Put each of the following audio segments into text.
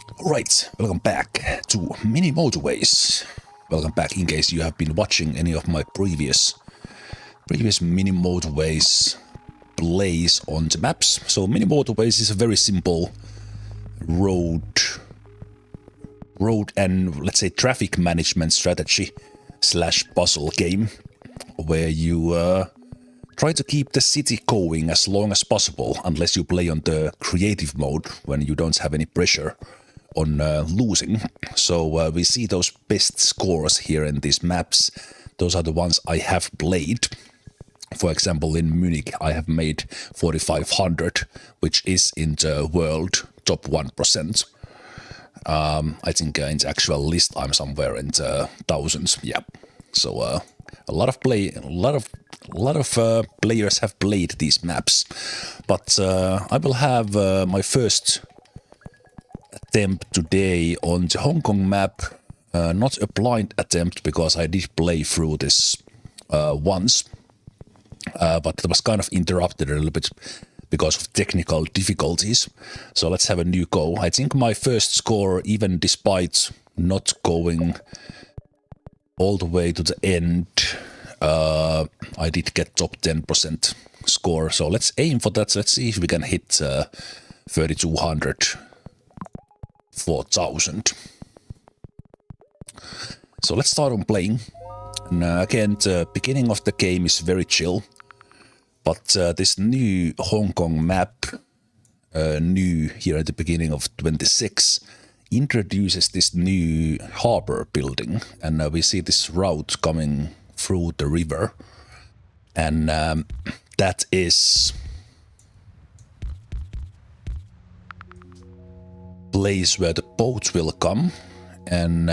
Alright, welcome back to Mini Motorways. Welcome back in case you have been watching any of my previous Mini Motorways plays on the maps. So Mini Motorways is a very simple road and let's say traffic management strategy / puzzle game where you try to keep the city going as long as possible unless you play on the creative mode when you don't have any pressure on losing. So we see those best scores here in these maps. Those are the ones I have played. For example, in Munich I have made 4500, which is in the world top 1%. I think in the actual list I'm somewhere in the thousands. Yeah. So a lot of players have played these maps, but I will have my first attempt today on the Hong Kong map. Not a blind attempt because I did play through this once, but it was kind of interrupted a little bit because of technical difficulties. So let's have a new go. I think my first score, even despite not going all the way to the end, I did get top 10% score. So let's aim for that. Let's see if we can hit 3200, 4000. So let's start on playing. And again, the beginning of the game is very chill. But this new Hong Kong map, new here at the beginning of 26, introduces this new harbor building. And we see this route coming through the river. And that is place where the boats will come. And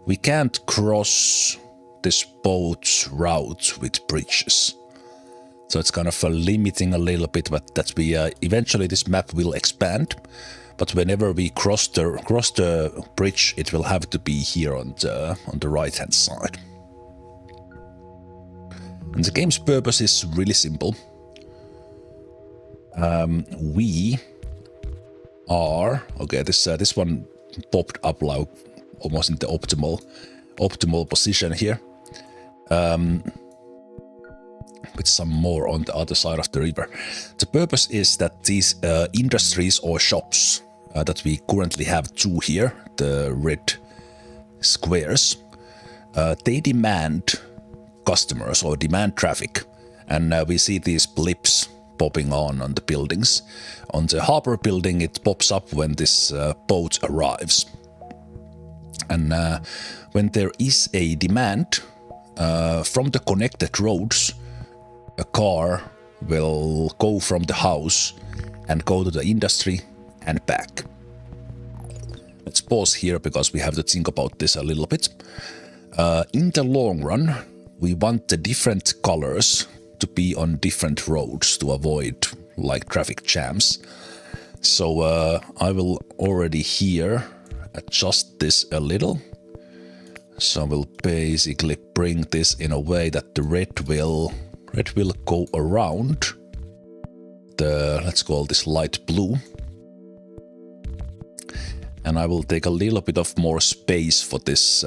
we can't cross this boat's route with bridges. So it's kind of limiting a little bit, but that we eventually this map will expand. But whenever we cross the bridge, it will have to be here on the right hand side. And the game's purpose is really simple. We are okay. This one popped up like almost in the optimal position here. With some more on the other side of the river. The purpose is that these industries or shops that we currently have two here, the red squares, they demand customers or demand traffic. And we see these blips popping on the buildings. On the harbor building, it pops up when this boat arrives. And when there is a demand from the connected roads, a car will go from the house and go to the industry and back. Let's pause here because we have to think about this a little bit. In the long run, we want the different colors to be on different roads to avoid like traffic jams. So I will already here adjust this a little. So we'll basically bring this in a way that the red will go around the, let's call this light blue. And I will take a little bit of more space for this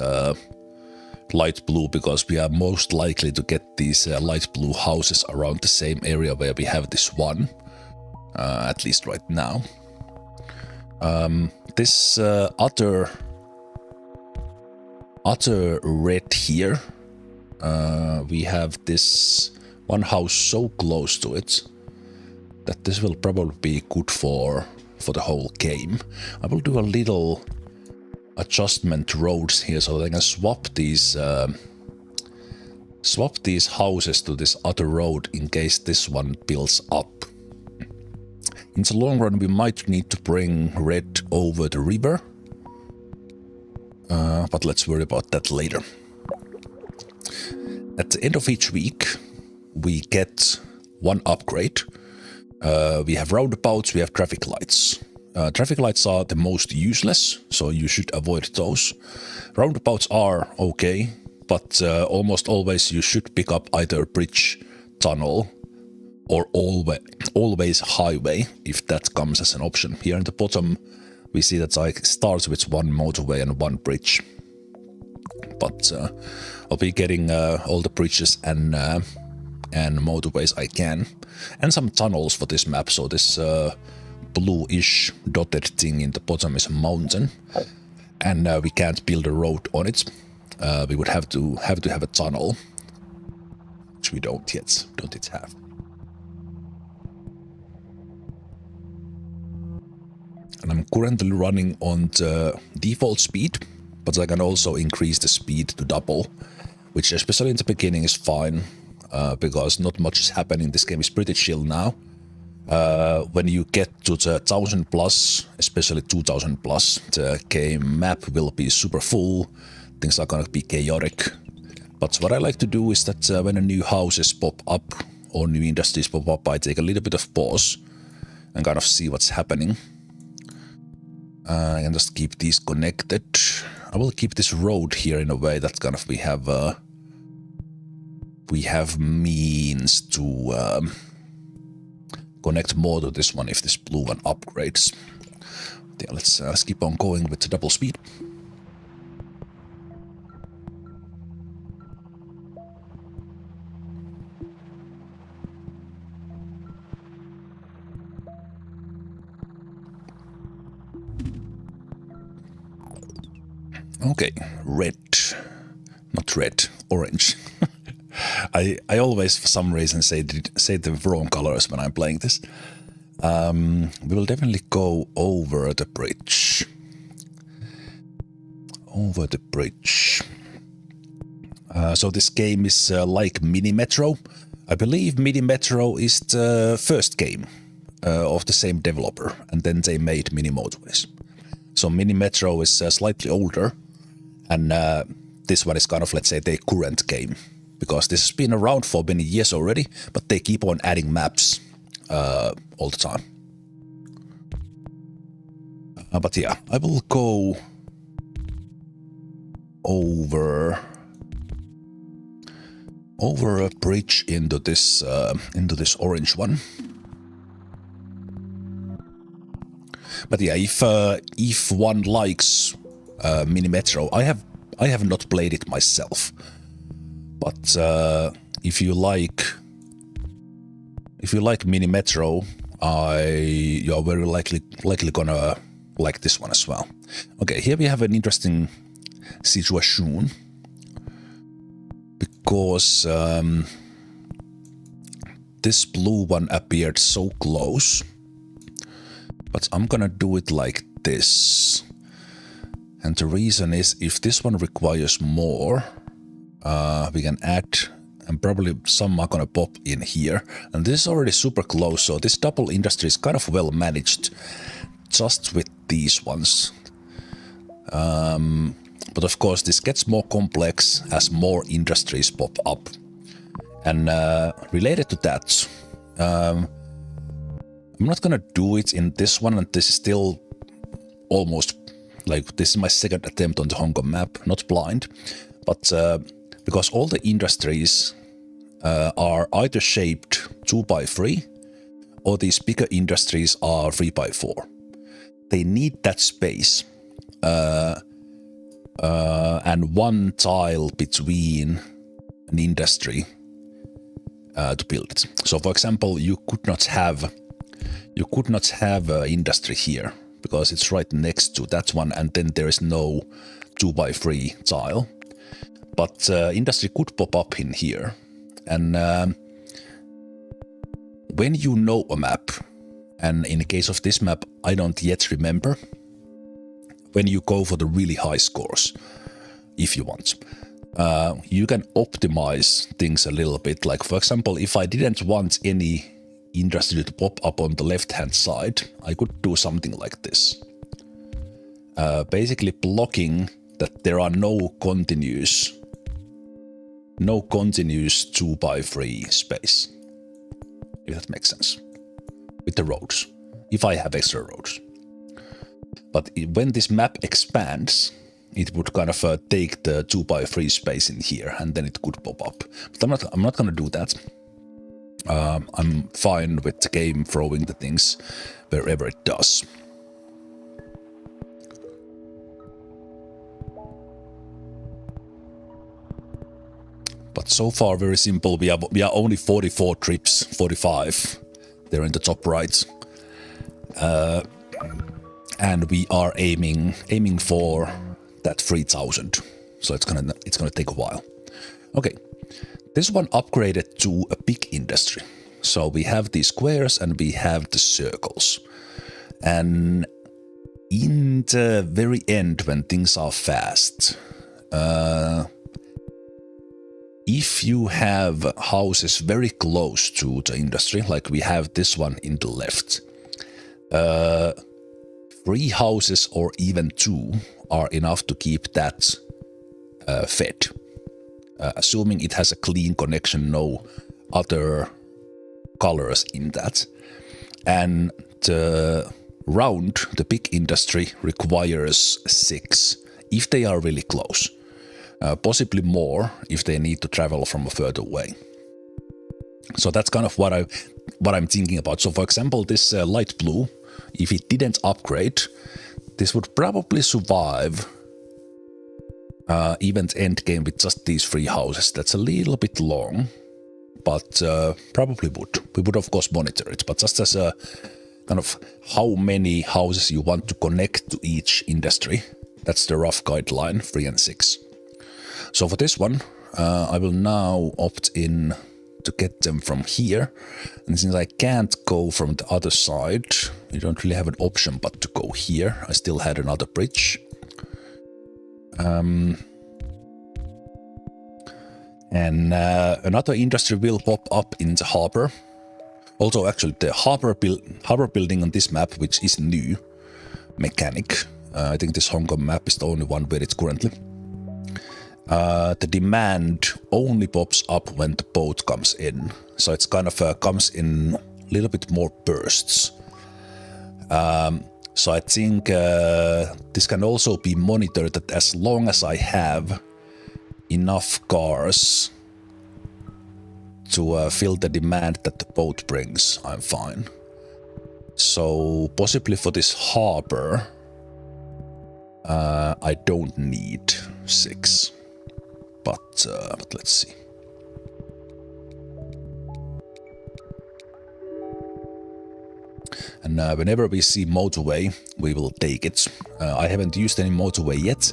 light blue because we are most likely to get these light blue houses around the same area where we have this one, at least right now. This other red here, we have this one house so close to it that this will probably be good for the whole game. I will do a little adjustment roads here so that I can swap these houses to this other road in case this one builds up. In the long run, we might need to bring red over the river, but let's worry about that later. At the end of each week, we get one upgrade. We have roundabouts, we have traffic lights. Traffic lights are the most useless, so you should avoid those. Roundabouts are okay, but almost always you should pick up either bridge, tunnel, or always highway, if that comes as an option. Here in the bottom, we see that it starts with one motorway and one bridge. But I'll be getting all the bridges and motorways I can, and some tunnels for this map. So this bluish dotted thing in the bottom is a mountain, and we can't build a road on it. We would have to have a tunnel, which we don't yet have. And I'm currently running on the default speed, but I can also increase the speed to double, which especially in the beginning is fine, because not much is happening. This game is pretty chill now. When you get to the 1000 plus, especially 2000 plus, the game map will be super full. Things are gonna be chaotic. But what I like to do is that when a new houses pop up or new industries pop up, I take a little bit of pause and kind of see what's happening. I can just keep these connected. I will keep this road here in a way that kind of we have means to connect more to this one if this blue one upgrades. Yeah, let's keep on going with the double speed. Okay, red. Not red, orange. I always, for some reason, say the wrong colors when I'm playing this. We will definitely go over the bridge. Over the bridge. So this game is like Mini Metro. I believe Mini Metro is the first game of the same developer, and then they made Mini Motorways. So Mini Metro is slightly older, and this one is kind of, let's say, the current game, because this has been around for many years already, but they keep on adding maps all the time. But yeah, I will go over a bridge into this orange one. But yeah, if one likes Mini Metro, I have not played it myself. But if you like Mini Metro, you are very likely gonna like this one as well. Okay, here we have an interesting situation, because this blue one appeared so close, but I'm gonna do it like this. And the reason is, if this one requires more, we can add, and probably some are gonna pop in here. And this is already super close, so this double industry is kind of well managed just with these ones. But of course, this gets more complex as more industries pop up. And related to that, I'm not gonna do it in this one, and this is still almost like, this is my second attempt on the Hong Kong map, not blind, but because all the industries are either shaped 2x3, or these bigger industries are 3x4. They need that space and one tile between an industry to build it. So, for example, you could not have an industry here, because it's right next to that one, and then there is no 2x3 tile. But industry could pop up in here. And when you know a map, and in the case of this map, I don't yet remember, when you go for the really high scores, if you want, you can optimize things a little bit. Like, for example, if I didn't want any industry to pop up on the left-hand side, I could do something like this. Basically blocking that there are no continuous 2x3 space, if that makes sense, with the roads, if I have extra roads. But when this map expands, it would kind of take the 2x3 space in here, and then it could pop up. But I'm not gonna do that. I'm fine with the game throwing the things wherever it does. But so far, very simple. We are only 44 trips, 45. They're in the top right. And we are aiming for that 3,000. So it's gonna take a while. Okay, this one upgraded to a big industry. So we have these squares and we have the circles. And in the very end, when things are fast, if you have houses very close to the industry, like we have this one in the left, 3 houses or even 2 are enough to keep that fed. Assuming it has a clean connection, no other colors in that. And the big industry requires 6 if they are really close. Possibly more if they need to travel from a further way. So that's kind of what I'm thinking about. So for example, this light blue, if it didn't upgrade, this would probably survive event endgame with just these 3 houses. That's a little bit long, but probably would. We would of course monitor it, but just as a kind of how many houses you want to connect to each industry, that's the rough guideline, 3 and 6. So for this one, I will now opt in to get them from here. And since I can't go from the other side, you don't really have an option but to go here. I still had another bridge. And another industry will pop up in the harbor. Also, actually, the harbor building on this map, which is new mechanic. I think this Hong Kong map is the only one where it's currently. The demand only pops up when the boat comes in. So it's kind of comes in a little bit more bursts. So I think this can also be monitored that as long as I have enough cars to fill the demand that the boat brings, I'm fine. So possibly for this harbor, I don't need 6. But let's see. And whenever we see motorway, we will take it. I haven't used any motorway yet,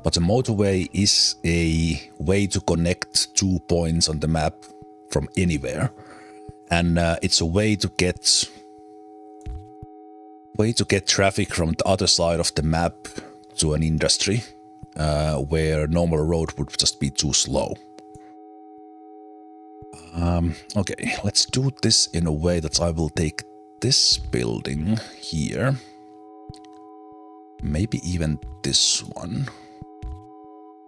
but a motorway is a way to connect 2 points on the map from anywhere. And it's a way to get traffic from the other side of the map to an industry. Where normal road would just be too slow. Okay, let's do this in a way that I will take this building here. Maybe even this one.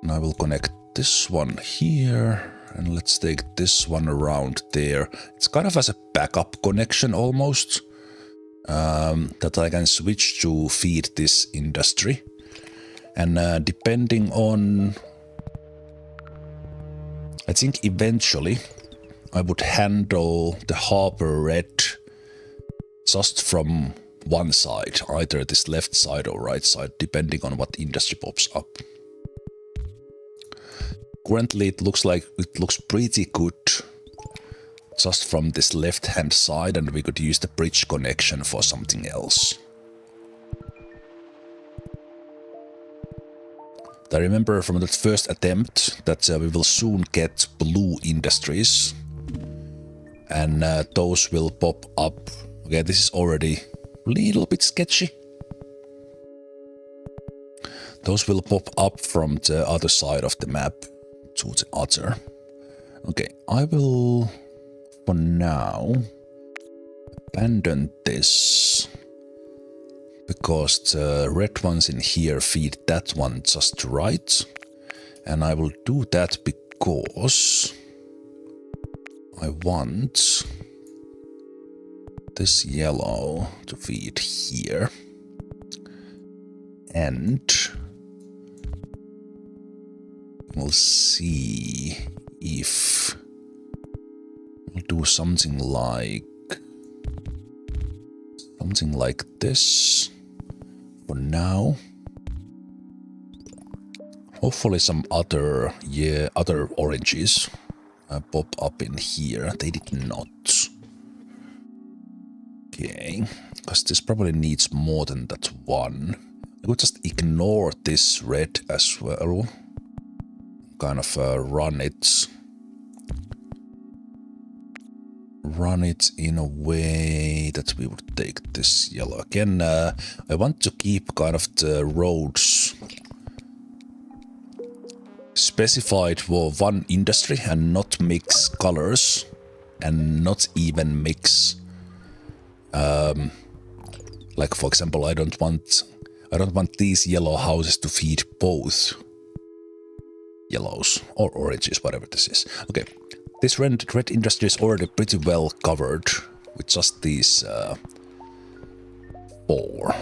And I will connect this one here. And let's take this one around there. It's kind of as a backup connection almost. That I can switch to feed this industry. And depending on... I think eventually I would handle the harbor red just from one side, either this left side or right side, depending on what industry pops up. Currently it looks pretty good just from this left hand side, and we could use the bridge connection for something else. I remember from that first attempt that we will soon get blue industries, and those will pop up. Okay, this is already a little bit sketchy. Those will pop up from the other side of the map to the other. Okay, I will for now abandon this. Because the red ones in here feed that one just right. And I will do that because I want this yellow to feed here. And we'll see if we'll do something like this. For now, Hopefully some other, other oranges pop up in here. They did not. Okay, because this probably needs more than that one. I could just ignore this red as well. Kind of run it in a way that we would take this yellow again. I want to keep kind of the roads specified for one industry and not mix colors and not even mix like for example I don't want these yellow houses to feed both yellows or oranges, whatever this is. Okay, this red industry is already pretty well covered with just these 4.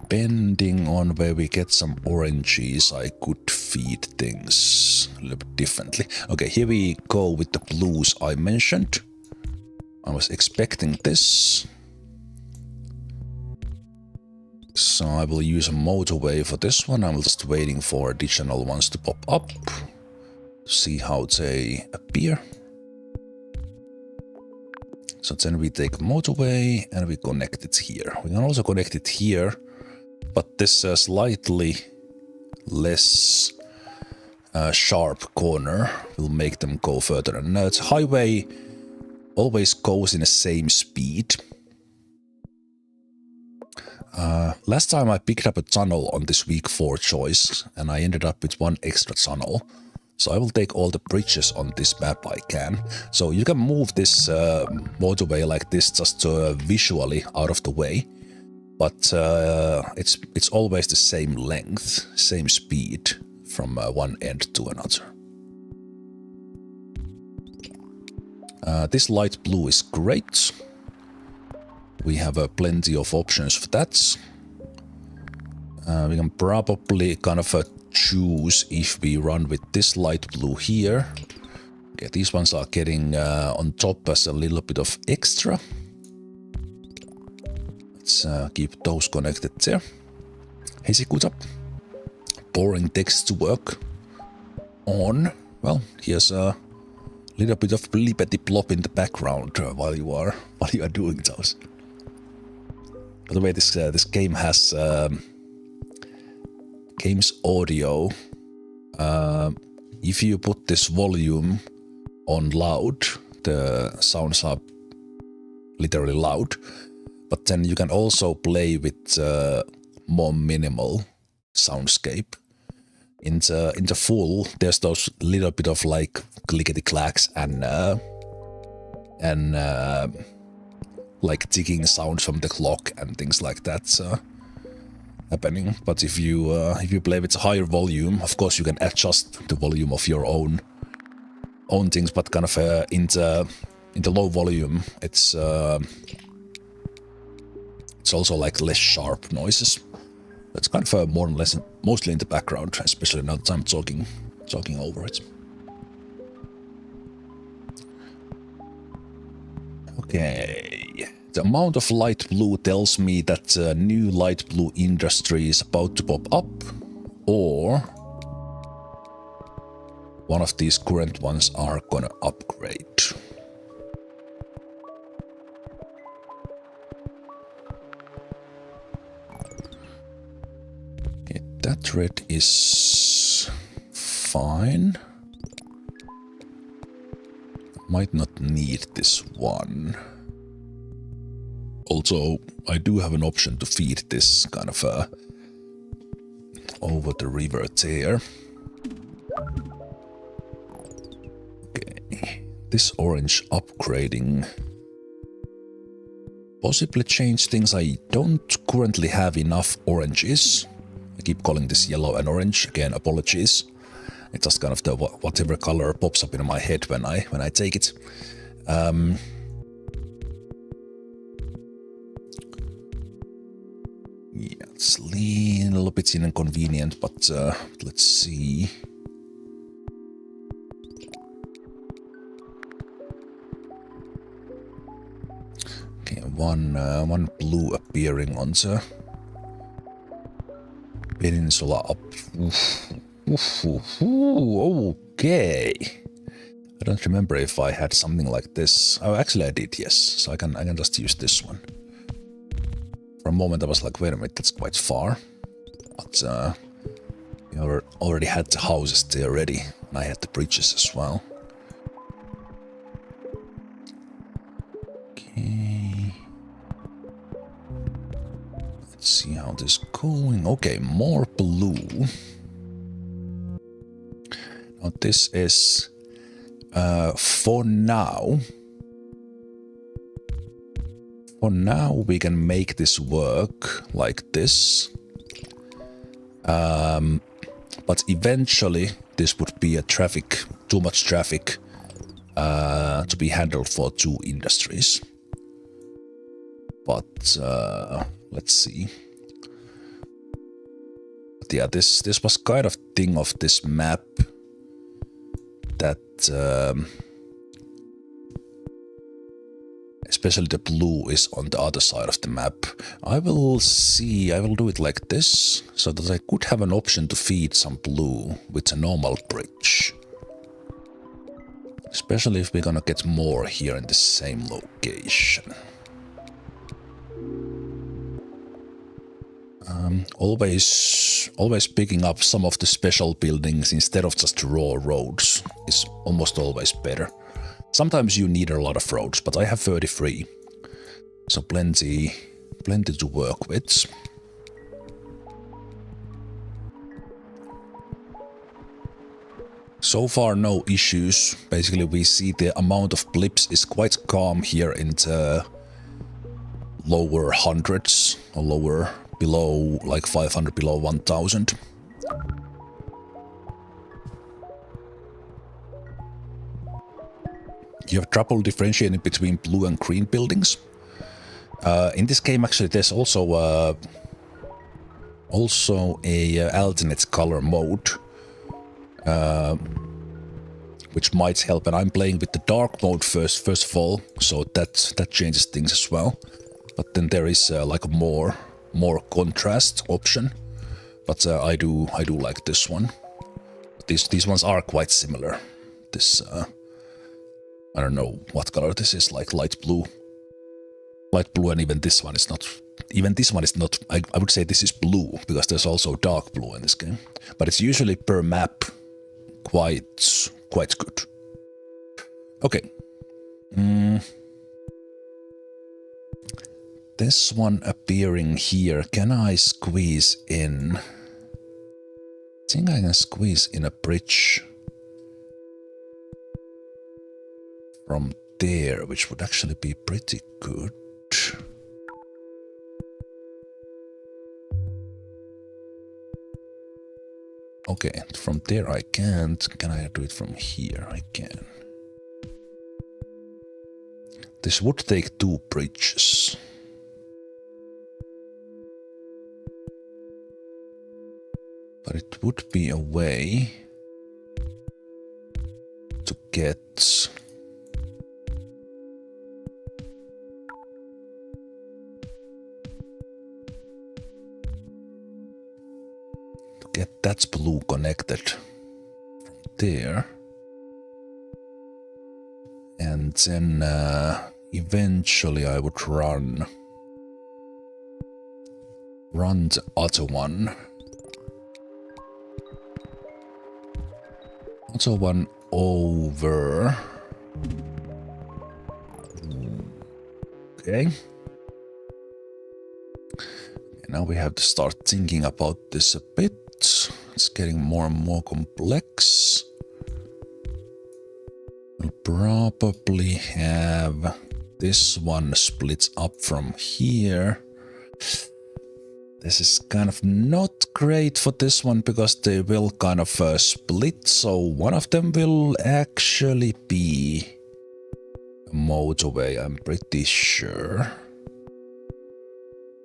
Depending on where we get some oranges, I could feed things a little bit differently. Okay, here we go with the blues I mentioned. I was expecting this. So I will use a motorway for this one. I'm just waiting for additional ones to pop up. See how they appear. So then we take motorway and we connect it here. We can also connect it here, but this slightly less sharp corner will make them go further. And now the highway always goes in the same speed. Last time I picked up a tunnel on this week 4 choice, and I ended up with 1 extra tunnel. So I will take all the bridges on this map I can. So you can move this motorway like this just visually out of the way. But it's always the same length, same speed from one end to another. This light blue is great. We have plenty of options for that. We can probably kind of choose if we run with this light blue here. Okay, these ones are getting on top as a little bit of extra. Let's keep those connected there. Hey, Sikuta. Boring text to work on. Well, here's a little bit of blippity plop in the background while you are doing those. By the way, this game has game's audio. If you put this volume on loud, the sounds are literally loud. But then you can also play with more minimal soundscape. In the full, there's those little bit of like clickety clacks and like ticking sounds from the clock and things like that happening. But if you play with higher volume, of course you can adjust the volume of your own things. But kind of in the low volume, it's also like less sharp noises. It's kind of more or less mostly in the background, especially now that I'm talking over it. Okay, the amount of light blue tells me that a new light blue industry is about to pop up, or one of these current ones are gonna upgrade. Okay, that red is fine. Might not need this one. Also, I do have an option to feed this kind of over the river there. Okay, this orange upgrading possibly change things. I don't currently have enough oranges. I keep calling this yellow and orange. Again, apologies. It's just kind of the whatever color pops up in my head when I take it. Yeah, it's a little bit inconvenient, but let's see. Okay, one blue appearing on the peninsula up. Okay. I don't remember if I had something like this. Oh, actually I did, yes. So I can just use this one. For a moment I was like, wait a minute, that's quite far. But we already had the houses there ready, and I had the bridges as well. Okay. Let's see how this is going. Okay, more blue. Now this is for now. For now we can make this work like this. But eventually this would be a too much traffic to be handled for two industries. But let's see. But yeah, this was kind of thing of this map that especially the blue is on the other side of the map. I will do it like this, so that I could have an option to feed some blue with a normal bridge. Especially if we're gonna get more here in the same location. Always picking up some of the special buildings instead of just raw roads is almost always better. Sometimes you need a lot of roads, but I have 33, so plenty to work with. So far no issues. Basically we see the amount of blips is quite calm here in the lower hundreds, or lower below like 500, below 1000. You have trouble differentiating between blue and green buildings. In this game actually there's also a alternate color mode, which might help, and I'm playing with the dark mode first of all, so that changes things as well. But then there is like a more contrast option, but I do like this one. These ones are quite similar. This I don't know what color this is, like light blue, and even this one is not. Even this one is not. I would say this is blue because there's also dark blue in this game, but it's usually per map quite good. Okay. This one appearing here, can I squeeze in? I think I can squeeze in a bridge from there, which would actually be pretty good. Okay, from there I can't. Can I do it from here? I can. This would take two bridges. But it would be a way to get that blue connected from there, and then eventually I would run the other one. Also one over. Okay. Now we have to start thinking about this a bit. It's getting more and more complex. We'll probably have this one splits up from here. This is kind of not great for this one because they will kind of split, so one of them will actually be a motorway, I'm pretty sure.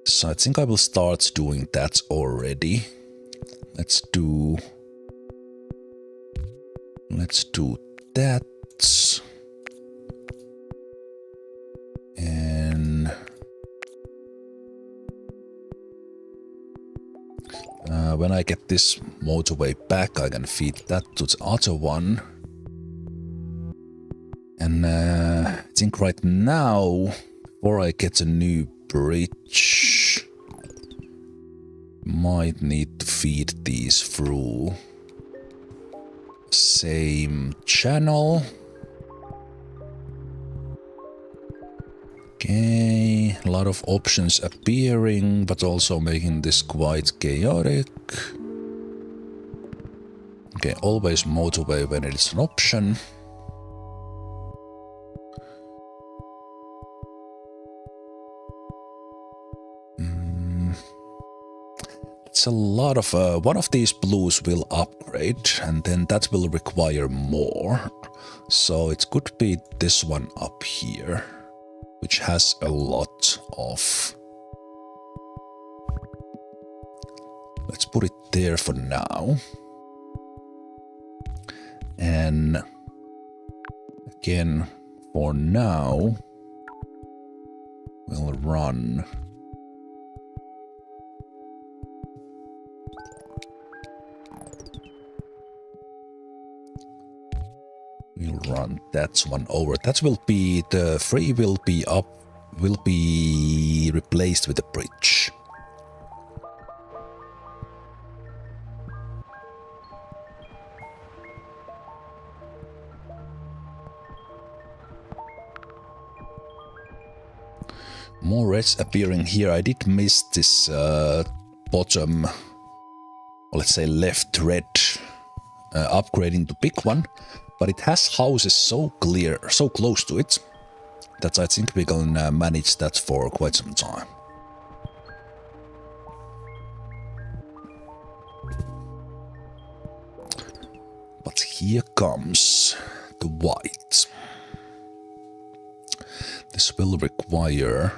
So I think I will start doing that already. Let's do that. And When I get this motorway back, I can feed that to the other one. And I think right now, before I get a new bridge, might need to feed these through same channel. Okay, a lot of options appearing, but also making this quite chaotic. Okay, always motorway when it's an option. It's a lot of... one of these blues will upgrade, and then that will require more. So it could be this one up here, which has a lot of... Let's put it there for now. And again, for now, we'll run... We'll run that one over. That will be... the 3 will be up... will be replaced with a bridge. More reds appearing here. I did miss this bottom, or let's say left red, upgrading to big one. But it has houses so close to it, that I think we can manage that for quite some time. But here comes the white. This will require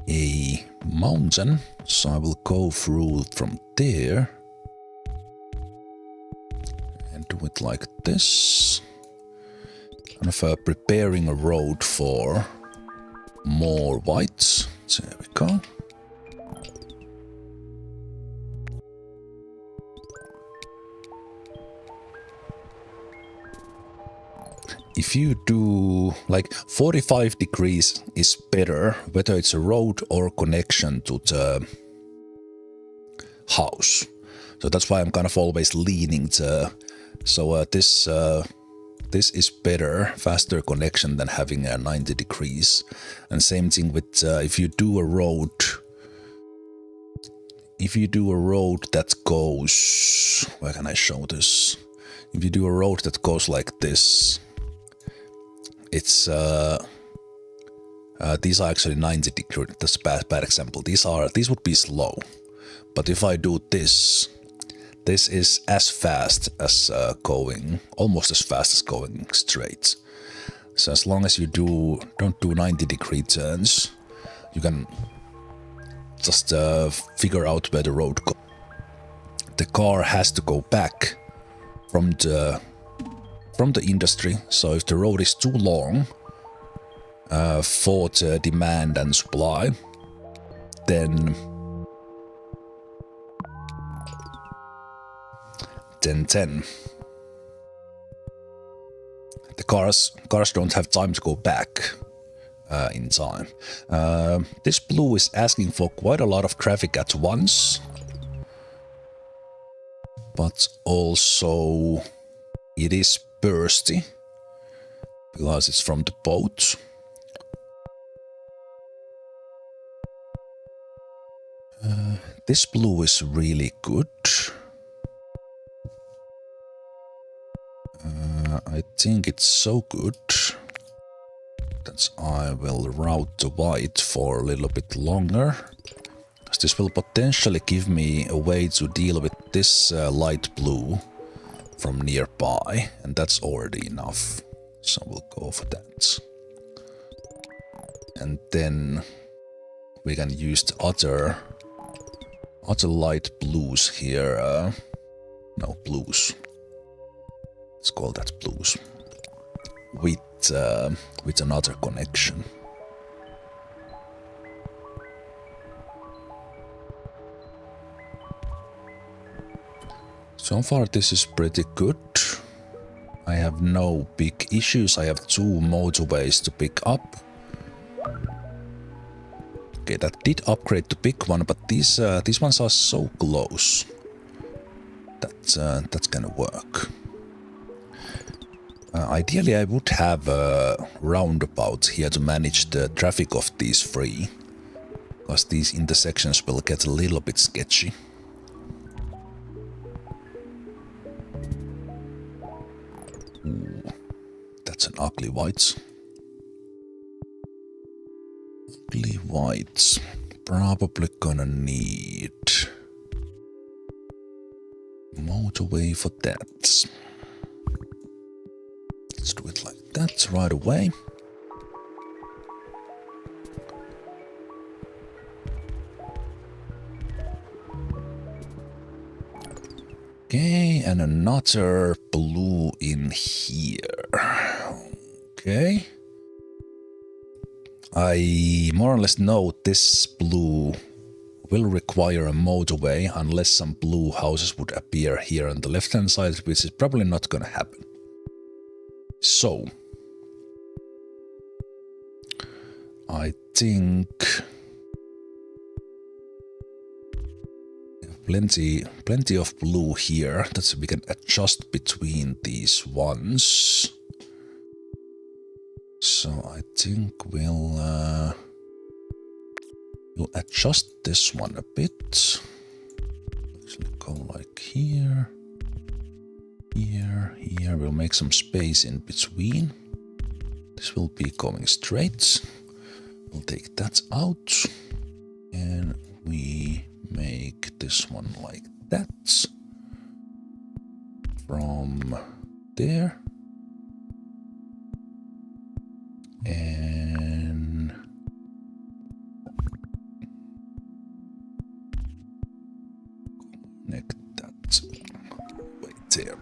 a mountain, so I will go through from there. Do it like this, kind of preparing a road for more whites. So there we go. If you do like 45 degrees is better, whether it's a road or connection to the house. So that's why I'm kind of always leaning to... So this is better, faster connection than having 90 degrees. And same thing with if you do a road. If you do a road that goes... Where can I show this? If you do a road that goes like this, it's... these are actually 90 degrees. That's a bad example. These would be slow. But if I do this... This is as fast as going, almost as fast as going straight. So as long as you don't do 90-degree turns, you can just figure out where the road goes. The car has to go back from the industry. So if the road is too long for the demand and supply, then 10. The cars don't have time to go back in time. This blue is asking for quite a lot of traffic at once, but also it is bursty because it's from the boat. This blue is really good. I think it's so good that I will route the white for a little bit longer. This will potentially give me a way to deal with this light blue from nearby, and that's already enough. So we'll go for that. And then we can use the other light blues here. No, blues. Let's call that blues. With another connection. So far this is pretty good. I have no big issues. I have 2 motorways to pick up. Okay, that did upgrade the big one, but these ones are so close. That's gonna work. Ideally, I would have a roundabout here to manage the traffic of these 3, because these intersections will get a little bit sketchy. Ooh, that's an ugly white. Ugly whites. Probably gonna need motorway for that. Let's do it like that right away. Okay, and another blue in here. Okay. I more or less know this blue will require a motorway unless some blue houses would appear here on the left-hand side, which is probably not gonna happen. So, I think plenty of blue here that we can adjust between these ones. So I think we'll adjust this one a bit. Actually go like here. Here. We'll make some space in between. This will be going straight. We'll take that out. And we make this one like that. From there. And connect that right there.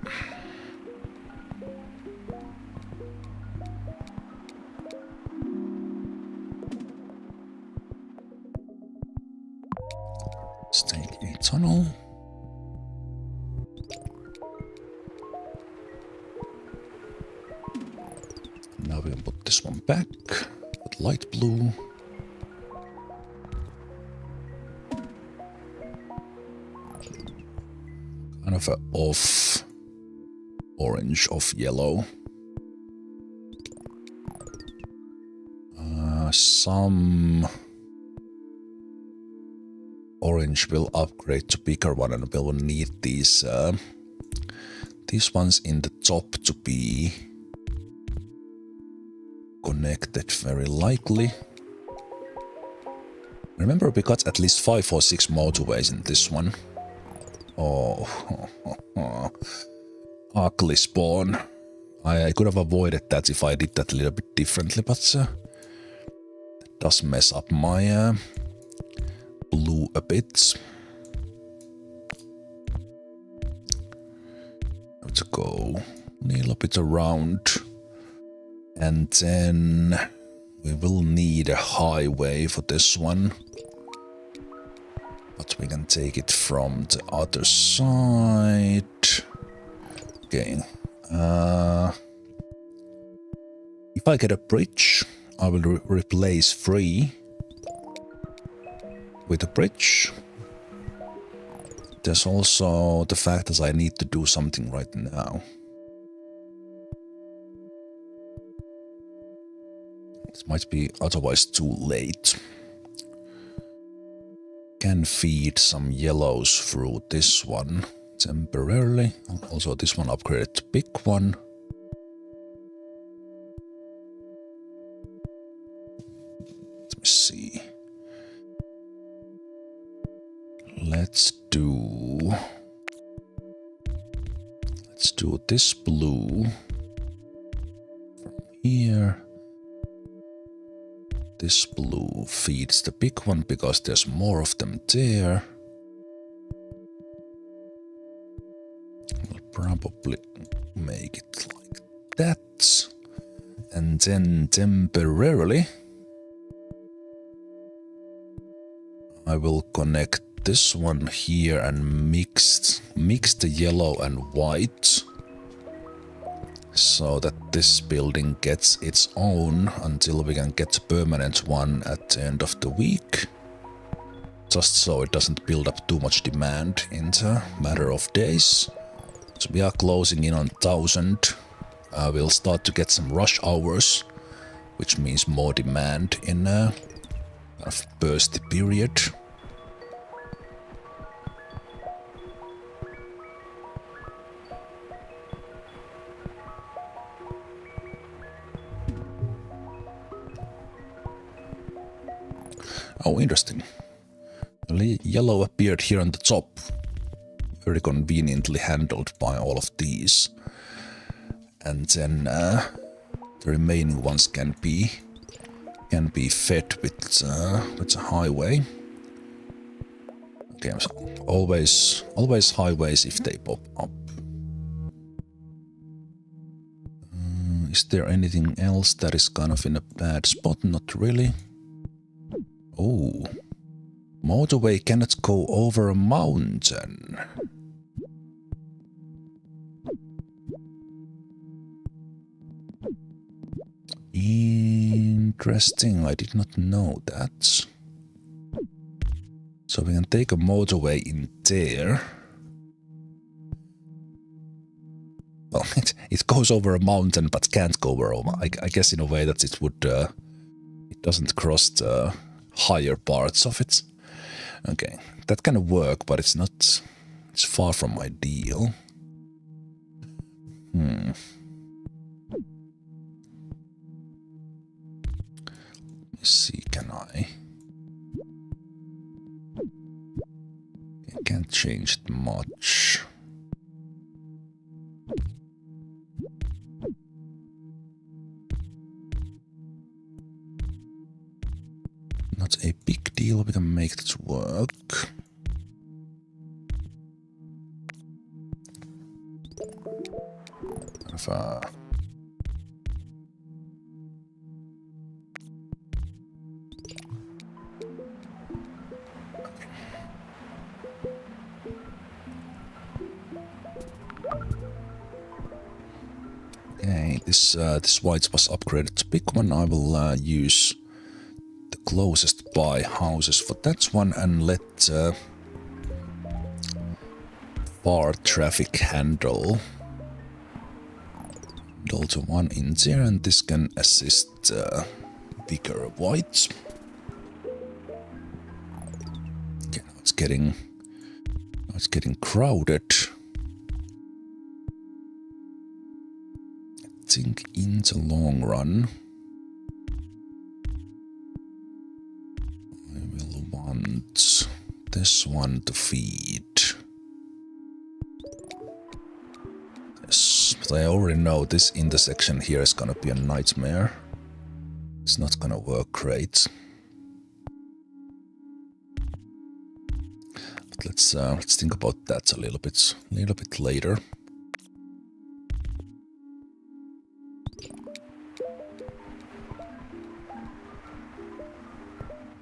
Let's take a tunnel. Now we'll put this one back with light blue. Kind of a off orange, off yellow. Some orange will upgrade to bigger one, and we'll need these ones in the top to be connected very likely. Remember, we got at least 5 or 6 motorways in this one. Oh, ugly spawn. I could have avoided that if I did that a little bit differently, but that does mess up my blue a bit. Have to go a little bit around. And then we will need a highway for this one. But we can take it from the other side. Okay. If I get a bridge, I will replace 3 with a bridge. There's also the fact that I need to do something right now. It might be otherwise too late. Can feed some yellows through this one temporarily. Also this one upgraded to big one. Let me see. Let's do this blue from here. This blue feeds the big one because there's more of them there. We'll probably make it like that. And then temporarily I will connect this one here and mix the yellow and white so that this building gets its own until we can get a permanent one at the end of the week. Just so it doesn't build up too much demand in the matter of days. So we are closing in on 1000. We'll start to get some rush hours, which means more demand in a kind of bursty period. Oh, interesting. Yellow appeared here on the top. Very conveniently handled by all of these. And then the remaining ones can be fed with a highway. Okay, so always highways if they pop up. Is there anything else that is kind of in a bad spot? Not really. Oh, motorway cannot go over a mountain. Interesting, I did not know that. So we can take a motorway in there. Well, it goes over a mountain but can't go over. I guess in a way that it would. It doesn't cross the higher parts of it. Okay, that can work, but it's not. It's far from ideal. Let's see, can I? I can't change it much. Not a big deal, we can make it work. Okay, this white was upgraded to big one. I will use the closest by houses for that one and let bar traffic handle to one in there, and this can assist bigger whites. Okay, now it's getting crowded. I think in the long run I will want this one to feed. Yes, but I already know this intersection here is gonna be a nightmare. It's not gonna work great. But let's think about that a little bit later.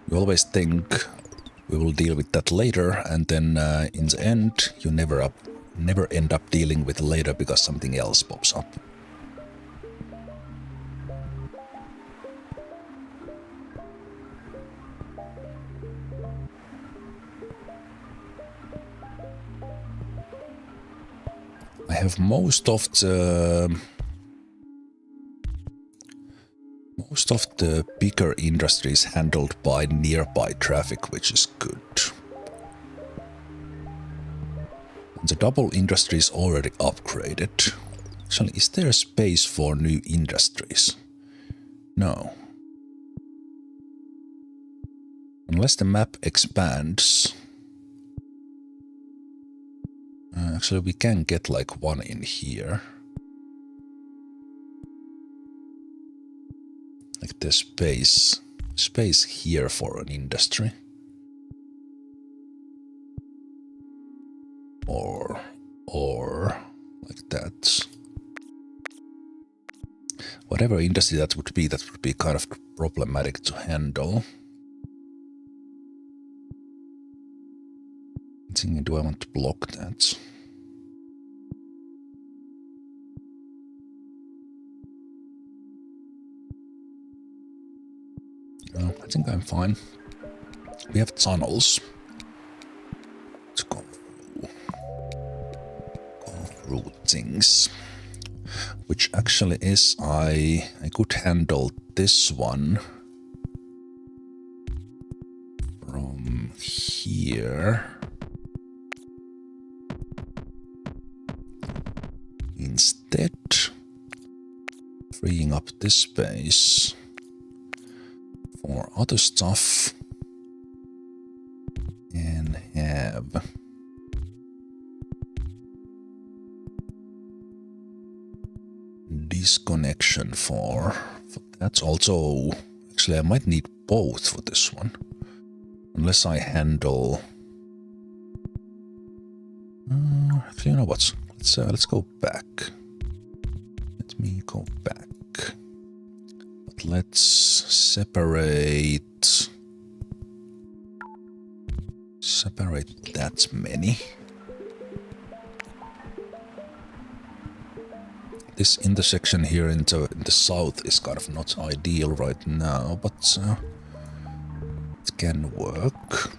We always think we will deal with that later, and then in the end, you never end up dealing with it later because something else pops up. I have most of the bigger industries handled by nearby traffic, which is good. The double industry is already upgraded. Actually, is there space for new industries? No. Unless the map expands. Actually, we can get like one in here. Like there's space here for an industry. Or like that. Whatever industry that would be kind of problematic to handle. Thinking, do I want to block that? No, I think I'm fine. We have tunnels. Let's go through things. Which actually is, I could handle this one from here. Instead, freeing up this space for other stuff and have disconnection for that's also actually I might need both for this one unless I handle actually, you know what, let's go back. Let me go back, but let's separate that many. This intersection here in the south is kind of not ideal right now, but it can work.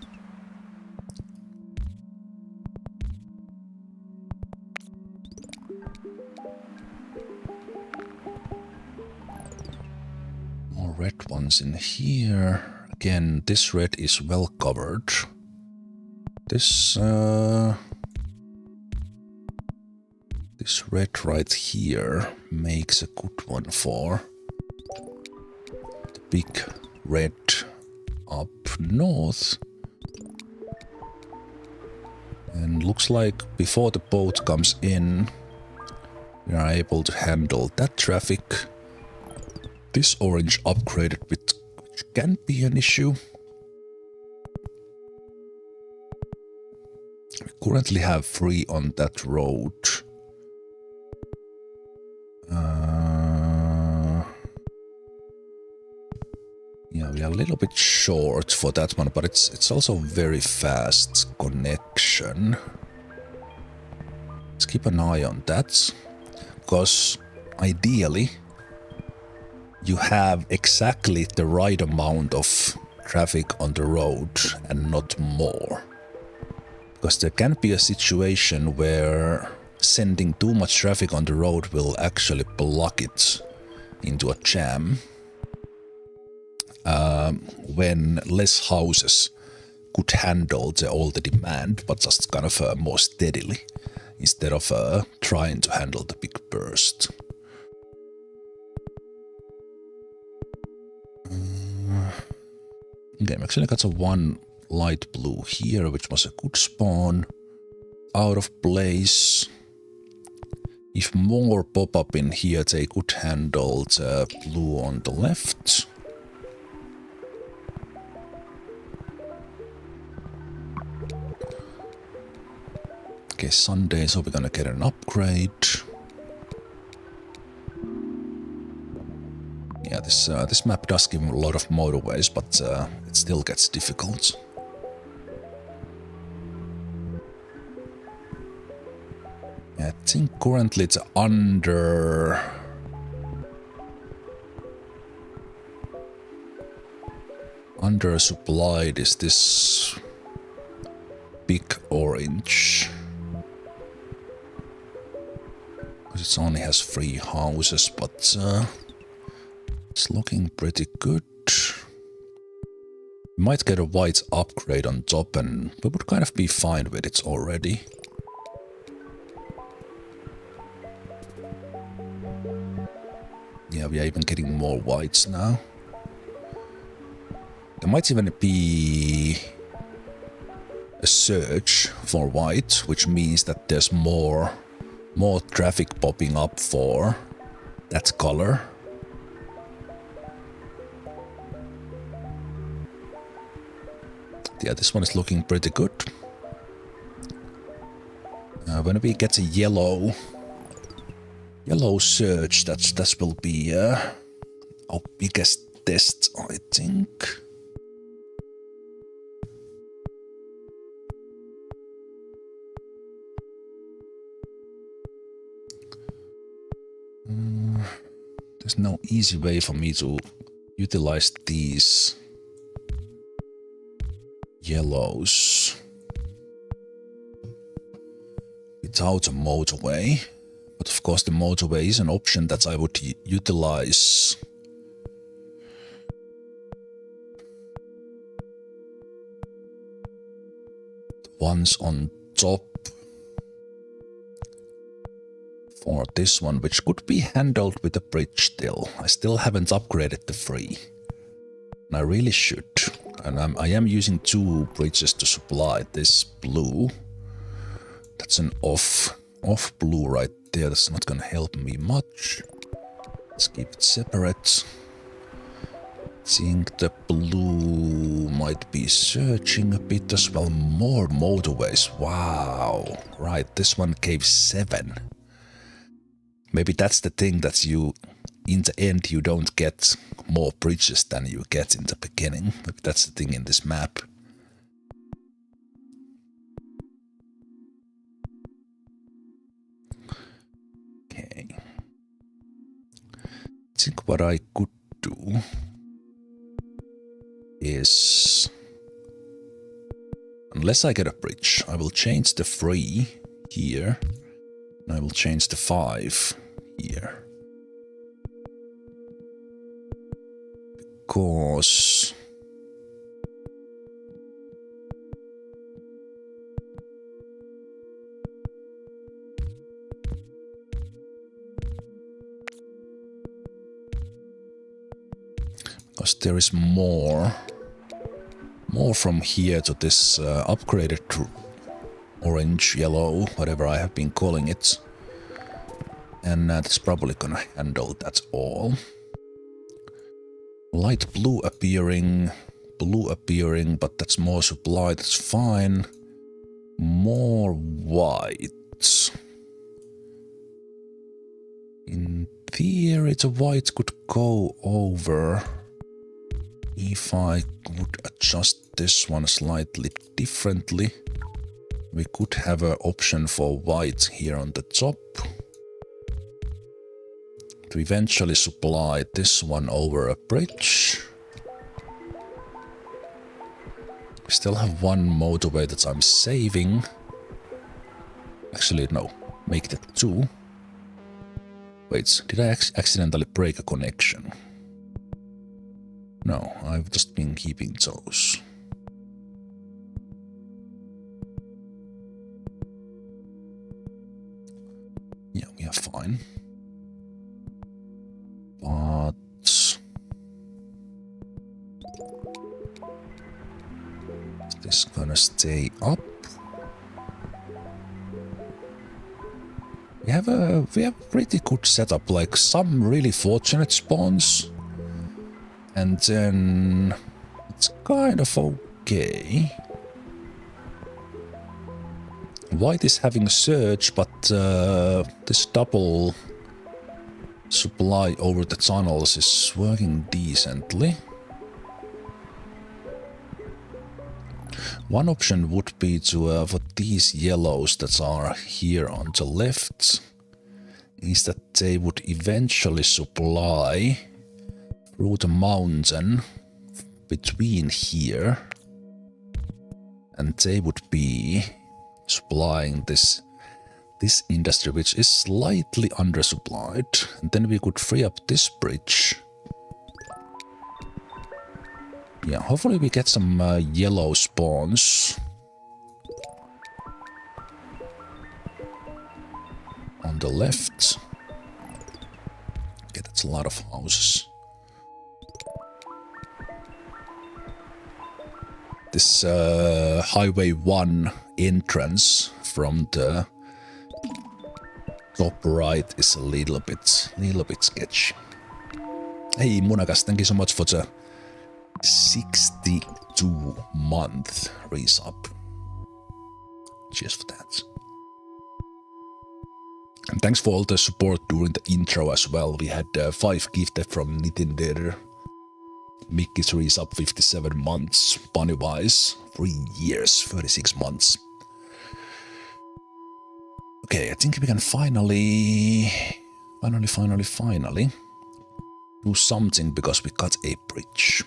More red ones in here. Again, this red is well covered. This red right here makes a good one for the big red up north. And looks like before the boat comes in, we are able to handle that traffic. This orange upgraded bit, which can be an issue. We currently have 3 on that road. Yeah, we are a little bit short for that one, but it's also very fast connection. Let's keep an eye on that, because ideally you have exactly the right amount of traffic on the road and not more. Because there can be a situation where sending too much traffic on the road will actually block it into a jam. When less houses could handle all the demand, but just kind of more steadily, instead of trying to handle the big burst. Okay, I'm actually got a one light blue here, which was a good spawn. Out of place. If more pop up in here, they could handle the blue on the left. Okay, Sunday, so we're gonna get an upgrade. Yeah, this map does give a lot of motorways, but it still gets difficult. Yeah, I think currently it's undersupplied is this big orange. Because it only has 3 houses, but it's looking pretty good. We might get a white upgrade on top and we would kind of be fine with it already. Yeah, we are even getting more whites now. There might even be a search for white, which means that there's more traffic popping up for that color. Yeah, this one is looking pretty good. When we get a yellow search, that will be our biggest test, I think. There's no easy way for me to utilize these yellows without a motorway. But of course the motorway is an option that I would utilize. The ones on top for this one, which could be handled with a bridge still. I still haven't upgraded the free. And I really should. And I am using 2 bridges to supply this blue. That's an off blue right there. That's not gonna help me much. Let's keep it separate. I think the blue might be searching a bit as well. More motorways. Wow. Right, this one gave 7. Maybe that's the thing that you, in the end, you don't get more bridges than you get in the beginning. Maybe that's the thing in this map. Okay. I think what I could do is, unless I get a bridge, I will change the 3 here. And I will change the 5 here. Because there is more from here to this upgraded orange, yellow, whatever I have been calling it. And that's probably gonna handle that all. Light blue appearing, but that's more supply, that's fine. More white. In theory, the white could go over. If I would adjust this one slightly differently, we could have an option for white here on the top. To eventually supply this one over a bridge. We still have 1 motorway that I'm saving. Actually, no. Make that 2. Wait, did I accidentally break a connection? No, I've just been keeping those. Yeah, we are fine. But is this gonna stay up? We have a pretty good setup, like some really fortunate spawns. And then it's kind of okay. White is having a surge, but this double supply over the tunnels is working decently. One option would be to, for these yellows that are here on the left, is that they would eventually supply through the mountain between here, and they would be supplying this industry, which is slightly undersupplied. And then we could free up this bridge. Yeah, hopefully we get some yellow spawns on the left. Okay, that's a lot of houses. This Highway 1 entrance from the top right is a little bit sketchy. Hey Munakas, thank you so much for the 62-month resub. Cheers for that. And thanks for all the support during the intro as well. We had 5 gifted from Nitinder. Mickey's resub 57 months. Pennywise 3 years, 36 months. Okay, I think we can finally do something because we got a bridge.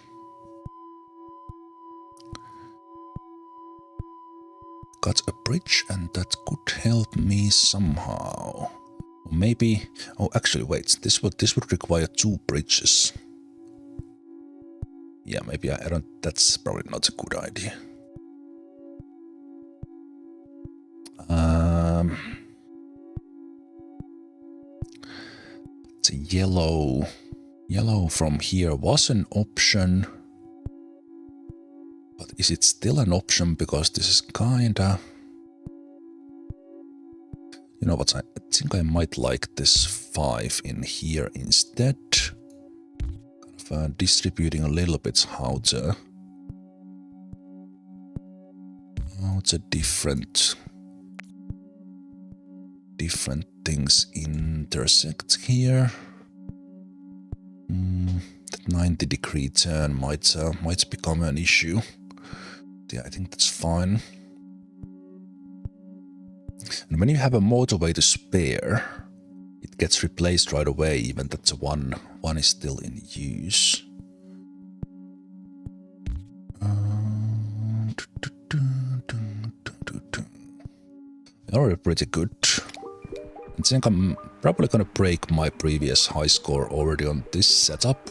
Got a bridge and that could help me somehow. Or maybe... Oh, actually, wait. This would require 2 bridges. Yeah, maybe I don't... That's probably not a good idea. It's a yellow. Yellow from here was an option. But is it still an option? Because this is kinda... You know what, I think I might like this 5 in here instead. Kind of distributing a little bit how the different things intersect here. That 90-degree turn might become an issue. Yeah, I think that's fine. And when you have a motorway to spare, it gets replaced right away, even that the one is still in use. Already pretty good. I think I'm probably gonna break my previous high score already on this setup.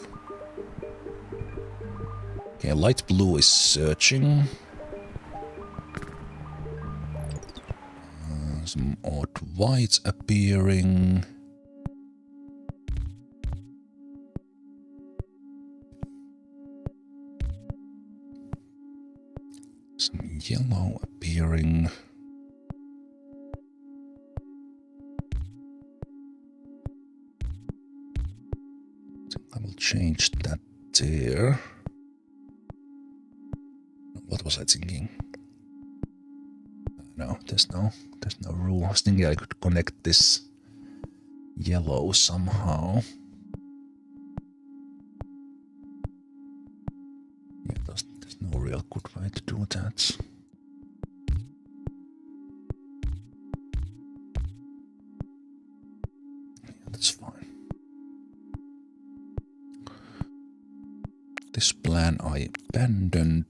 Okay, light blue is searching. Some odd whites appearing. Some yellow appearing. I will change that there. What was I thinking? No, there's no rule. I was thinking I could connect this yellow somehow. Yeah, there's no real good way to do that. Yeah, that's fine. This plan I abandoned.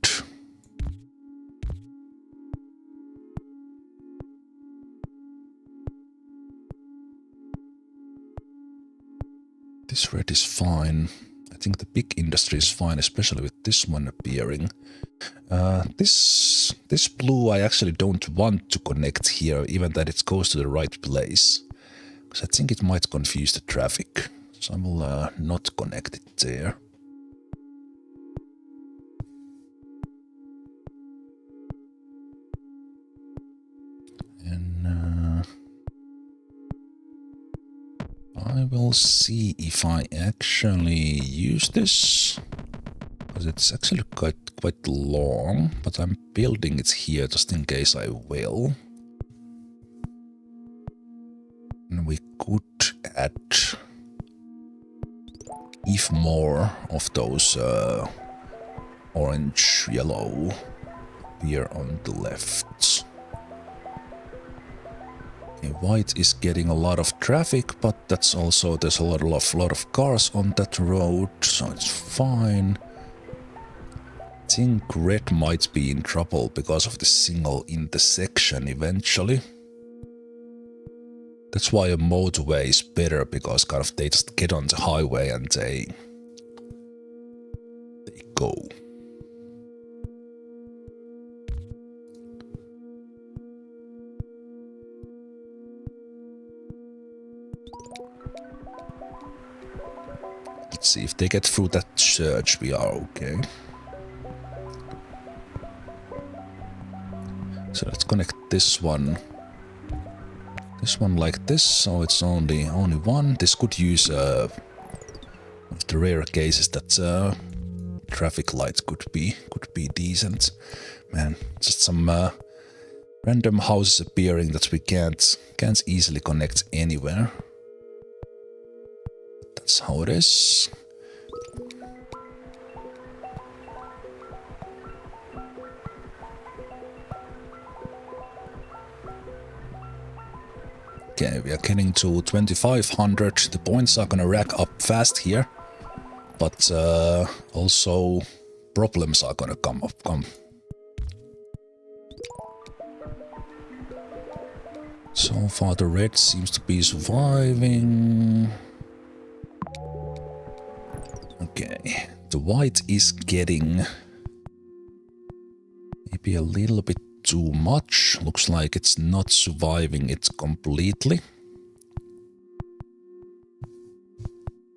This red is fine. I think the big industry is fine, especially with this one appearing. This blue I actually don't want to connect here, even that it goes to the right place. Because I think it might confuse the traffic. So I will not connect it there. And I will see if I actually use this. Because it's actually quite long, but I'm building it here just in case I will. And we could add, if more of those orange, yellow here on the left. Okay, white is getting a lot of traffic, but that's also, there's a lot of cars on that road, so it's fine. I think red might be in trouble because of the single intersection eventually. That's why a motorway is better, because kind of they just get on the highway and they go. Let's see if they get through that surge, we are okay. So let's connect this one. This one like this, so it's only one. This could use one of the rare cases that traffic light could be decent. Man, just some random houses appearing that we can't easily connect anywhere. But that's how it is. Okay, we are getting to 2500. The points are gonna rack up fast here. but also problems are gonna come. So far the red seems to be surviving. Okay, the white is getting maybe a little bit too much. Looks like it's not surviving it completely.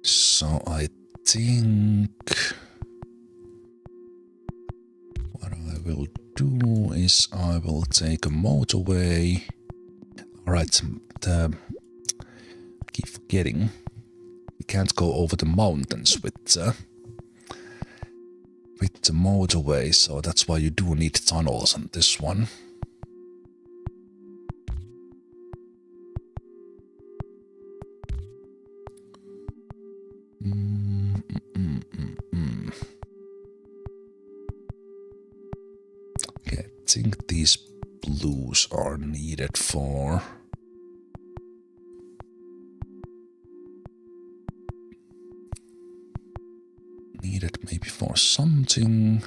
So I think what I will do is I will take a motorway. Alright, I keep forgetting. We can't go over the mountains with the motorway, so that's why you do need tunnels on this one. Okay, I think these blues are needed for... Needed maybe for something.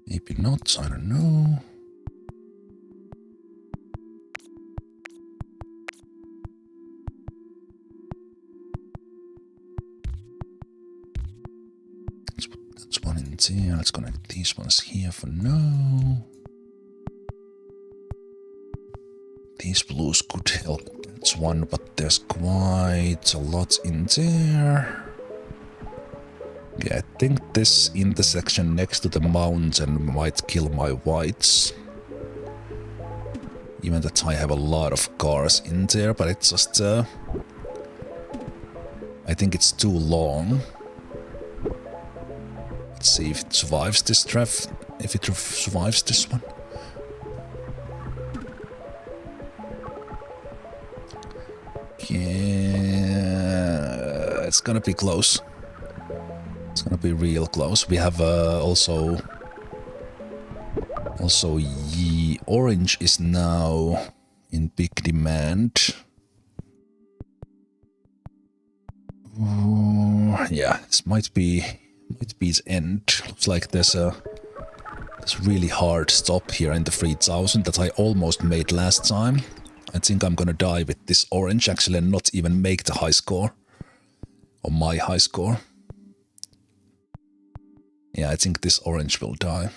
Maybe not, I don't know. That's one in there. Let's connect these ones here for now. These blues could help. That's one, but there's quite a lot in there. Okay, I think this intersection next to the mountain might kill my whites. Even that I have a lot of cars in there, but it's just... I think it's too long. Let's see if it survives this draft. If it survives this one. Yeah, it's gonna be close. It's gonna be real close. We have also the orange is now in big demand. Yeah, this might be its end. Looks like there's a really hard stop here in the 3000 that I almost made last time. I think I'm gonna die with this orange actually and not even make the high score. Or my high score. Yeah, I think this orange will die.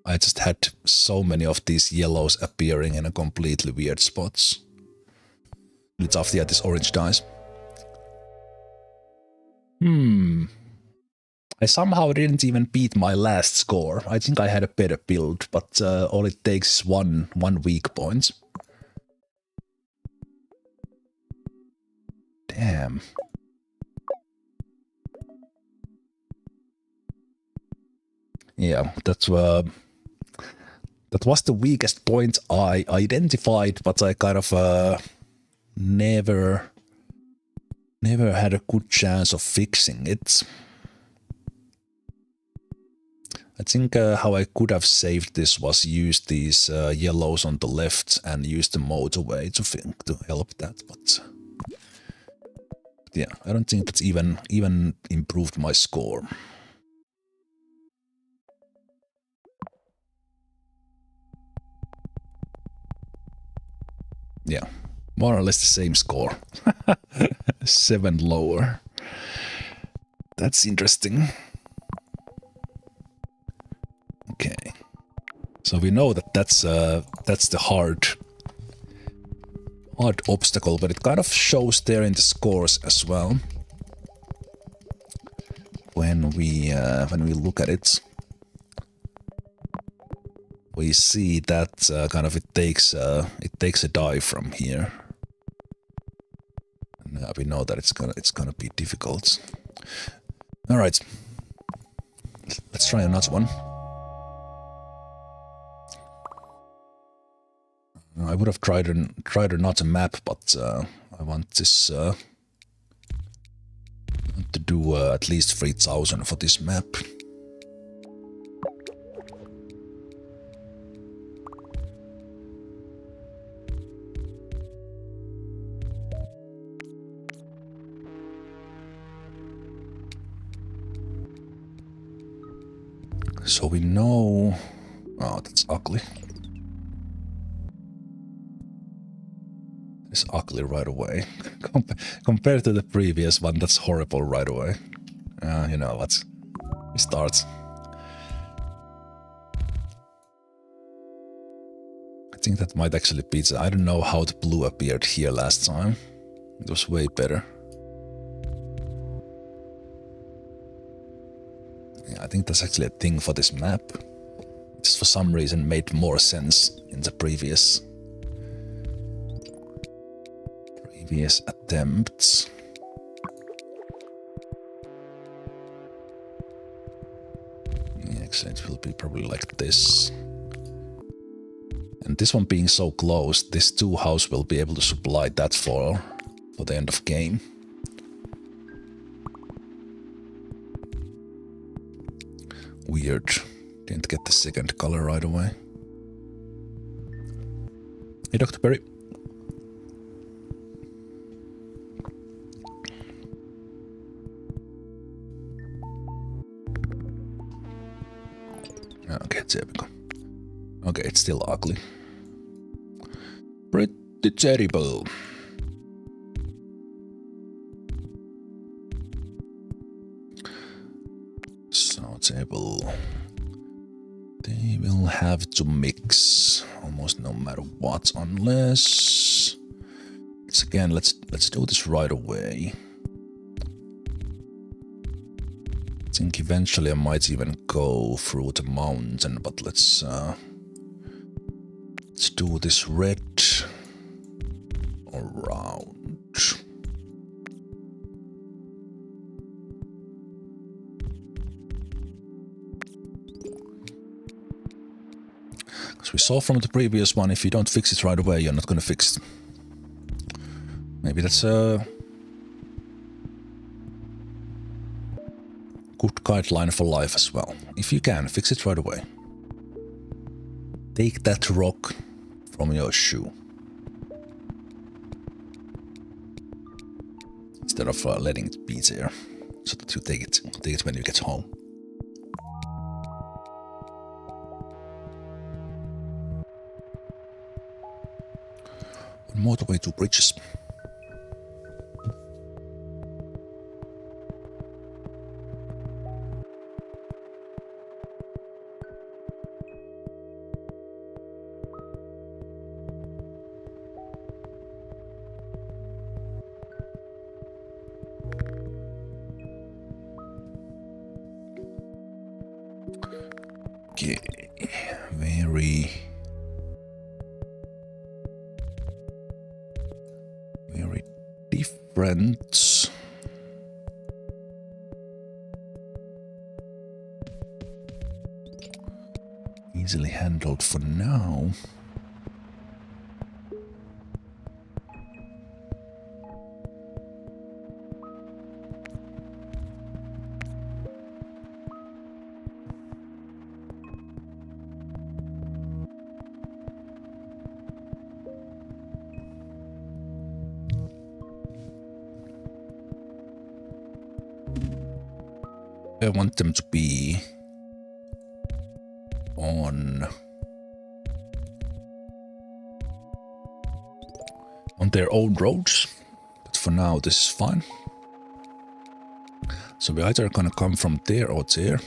I just had so many of these yellows appearing in a completely weird spots. It's after this orange dies. I somehow didn't even beat my last score. I think I had a better build, but all it takes is one weak point. Damn. Yeah, that was the weakest point I identified, but I kind of never had a good chance of fixing it. I think how I could have saved this was use these yellows on the left and use the motorway to help that, but yeah, I don't think that's even improved my score. Yeah, more or less the same score. 7 lower. That's interesting. Okay, so we know that that's the hard obstacle, but it kind of shows there in the scores as well. When we look at it, we see that kind of it takes a dive from here. And we know that it's gonna be difficult. All right, let's try another one. I would have tried another map, but I want this to do at least 3000 for this map. So we know... Oh, that's ugly. It's ugly right away. Compared to the previous one, that's horrible right away. You know, let's start. I think that might actually be... I don't know how the blue appeared here last time. It was way better. Yeah, I think that's actually a thing for this map. Just for some reason made more sense in the previous attempts. Yeah, actually it will be probably like this. And this one being so close, this 2 house will be able to supply that for the end of game. Weird. Didn't get the second color right away. Hey, Dr. Perry. Okay, there we go. Okay, it's still ugly. Pretty terrible. So table. They will have to mix almost no matter what, unless... Again, let's do this right away. I think eventually I might even go through the mountain, but let's do this red around. Because we saw from the previous one, if you don't fix it right away, you're not gonna fix it. Maybe that's a good guideline for life as well. If you can, fix it right away. Take that rock from your shoe. Instead of letting it be there, so that you take it when you get home. Motorway to bridges. Okay, very different. Easily handled for now. I want them to be on their own roads, but for now this is fine. So we're either gonna come from there or there.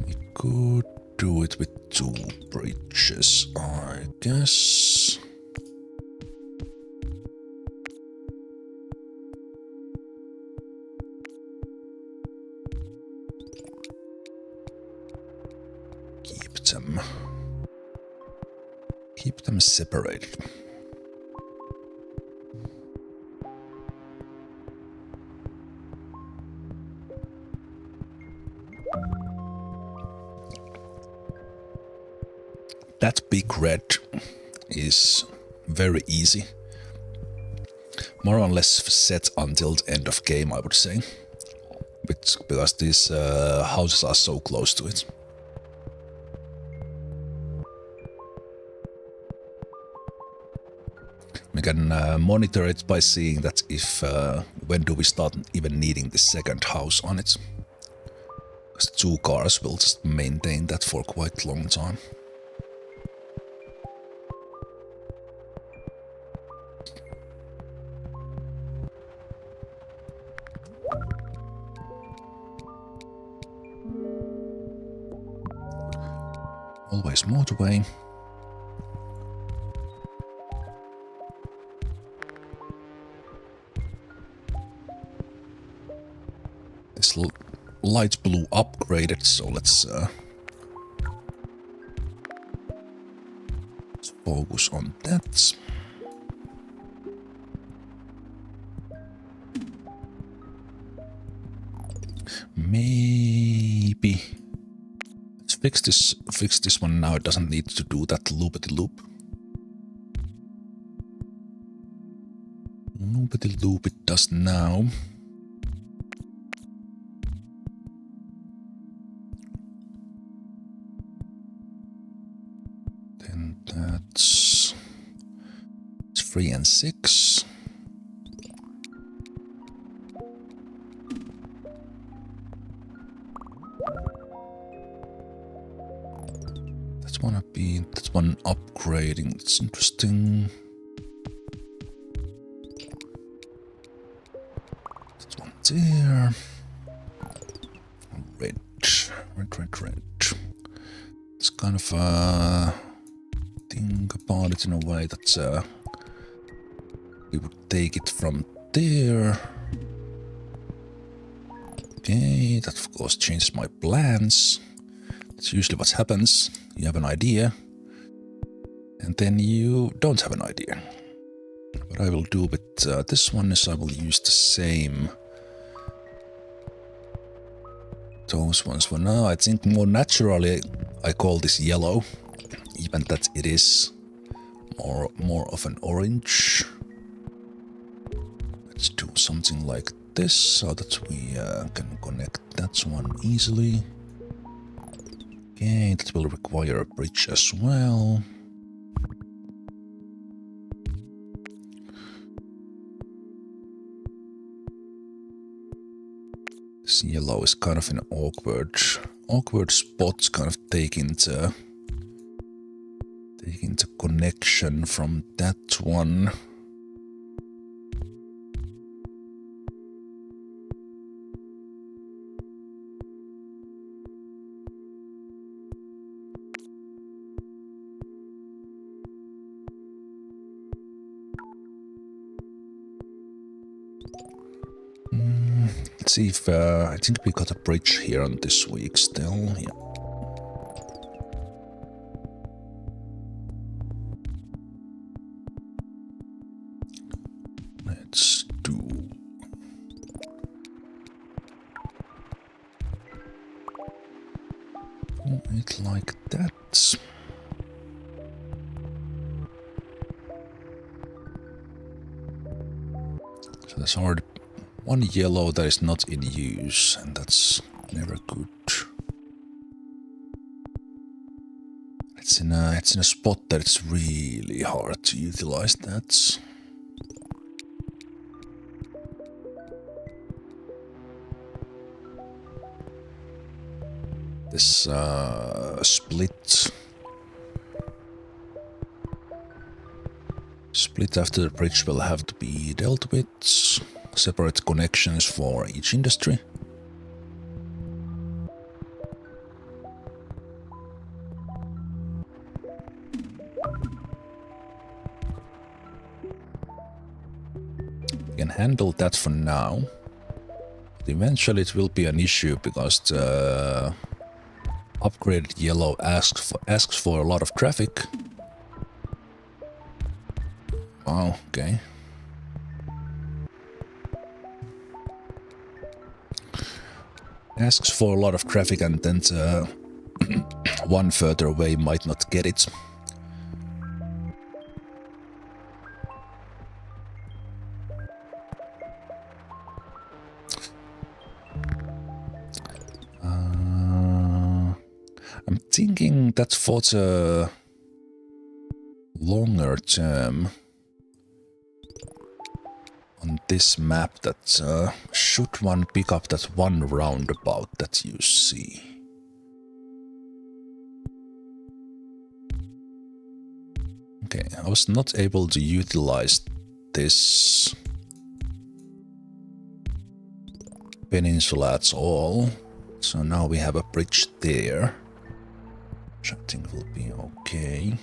We could do it with 2 bridges, I guess. Keep them separated. That big red is very easy. More or less set until the end of game, I would say. Because these houses are so close to it. can monitor it by seeing that if when do we start even needing the second house on it. Because 2 cars will just maintain that for quite a long time. Always motorway. This light blue upgraded, so let's focus on that. Maybe let's fix this one now. It doesn't need to do that loopity-loop. Loopity-loop it does now. Then that's 3 and 6. That's one upgrading. It's interesting. That's one there. Red. It's kind of think about it in a way that we would take it from there. Okay, that of course changes my plans. That's usually what happens. You have an idea, and then you don't have an idea. What I will do with this one is I will use the same those ones for now. I think more naturally I call this yellow, even that it is more of an orange. Let's do something like this so that we can connect that one easily. Okay, that will require a bridge as well. This yellow is kind of an awkward spot, kind of taking the connection from that one. Let's see if I think we got a bridge here on this week still. Yeah. Let's do it like that. So there's already one yellow that is not in use, and that's never good. It's in a spot that it's really hard to utilize that. This split after the bridge will have to be dealt with. Separate connections for each industry. We can handle that for now. But eventually it will be an issue because the upgraded yellow asks for a lot of traffic. Wow, okay. Asks for a lot of traffic, and then one further away might not get it. I'm thinking that for the longer term, on this map that should one pick up that one roundabout that you see. Okay, I was not able to utilize this peninsula at all, so now we have a bridge there, which I think will be okay.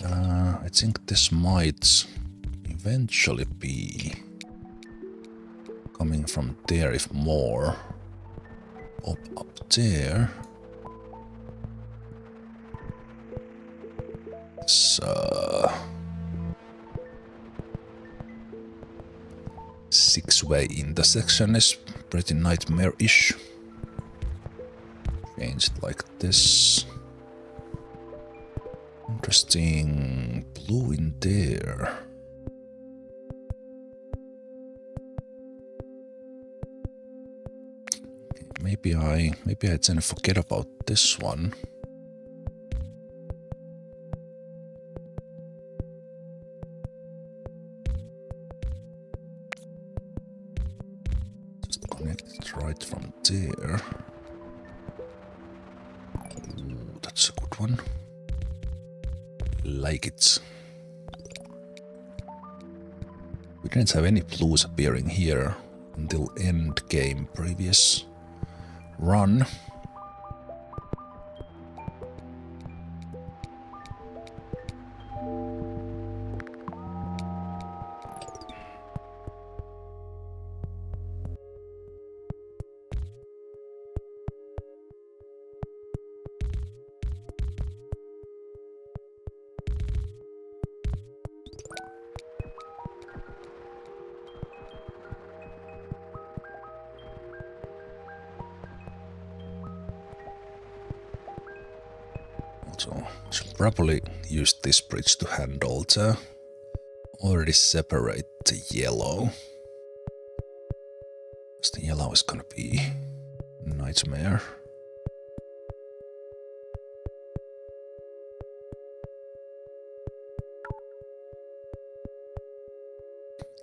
I think this might eventually be coming from there, if more. Up there. This six-way intersection is pretty nightmare-ish. Change it like this. Interesting blue in there. Maybe I tend to forget about this one. Just connect it right from there. Ooh, that's a good one. Like it. We didn't have any blues appearing here until end game previous run. So should probably use this bridge to handle the already separate the yellow. Because the yellow is gonna be a nightmare.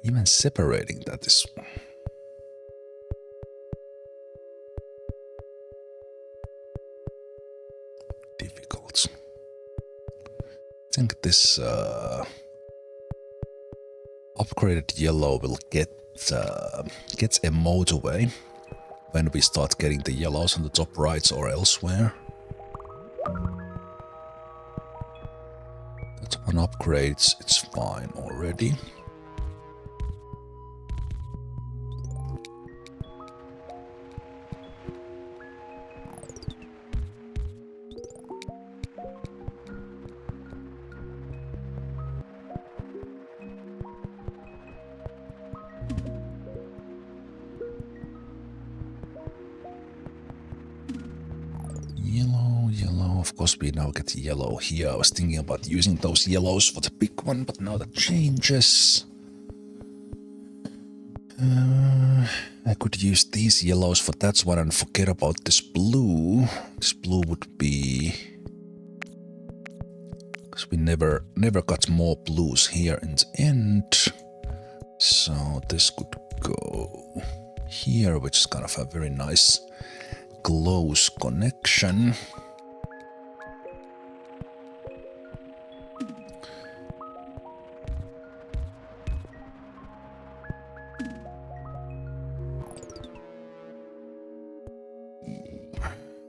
Even separating that is difficult. I think this upgraded yellow will get a motorway when we start getting the yellows on the top rights or elsewhere. That one upgrades, it's fine already. Of course we now get yellow here. I was thinking about using those yellows for the big one, but now that changes. I could use these yellows for that one and forget about this blue. This blue would be... because we never got more blues here in the end. So this could go here, which is kind of a very nice close connection.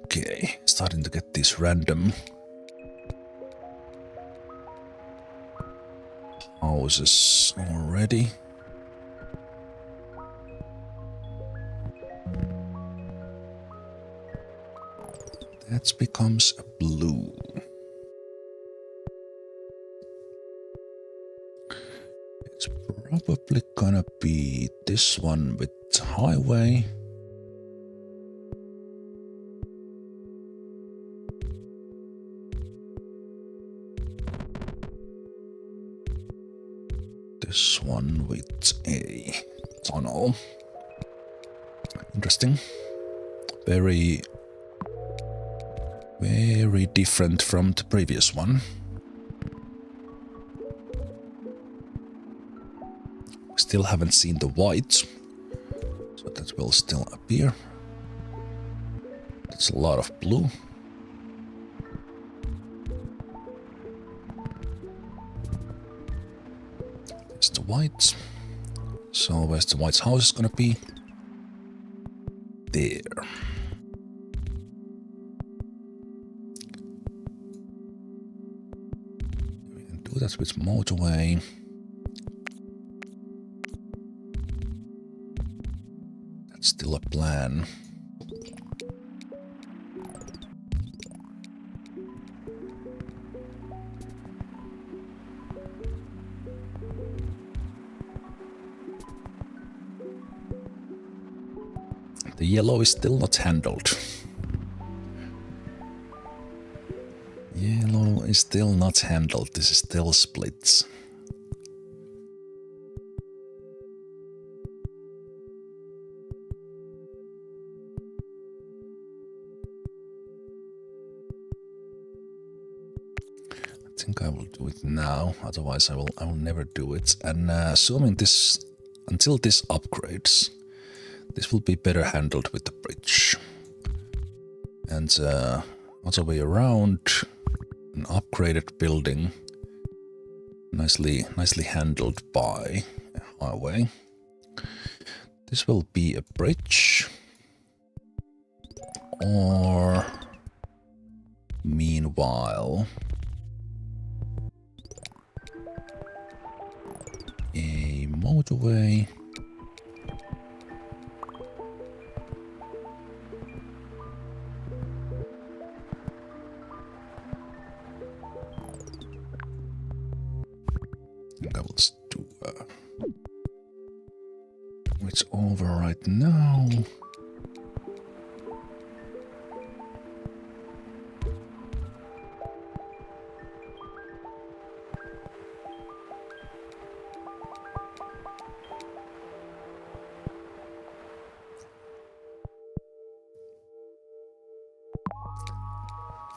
Okay, starting to get these random houses already. That becomes a blue. It's probably gonna be this one with highway. This one with a tunnel. Interesting. Very different from the previous one. Still haven't seen the white, so that will still appear. That's a lot of blue. There's the white. So where's the white's house is gonna be? There. We can do that with motorway. That's still a plan. The yellow is still not handled. Yellow is still not handled. This is still split. I think I will do it now. Otherwise, I will never do it. And assuming this until this upgrades. This will be better handled with the bridge. And other way around, an upgraded building, nicely handled by a highway. This will be a bridge, or meanwhile, a motorway. It's over right now.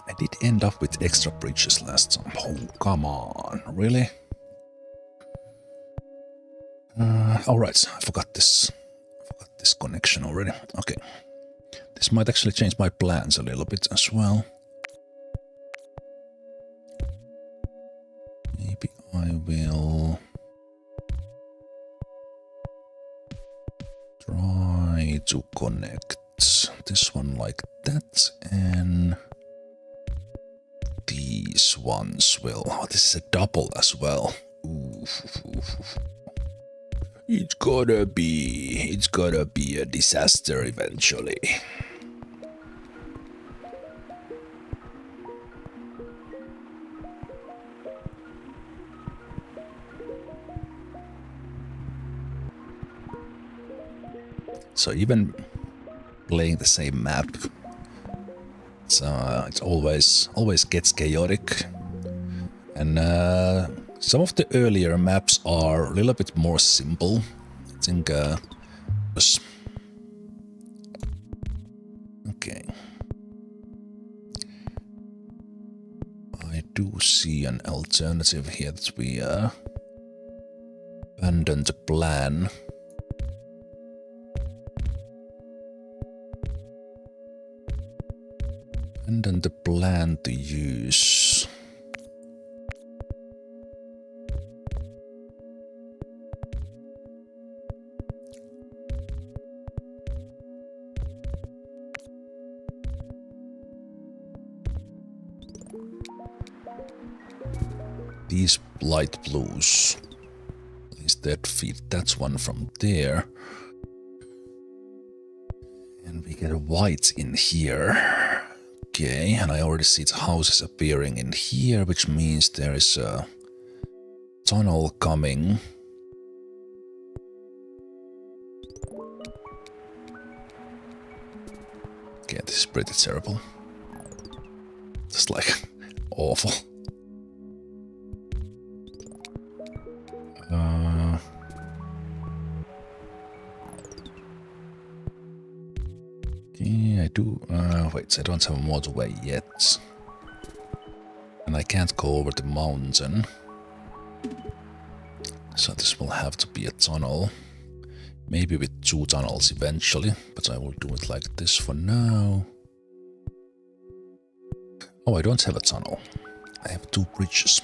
I did end up with extra bridges last time. Oh, come on, really? Alright, I forgot this connection already. Okay. This might actually change my plans a little bit as well. Maybe I will try to connect this one like that, and these ones will... Oh, this is a double as well. Ooh. It's gonna be a disaster eventually. So even playing the same map, it always gets chaotic, and some of the earlier maps are a little bit more simple. I think okay. I do see an alternative here that we abandon the plan. Abandon the plan to use these light blues. Instead feed that one from there. And we get a white in here. Okay, and I already see the houses appearing in here, which means there is a tunnel coming. Okay, this is pretty terrible. Just like awful. Okay, I do. Wait, I don't have a motorway yet. And I can't go over the mountain. So this will have to be a tunnel. Maybe with 2 tunnels eventually, but I will do it like this for now. Oh, I don't have a tunnel. I have 2 bridges.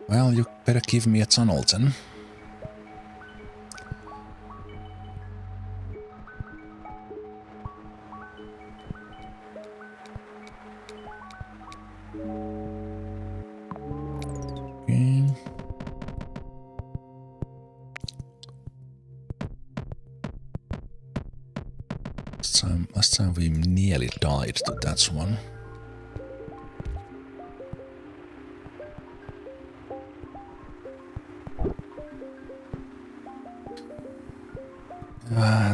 Well, you better give me a tunnel then. Okay. Last time we nearly died to that one.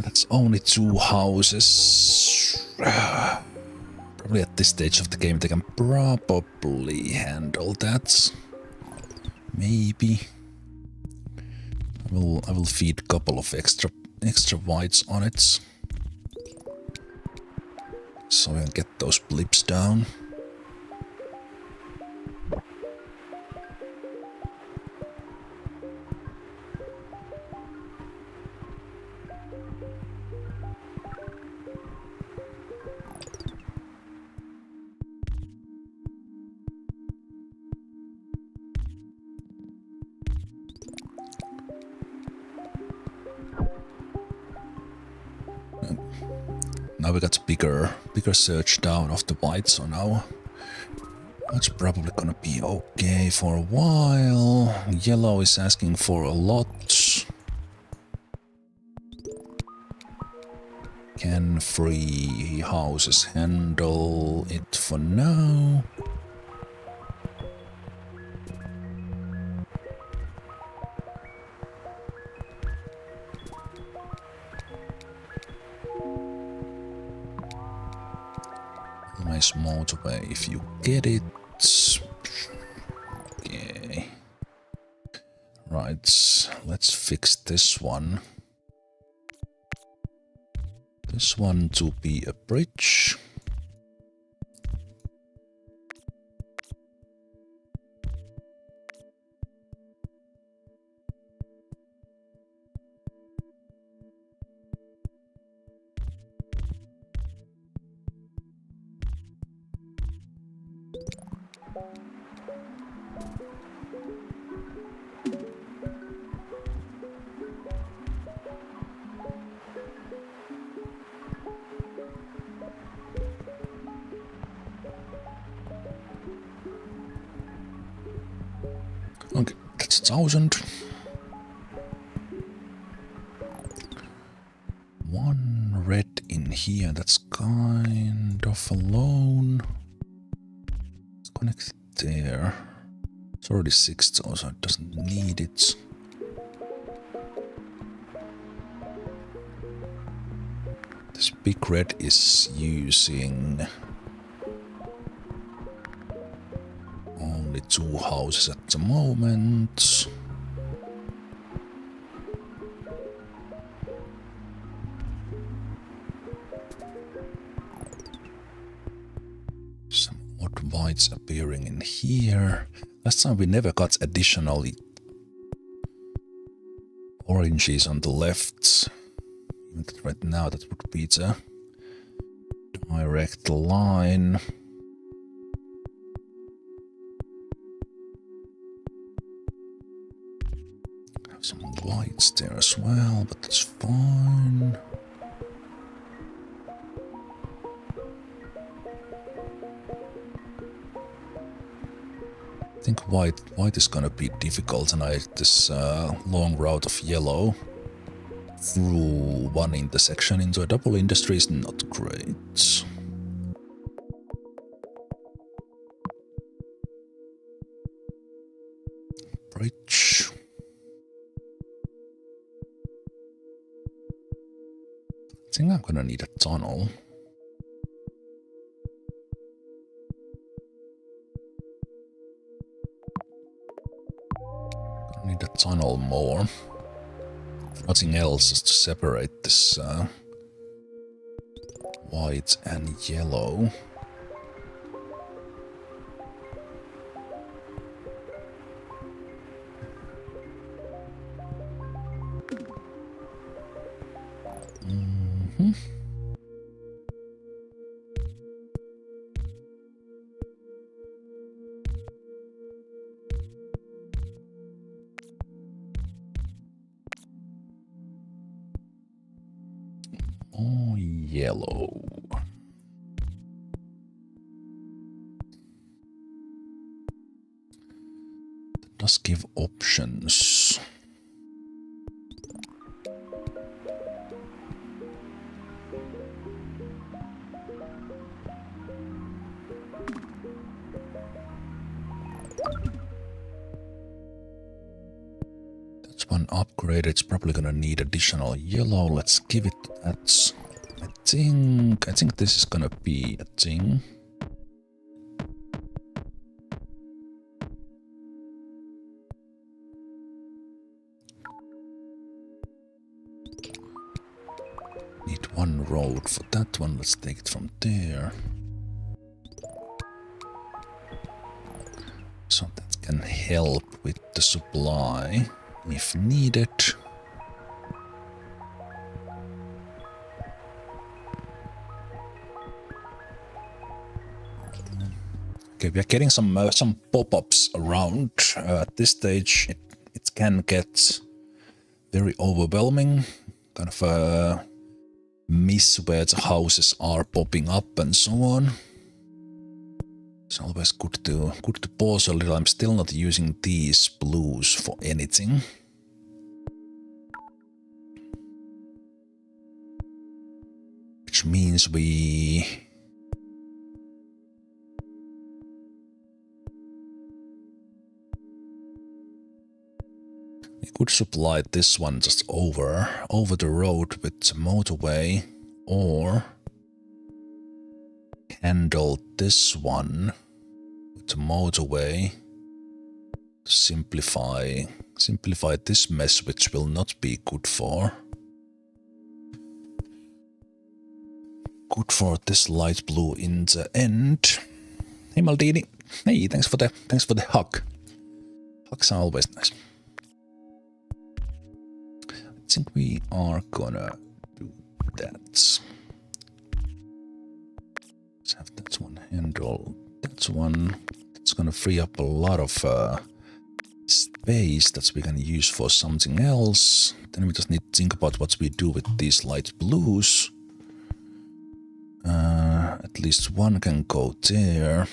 That's only 2 houses. Probably at this stage of the game they can probably handle that. Maybe. I will feed a couple of extra whites on it. So I'll get those blips down. Now we got bigger surge down of the white, so now it's probably gonna be okay for a while. Yellow is asking for a lot. Can 3 houses handle it for now? Nice motorway if you get it. Okay. Right, let's fix this one. This one to be a bridge. Okay, that's 1,000. 1 red in here, that's kind of alone. Let's connect it there. It's already 6,000, so it doesn't need it. This big red is using only 2 houses at the moment. Some odd whites appearing in here. Last time we never got additional oranges on the left. Even right now that would be the direct line. Some whites there as well, but that's fine. I think white is gonna be difficult, and this long route of yellow through one intersection into a double industry is not great. Bridge. I think I'm gonna need a tunnel. Gonna need a tunnel more. If nothing else, just to separate this white and yellow. yellow. That does give options. That's one upgrade. It's probably gonna need additional yellow. Let's give it that. I think this is gonna be a thing. Need one road for that one. Let's take it from there. So that can help with the supply if needed. Okay, we are getting some pop-ups around. At this stage, it can get very overwhelming. Kind of miss where the houses are popping up and so on. It's always good to pause a little. I'm still not using these blues for anything. Which means we could supply this one just over the road with the motorway, or handle this one with the motorway to simplify this mess, which will not be good for this light blue in the end. Hey Maldini, hey, thanks for the hug. Hugs are always nice. I think we are gonna do that. Let's have that one handle that one. It's gonna free up a lot of space that we can use for something else. Then we just need to think about what we do with these light blues. At least one can go there.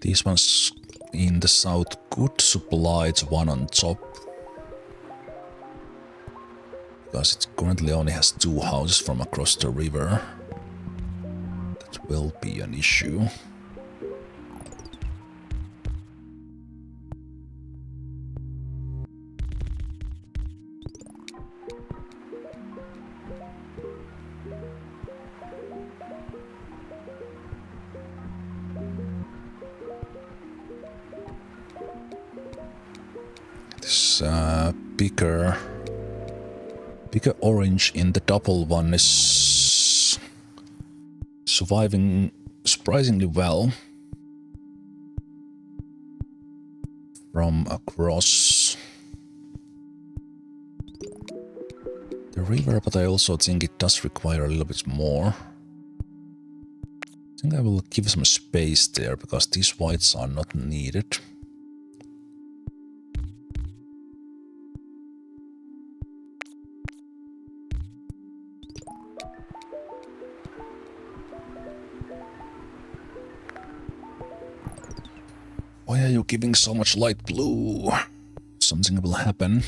These ones in the south could supply the one on top, because it currently only has 2 houses from across the river. That will be an issue. This bigger orange in the double one is surviving surprisingly well from across the river, but I also think it does require a little bit more. I think I will give some space there because these whites are not needed. Why are you giving so much light blue? Something will happen.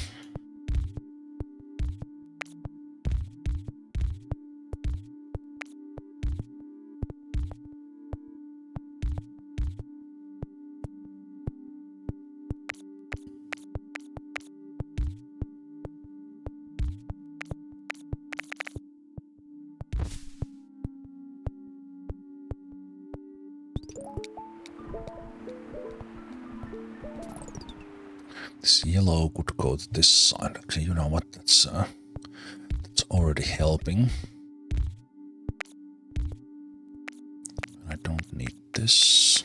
This yellow could go to this side. Actually, you know what? That's already helping. I don't need this.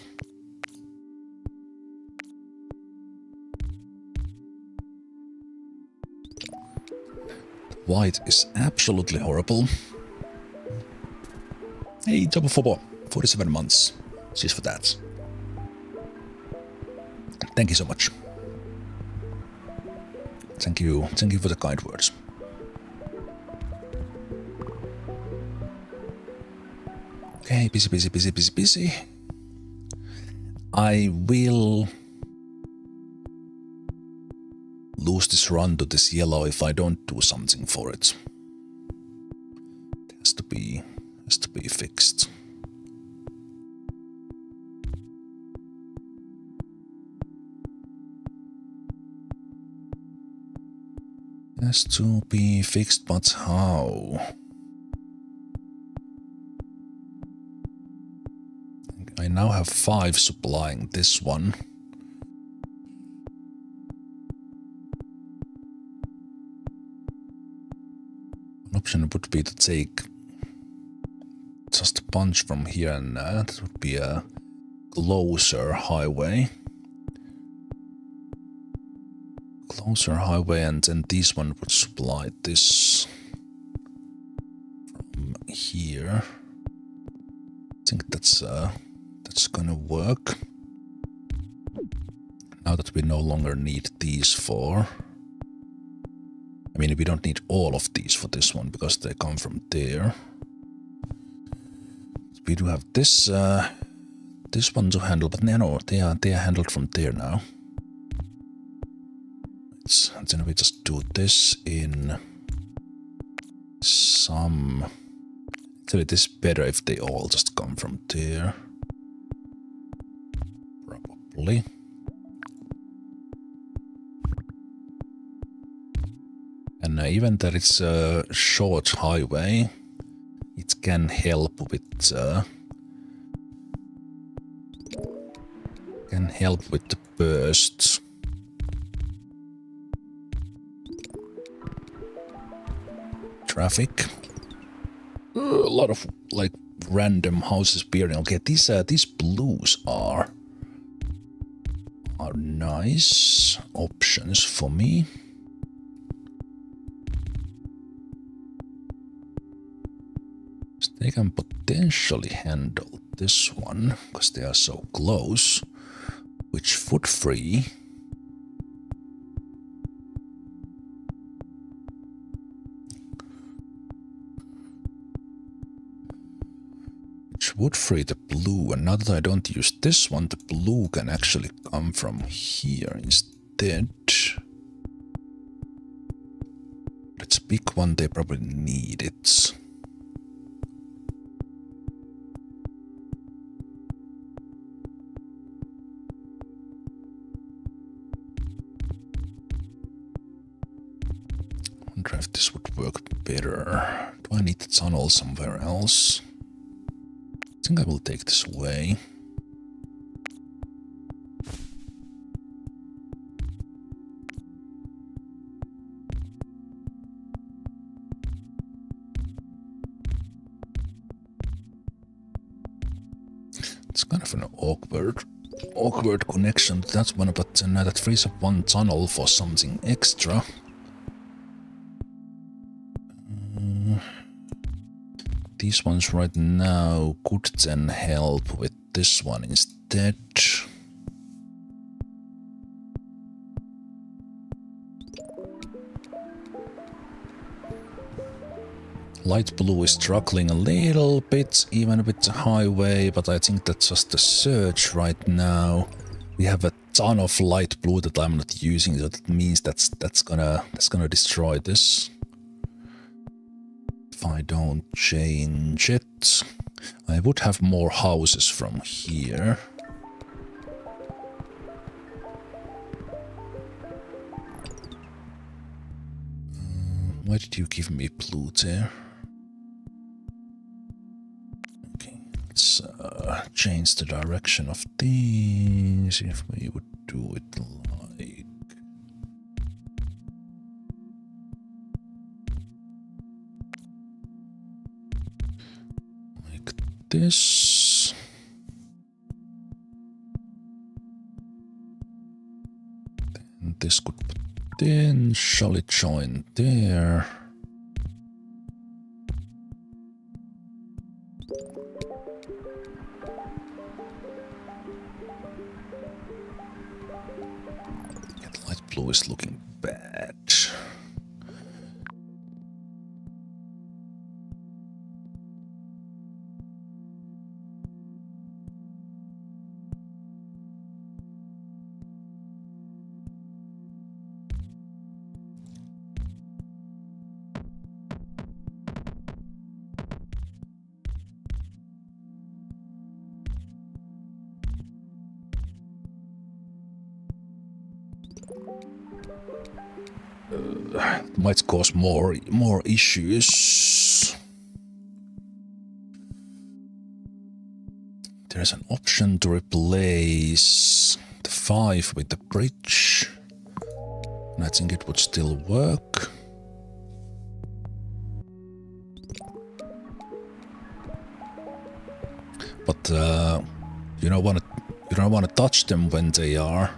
White is absolutely horrible. Hey, Job of Fobo, 47 months. Cheers for that. Thank you so much. Thank you for the kind words. Okay, busy. I will lose this run to this yellow if I don't do something for it. It has to be fixed. Has to be fixed, but how? I now have 5 supplying this one. An option would be to take just a bunch from here and that would be a closer highway. Closer highway, and then this one would supply this from here. I think that's gonna work. Now that we no longer need these four. I mean, we don't need all of these for this one because they come from there. We do have this this one to handle, but no, they are handled from there now. Then we just do this in some. Actually, it is better if they all just come from there. Probably. And even that it's a short highway, it can help with the bursts. Traffic. A lot of like random houses appearing. Okay, these blues are nice options for me. So they can potentially handle this one because they are so close, which would free. Would free the blue, and now that I don't use this one, the blue can actually come from here instead. Let's pick one, they probably need it. I wonder if this would work better. Do I need the tunnel somewhere else? I think I will take this away. It's kind of an awkward connection to that one, but that frees up one tunnel for something extra. These ones right now could then help with this one instead. Light blue is struggling a little bit, even with the highway, but I think that's just a surge right now. We have a ton of light blue that I'm not using, so that means that's gonna destroy this. If I don't change it, I would have more houses from here. Why did you give me blue there? Okay, let's change the direction of these if we would do it like this. Then this could potentially join there. That light blue is looking bad. Might cause more issues. There's an option to replace the 5 with the bridge, and I think it would still work. But you don't want to touch them when they are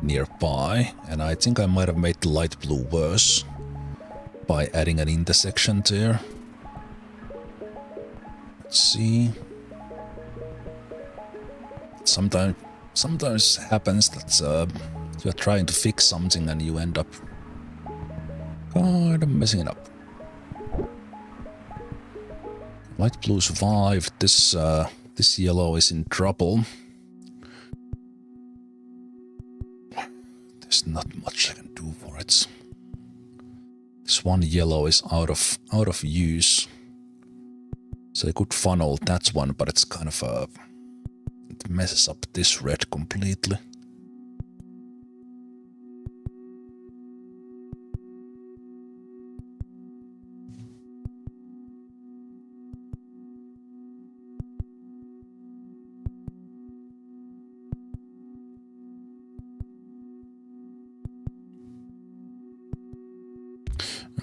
nearby, and I think I might have made the light blue worse by adding an intersection there. Let's see. Sometimes happens that you're trying to fix something and you end up kind of messing it up. Light blue survived. This yellow is in trouble. There's not much I can do for it. This one yellow is out of use, so I could funnel that one, but it's kind of it messes up this red completely.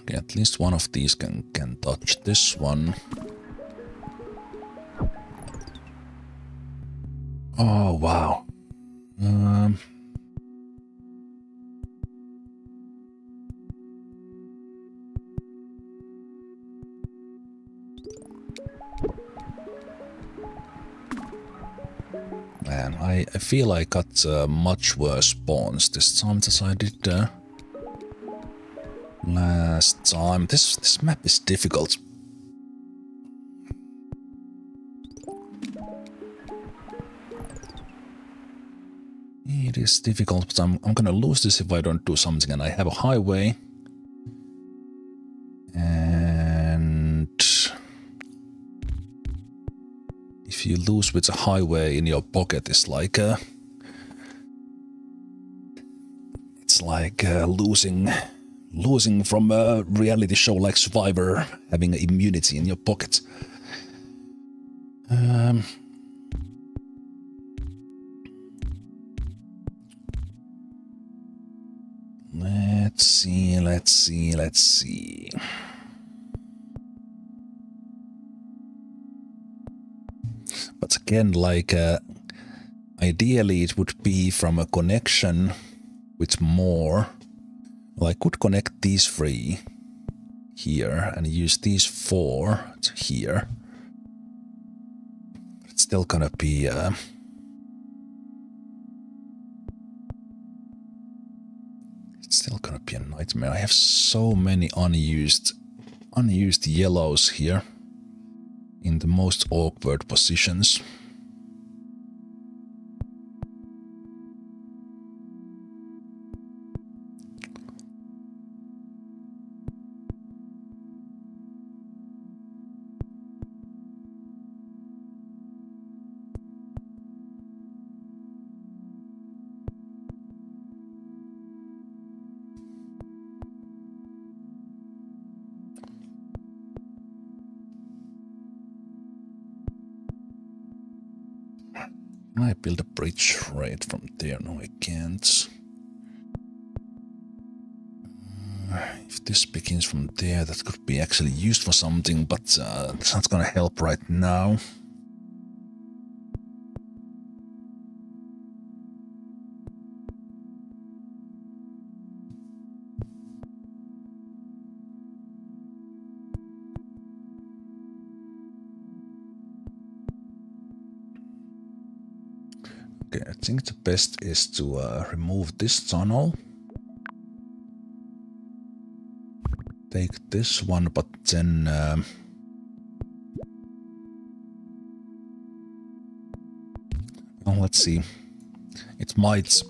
Okay, at least one of these can touch this one. Oh, wow. Man, I feel I got much worse spawns this time as I did last time. This map is difficult. It is difficult, but I'm gonna lose this if I don't do something, and I have a highway. And if you lose with a highway in your pocket, it's like losing from a reality show like Survivor, having immunity in your pocket. Let's see. But again, like, ideally it would be from a connection with more. Well, I could connect these 3 here and use these 4 to here. It's still gonna be a nightmare. I have so many unused yellows here in the most awkward positions. Can I build a bridge right from there? No, I can't. If this begins from there, that could be actually used for something, but it's not gonna help right now. Okay, I think the best is to remove this tunnel. Take this one, but then well, let's see. It might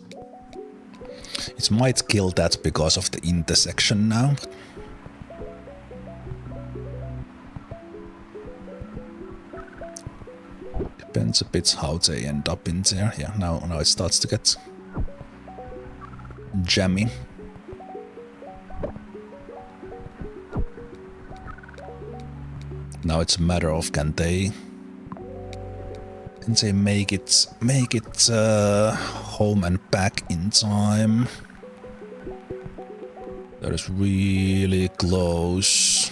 kill that because of the intersection now. Depends a bit how they end up in there. Yeah, now it starts to get jammy. Now it's a matter of can they make it home and back in time. That is really close.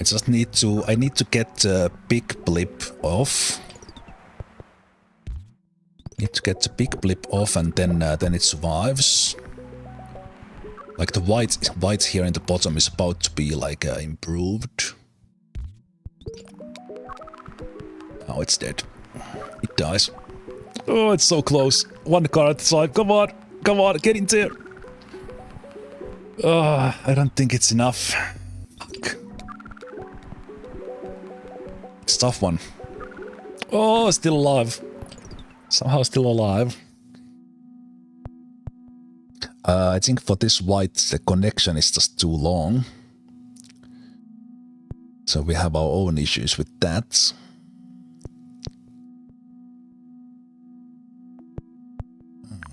I need to get the big blip off. Need to get the big blip off, and then it survives. Like the white here in the bottom is about to be like improved. Oh, it's dead. It dies. Oh, it's so close. One car at the side. Come on, get in there. Oh, I don't think it's enough. Fuck. It's a tough one. Oh, still alive. Somehow still alive. I think for this white, the connection is just too long. So we have our own issues with that.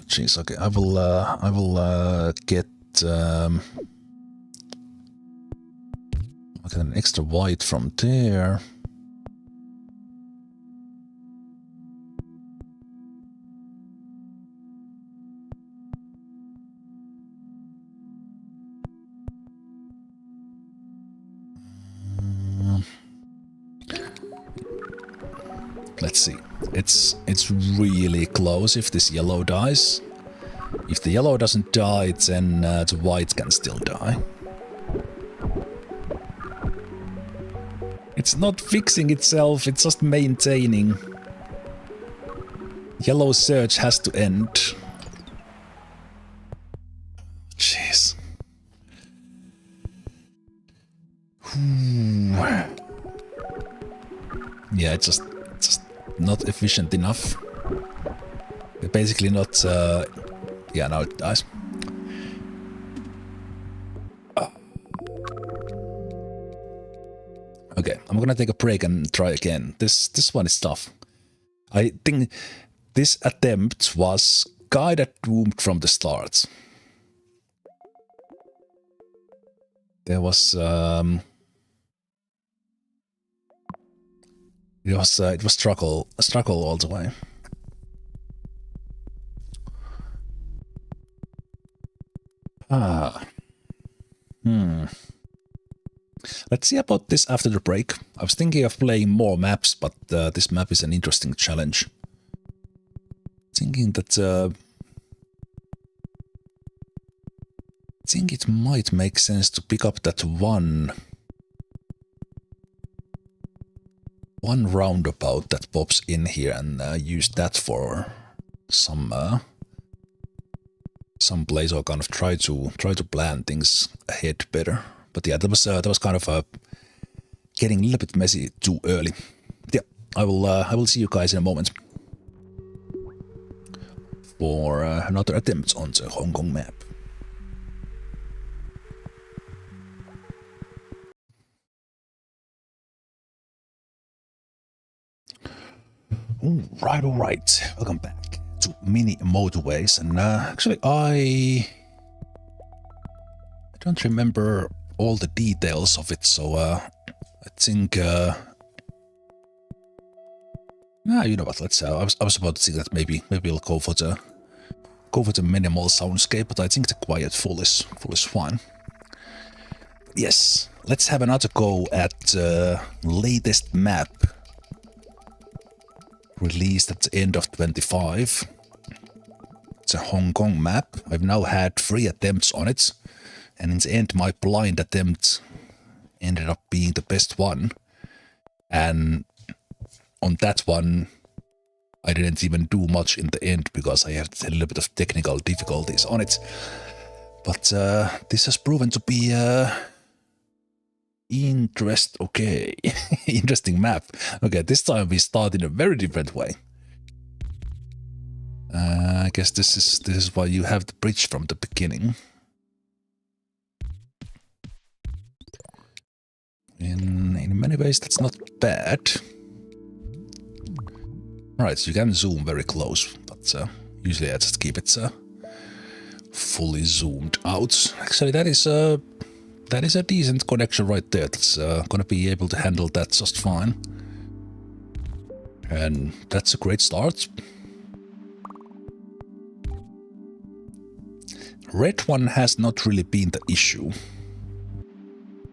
Jeez, okay, I will get an extra white from there. Let's see. It's really close if this yellow dies. If the yellow doesn't die, then the white can still die. It's not fixing itself, it's just maintaining. Yellow surge has to end. Jeez. Yeah, it's just not efficient enough. They're basically not. Yeah, now it dies. Okay, I'm gonna take a break and try again. This one is tough. I think this attempt was kinda doomed from the start. There was it was struggle all the way. Let's see about this after the break. I was thinking of playing more maps, but this map is an interesting challenge. Thinking that I think it might make sense to pick up that one roundabout that pops in here and use that for some place, or kind of try to plan things ahead better. But yeah, that was kind of getting a little bit messy too early. Yeah, I will see you guys in a moment for another attempt on the Hong Kong map. All right. Welcome back to Mini Motorways, and actually I don't remember all the details of it, so I think you know what? Let's. I was about to say that maybe we'll go for the minimal soundscape, but I think the quiet full is fine. Yes, let's have another go at the latest map released at the end of 25. It's a Hong Kong map. I've now had 3 attempts on it, and in the end my blind attempt ended up being the best one. And on that one I didn't even do much in the end because I had a little bit of technical difficulties on it. But this has proven to be interesting map. Okay, this time we start in a very different way. I guess this is why you have the bridge from the beginning. In many ways, that's not bad. Alright, so you can zoom very close, but usually I just keep it fully zoomed out. Actually, that is a decent connection right there. That's gonna be able to handle that just fine. And that's a great start. Red one has not really been the issue.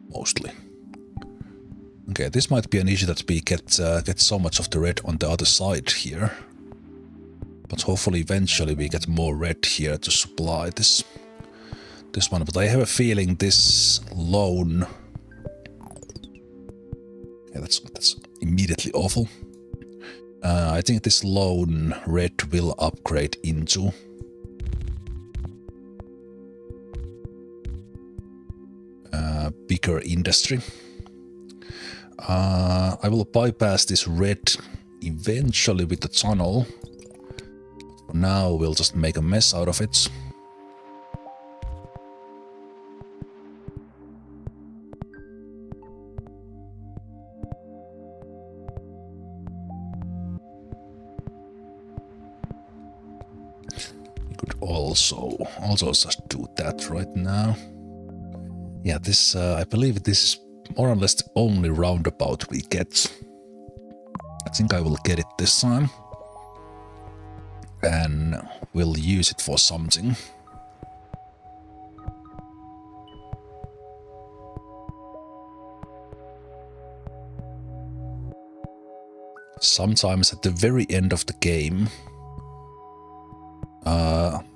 Mostly. Okay, this might be an issue that we get so much of the red on the other side here. But hopefully eventually we get more red here to supply this one. But I have a feeling this lone... Yeah, that's immediately awful. I think this lone red will upgrade into... bigger industry. I will bypass this red eventually with the tunnel. For now, we'll just make a mess out of it. You could also just do that right now. Yeah, this I believe this is more or less the only roundabout we get. I think I will get it this time. And we'll use it for something. Sometimes at the very end of the game,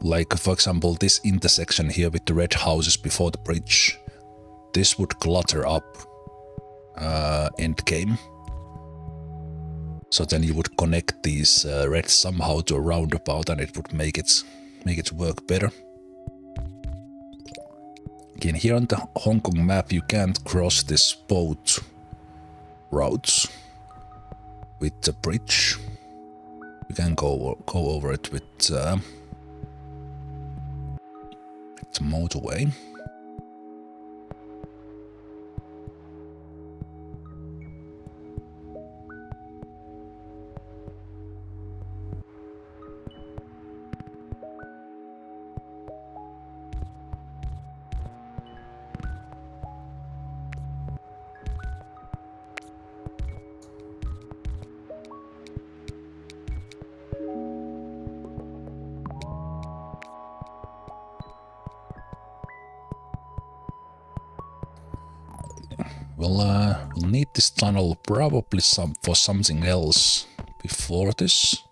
like for example this intersection here with the red houses before the bridge, this would clutter up end game. So then you would connect these reds somehow to a roundabout and it would make it work better. Again, here on the Hong Kong map you can't cross this boat routes with the bridge. You can go over it with the motorway. We'll need this tunnel probably for something else before this.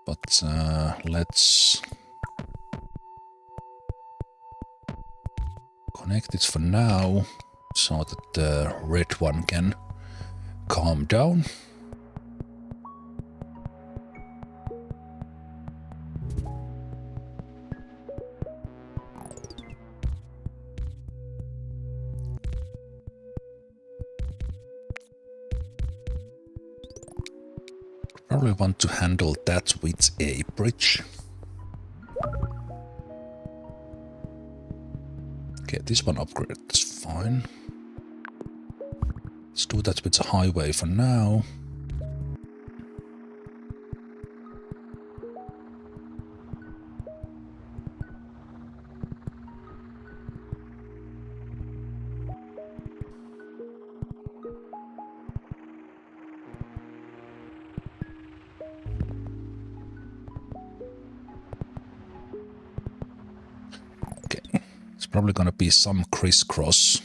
But let's connect it for now so that the red one can calm down. Probably want to handle that with a bridge. Okay, this one upgraded, that's fine. Let's do that with the highway for now. Probably gonna be some crisscross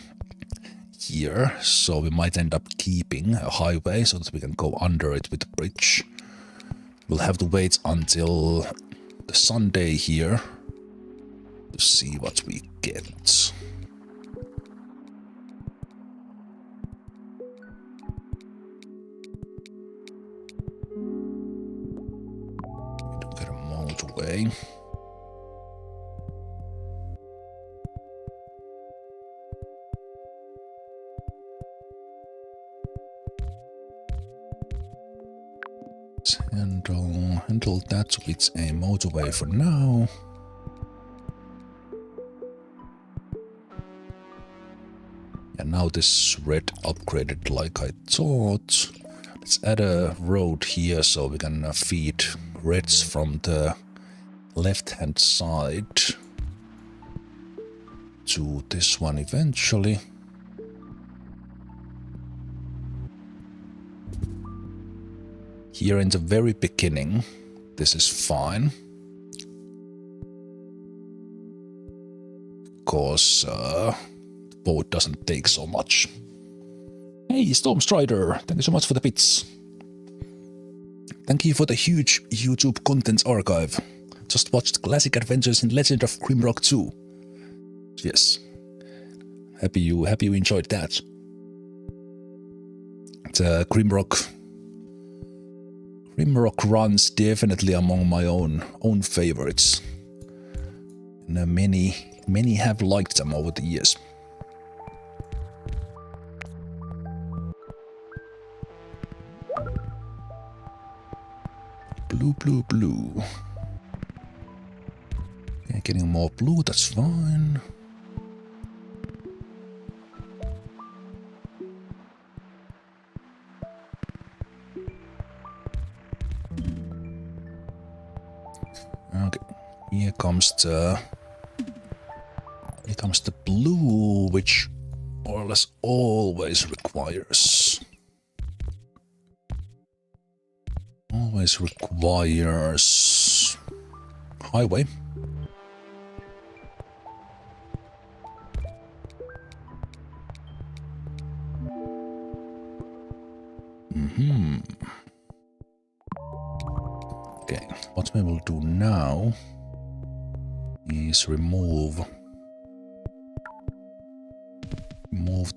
here, so we might end up keeping a highway so that we can go under it with the bridge. We'll have to wait until the Sunday here to see what we get. way. Let's handle that with a motorway for now. And now this red upgraded like I thought. Let's add a road here so we can feed reds from the left-hand side to this one eventually. Here in the very beginning, this is fine. Because the boat doesn't take so much. Hey, Storm Strider, thank you so much for the bits. Thank you for the huge YouTube content archive. Just watched Classic Adventures in Legend of Grimrock 2. Yes. Happy you enjoyed that. The Grimrock runs definitely among my own favorites. And many have liked them over the years. Blue. Okay, getting more blue, that's fine. Okay, here comes the blue, which more or less always requires highway. Okay, what we will do now is remove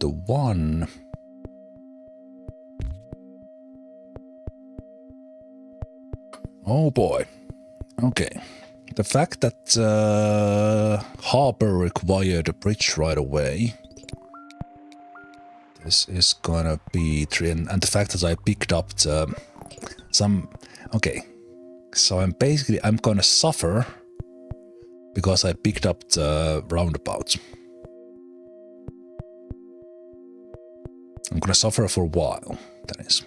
the one. Oh boy. Okay. The fact that harbor required a bridge right away. This is gonna be and the fact that I picked up some. Okay. So I'm gonna suffer because I picked up the roundabout. I'm gonna suffer for a while, that is.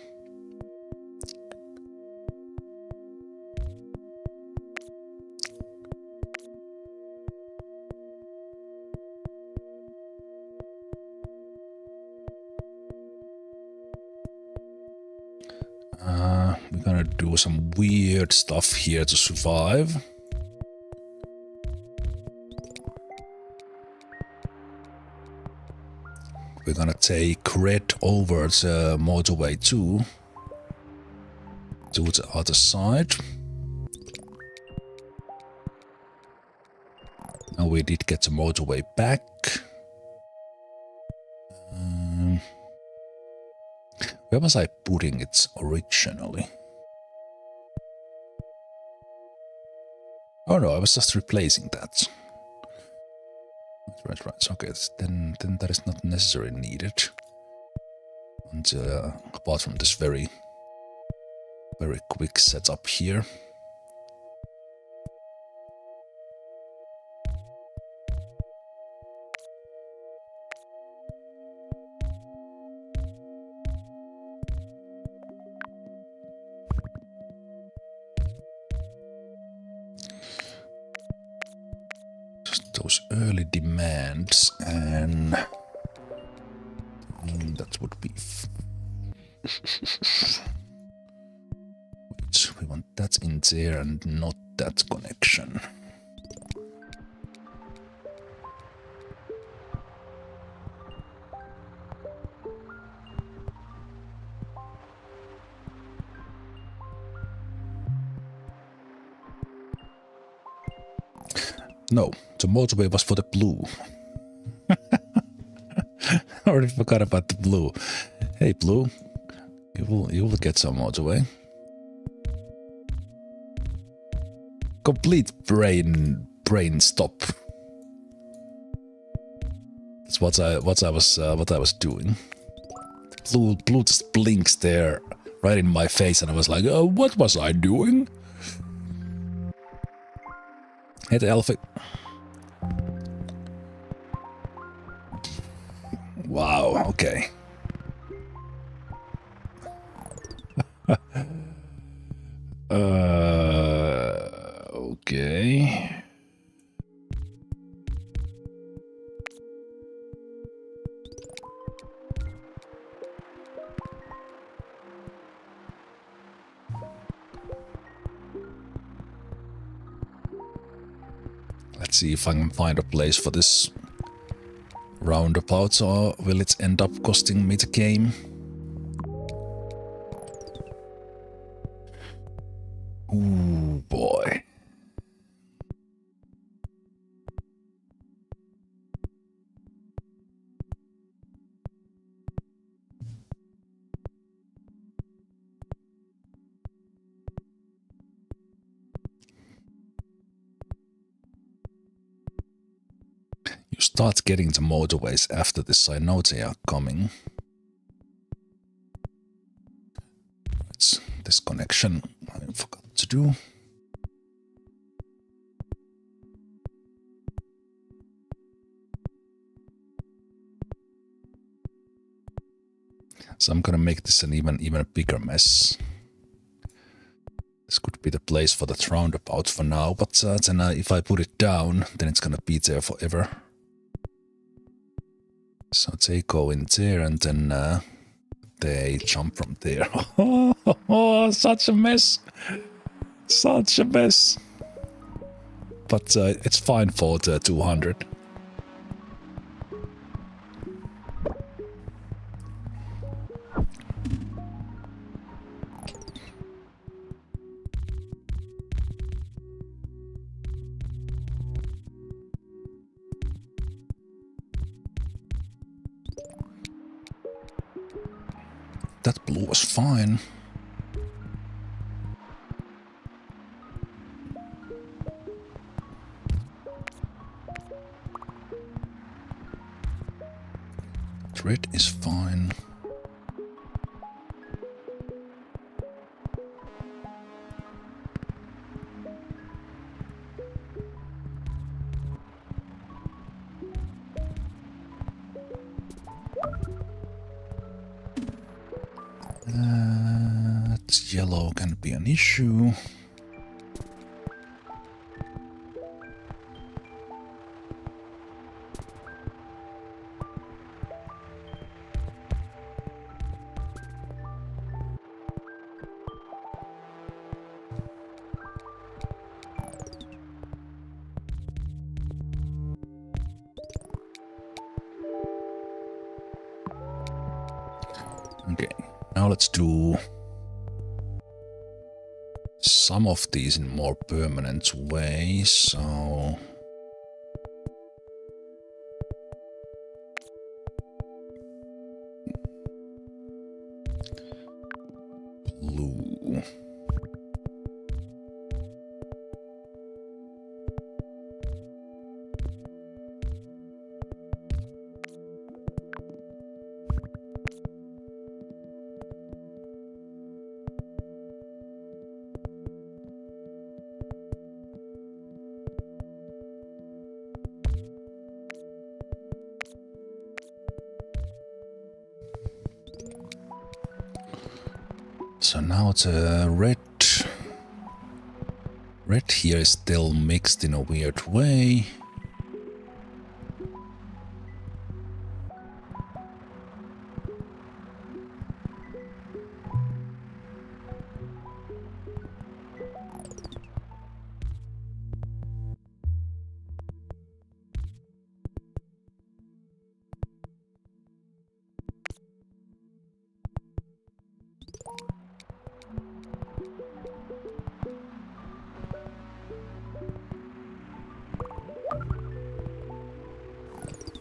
We're gonna do some weird stuff here to survive. We're gonna take red over the motorway too, to the other side. Now we did get the motorway back. Where was I putting it originally? Oh no, I was just replacing that. Right. Okay, then that is not necessarily needed. And apart from this very quick setup here. Those early demands, and that would be wait, we want that in there and not that connection. No, the motorway was for the blue. I already forgot about the blue. Hey, blue, you will get some motorway. complete brain stop. That's what I was doing. Blue just blinks there right in my face, and I was like, oh, what was I doing? Hey, Elfie. Wow, okay. Okay. Let's see if I can find a place for this roundabout, or will it end up costing me the game? Ooh, boy. You start getting the motorways after this. I know they are coming. It's this connection I forgot to do. So I'm gonna make this an even bigger mess. This could be the place for the roundabout for now, but then if I put it down, then it's gonna be there forever. So they go in there, and then they jump from there. Oh, such a mess! Such a mess! But it's fine for the 200. That blue was fine. Red is fine. Yellow can be an issue. Okay, now let's do some of these in more permanent ways, so blue. So now the red here is still mixed in a weird way.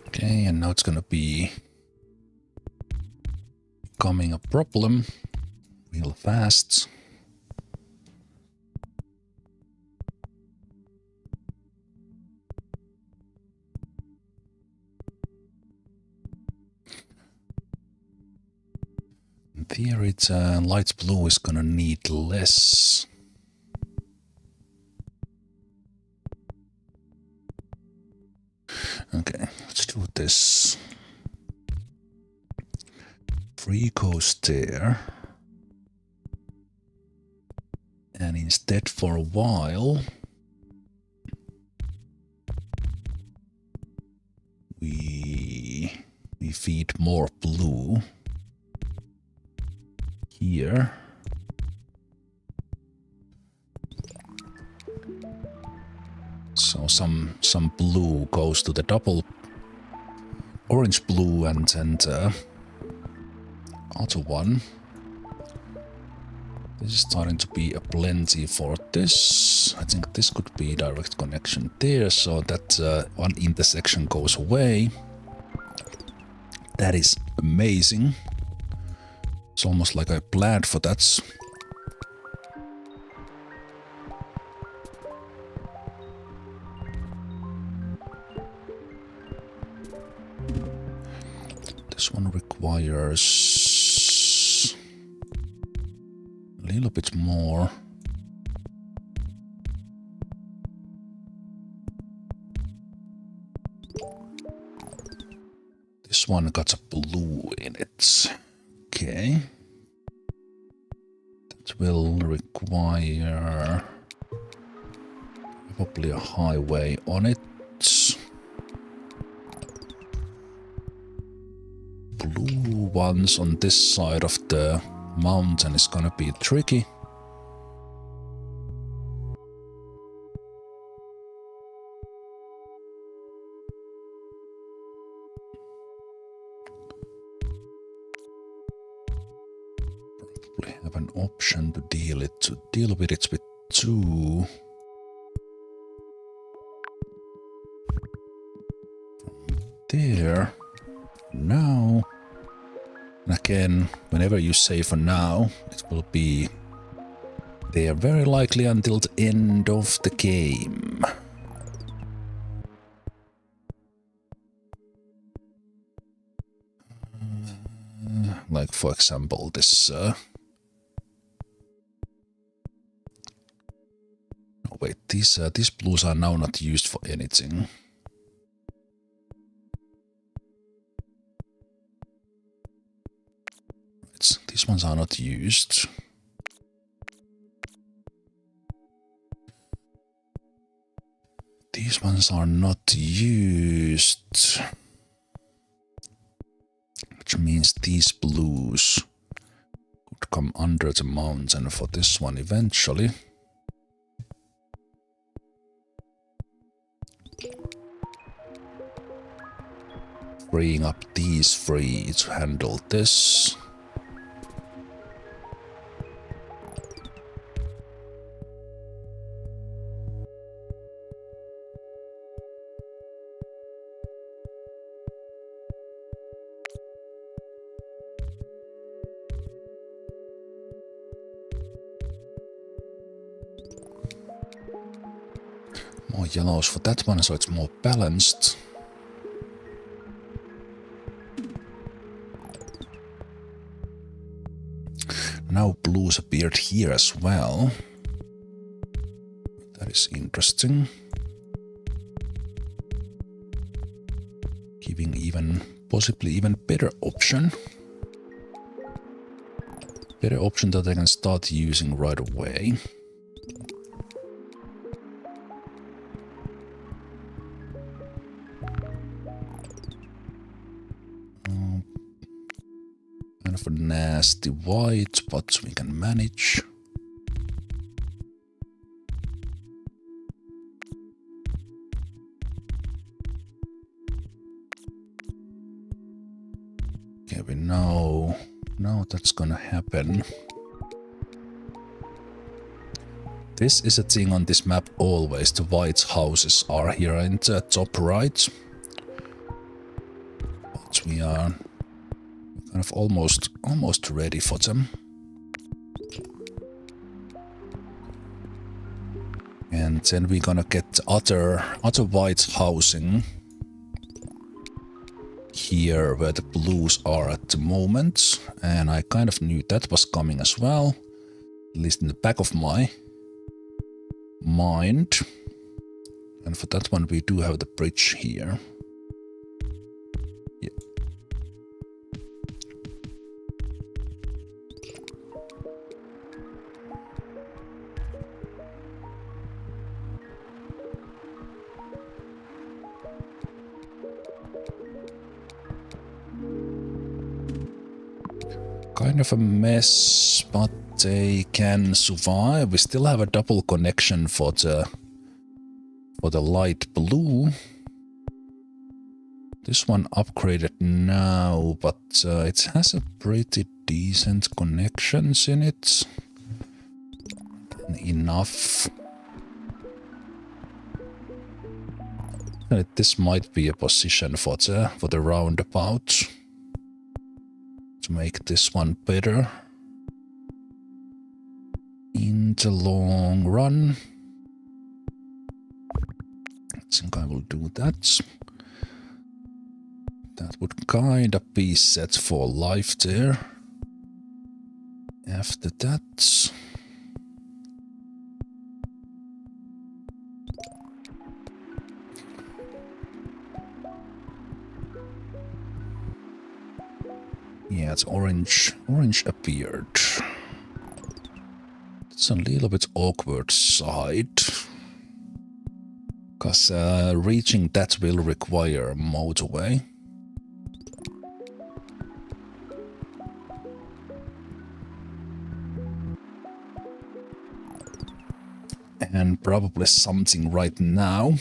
Okay, and now it's gonna be becoming a problem real fast. Which light blue is gonna need less. Okay, let's do this. 3 goes there. And instead for a while, we feed more blue here. So some blue goes to the double orange blue and other one. This is starting to be a plenty for this. I think this could be direct connection there, so that one intersection goes away. That is amazing. It's almost like I planned for that. This one requires a little bit more. This one got a blue in it. Okay. That will require probably a highway on it. Blue ones on this side of the mountain is gonna be tricky. Probably have an option to deal with it with 2. From there. Now. And again, whenever you say for now, it will be there very likely until the end of the game. Like for example this... Oh wait, these blues are now not used for anything. These ones are not used. These ones are not used. Which means these blues could come under the mountain for this one eventually. Freeing up these 3 to handle this. More yellows for that one, so it's more balanced. Now blues appeared here as well. That is interesting. Giving possibly even better option. Better option that I can start using right away. Kind of a nasty white, but we can manage. Okay, we know that's gonna happen. This is a thing on this map always. The white houses are here in the top right. But we are kind of almost ready for them. And then we're gonna get other white housing here where the blues are at the moment, and I kind of knew that was coming as well, at least in the back of my mind. And for that one we do have the bridge here. Yeah. Kind of a mess, but they can survive. We still have a double connection for the light blue. This one upgraded now, but it has a pretty decent connections in it. Enough. And this might be a position for the roundabout. To make this one better in the long run. I think I will do that. That would kind of be set for life there. After that, yeah, it's orange appeared. It's a little bit awkward side, because reaching that will require a motorway. And probably something right now.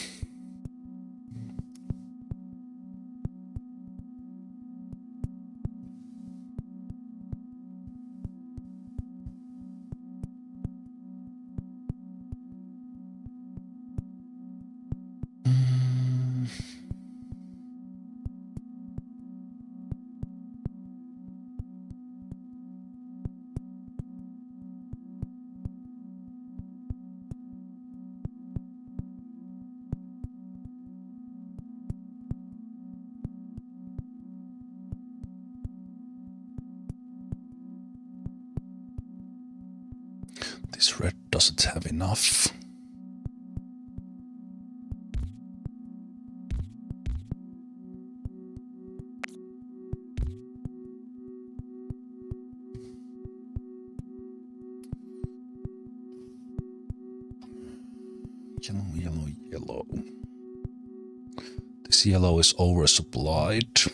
This red doesn't have enough. Yellow. This yellow is oversupplied.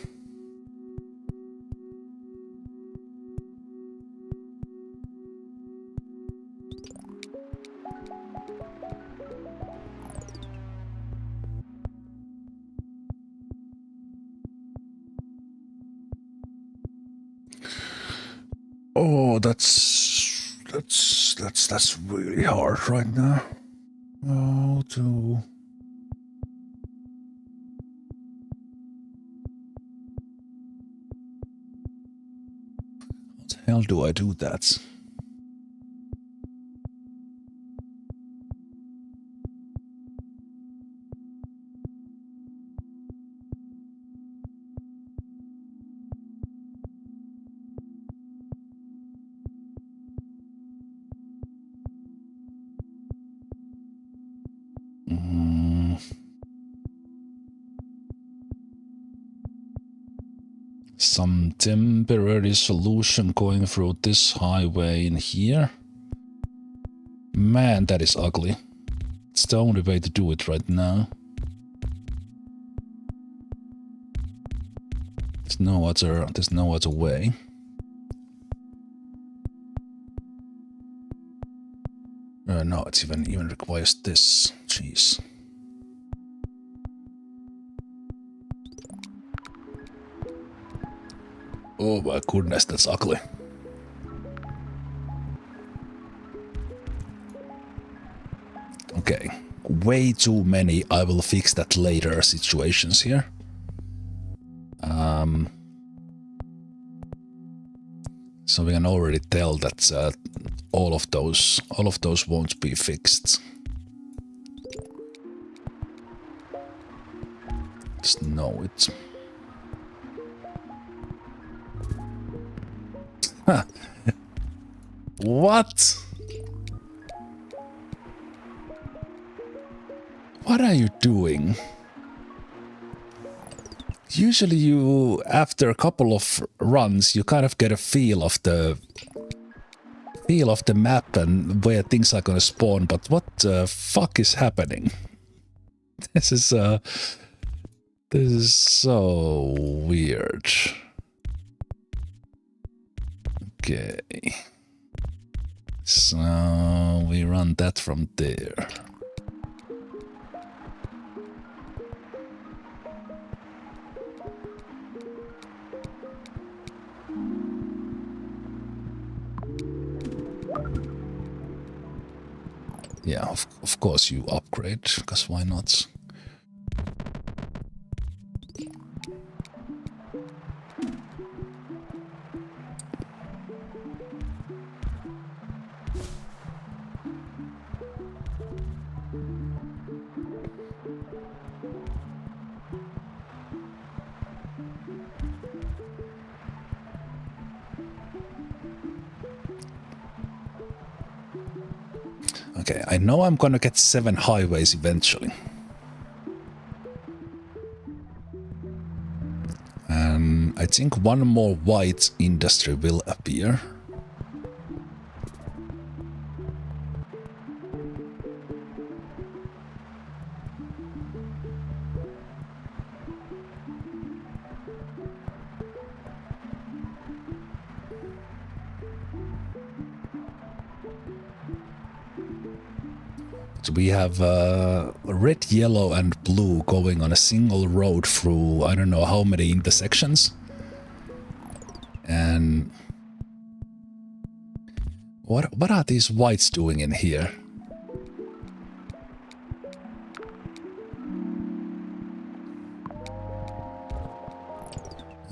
Oh, that's really hard right now. Oh, to how the hell do I do that? Some temporary solution going through this highway in here. Man, that is ugly. It's the only way to do it right now. There's no other way. No, it even requires this. Jeez. Oh my goodness, that's ugly. Okay, way too many I will fix that later situations here. So we can already tell that all of those won't be fixed. Just know it. What? What are you doing? Usually you, after a couple of runs, you kind of get a feel of the map and where things are gonna spawn, but what the fuck is happening? This is so weird. Okay. So we run that from there. Yeah, of course you upgrade, because why not? Okay, I know I'm gonna get 7 highways eventually. And I think one more white industry will appear. So we have red, yellow, and blue going on a single road through I don't know how many intersections. And what are these whites doing in here?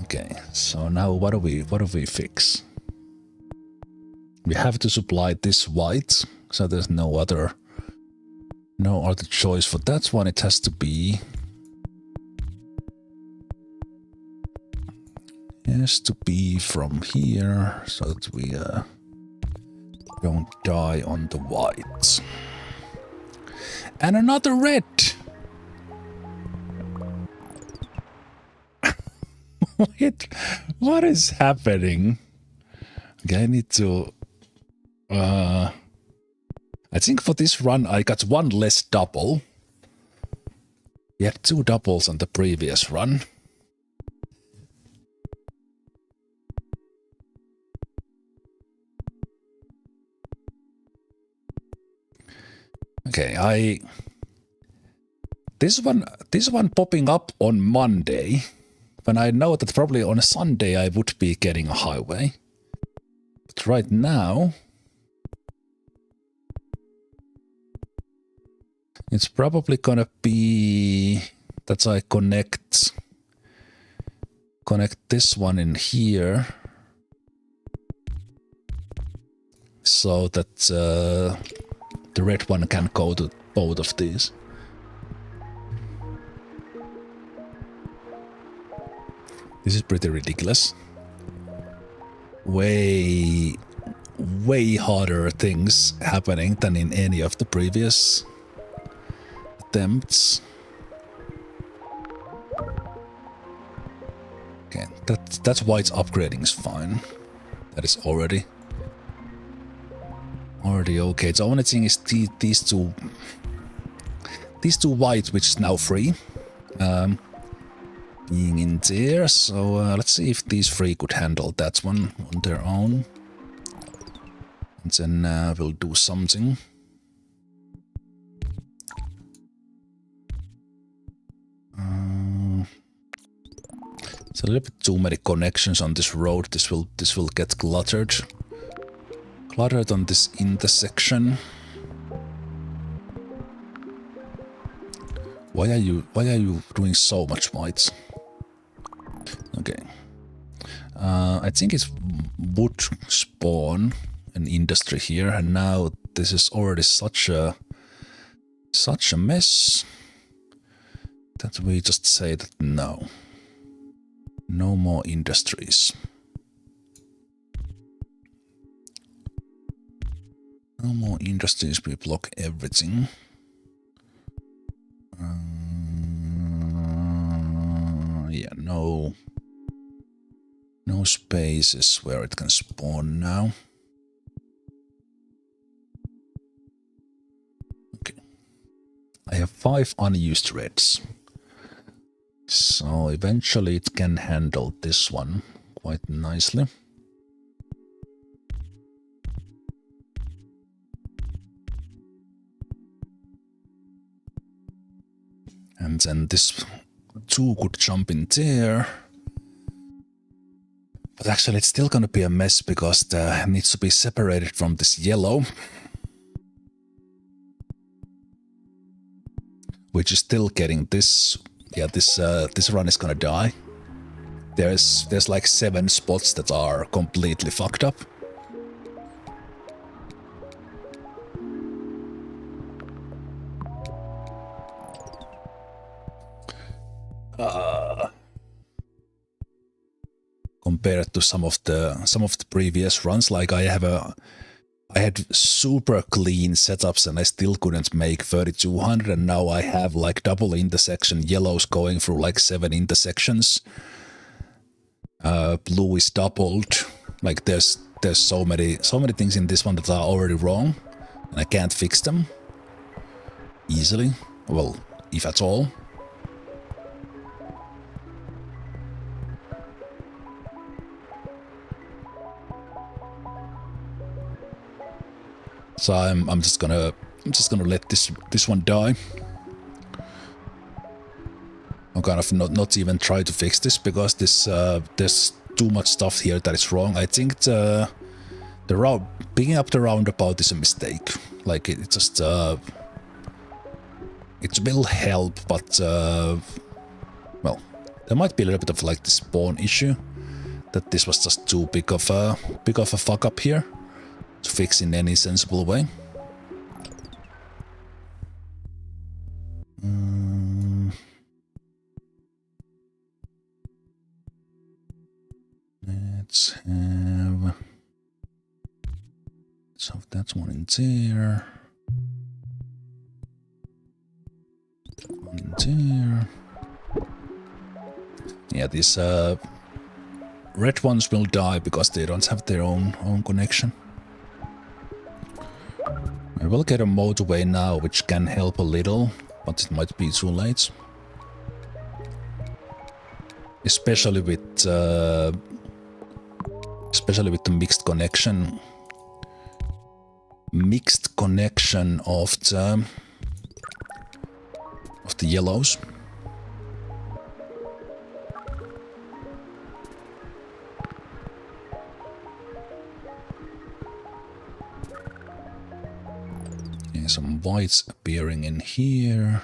Okay, so now what do we fix? We have to supply this white, so there's no other choice for that one. It has to be from here, so that we don't die on the whites. And another red. Wait, what is happening? Okay, I need to I think for this run I got one less double. We had 2 doubles on the previous run. Okay, this one popping up on Monday, when I know that probably on a Sunday I would be getting a highway. But right now it's probably gonna be that I connect this one in here, so that the red one can go to both of these. This is pretty ridiculous. Way harder things happening than in any of the previous attempts. Okay, that's why it's upgrading is fine. That is already okay. The only thing is these two whites, which is now free, being in there. So let's see if these 3 could handle that one on their own, and then we'll do something. It's a little bit too many connections on this road. This will get cluttered on this intersection. Why are you doing so much whites? Okay, I think it would spawn an industry here, and now this is already such a mess that we just say that no more industries. No more industries, we block everything. Yeah, no spaces where it can spawn now. Okay. I have 5 unused reds. So eventually it can handle this one quite nicely. And then this 2 could jump in there. But actually it's still gonna be a mess because it needs to be separated from this yellow. Which is still getting this. Yeah, this run is gonna die. There's like 7 spots that are completely fucked up. Compared to some of the previous runs, like I had super clean setups and I still couldn't make 3200, and now I have like double intersection yellows going through like 7 intersections. Blue is doubled. Like there's so many things in this one that are already wrong, and I can't fix them easily. Well, if at all. So I'm just gonna let this one die. I'm kind of not even try to fix this because this there's too much stuff here that is wrong. I think the picking up the roundabout is a mistake. Like it just it will help, but well, there might be a little bit of like the spawn issue, that this was just too big of a fuck up here to fix in any sensible way. Let's have that one in there. One in there. Yeah, these red ones will die because they don't have their own connection. I will get a motorway now, which can help a little, but it might be too late. Especially with the mixed connection. Mixed connection of the yellows. Okay, some whites appearing in here.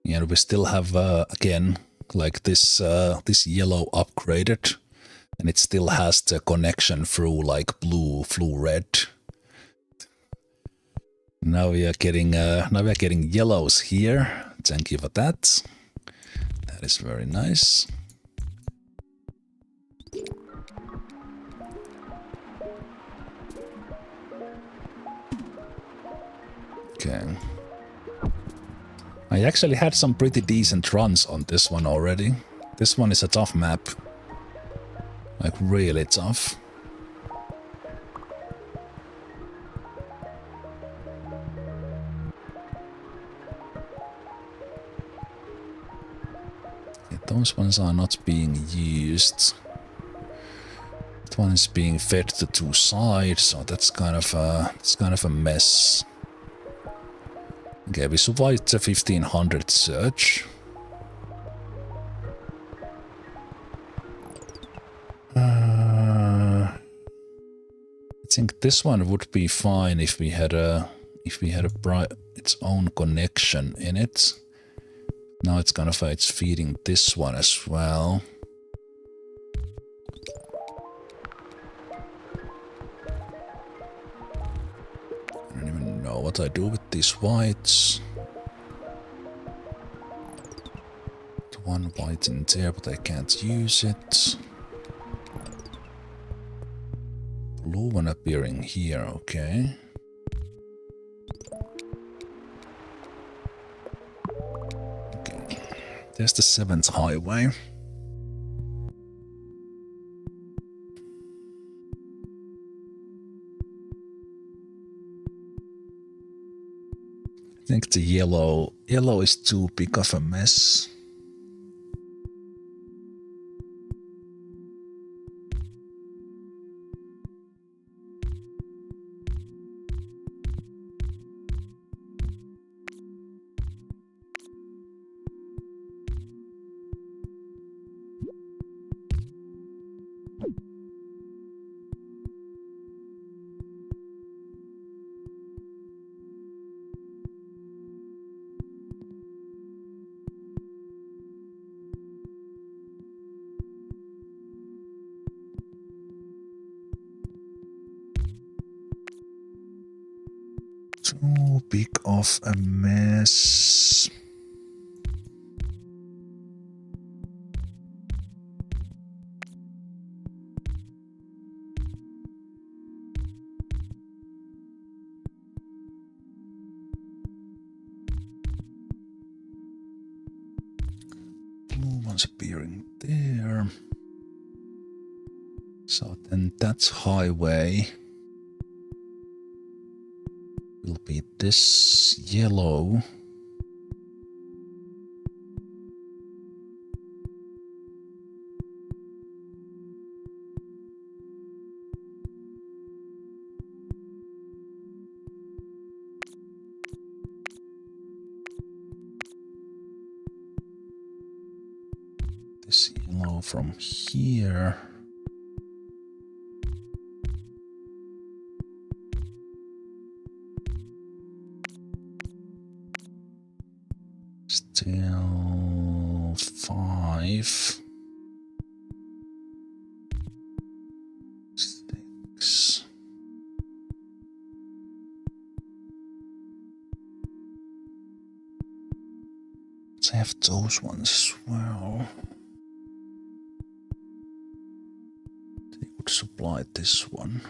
And we still have again like this yellow upgraded, and it still has the connection through like blue, red. Now we are getting yellows here. Thank you for that. That is very nice. Okay. I actually had some pretty decent runs on this one already. This one is a tough map. Like really tough. Yeah, those ones are not being used. That one is being fed to 2 sides, so that's kind of a mess. Okay, we survived the 1500 search. I think this one would be fine if we had its own connection in it. Now it's it's feeding this one as well. I don't even know what I do with these whites. The one white in there, but I can't use it. Blue one appearing here, okay. Okay. There's the 7th highway. I think the yellow is too big of a mess. Too big of a mess. Blue one's appearing there. So then that's highway. Will be this yellow. This yellow from here. Still 5. 6. Let's have those ones as well. They would supply this one.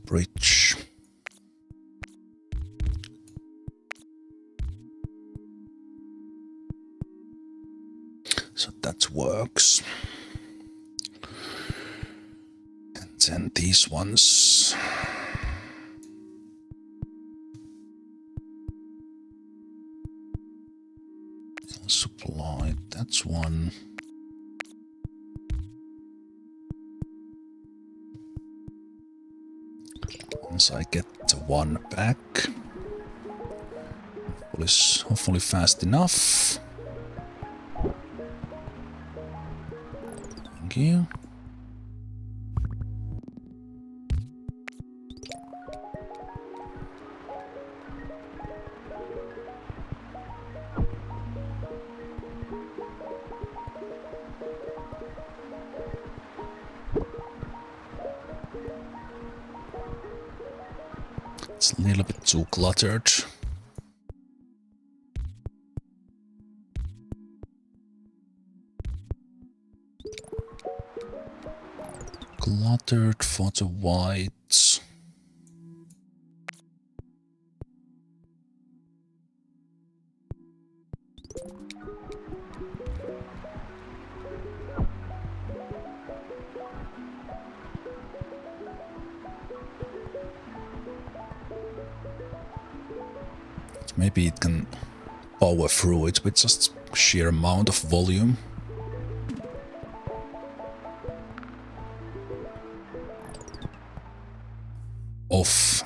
Bridge. So that works. And then these ones. Supply, that's one. Once I get the one back, hopefully fast enough. Thank you. It's a little bit too cluttered. Cluttered for the whites. Maybe it can power through it with just sheer amount of volume.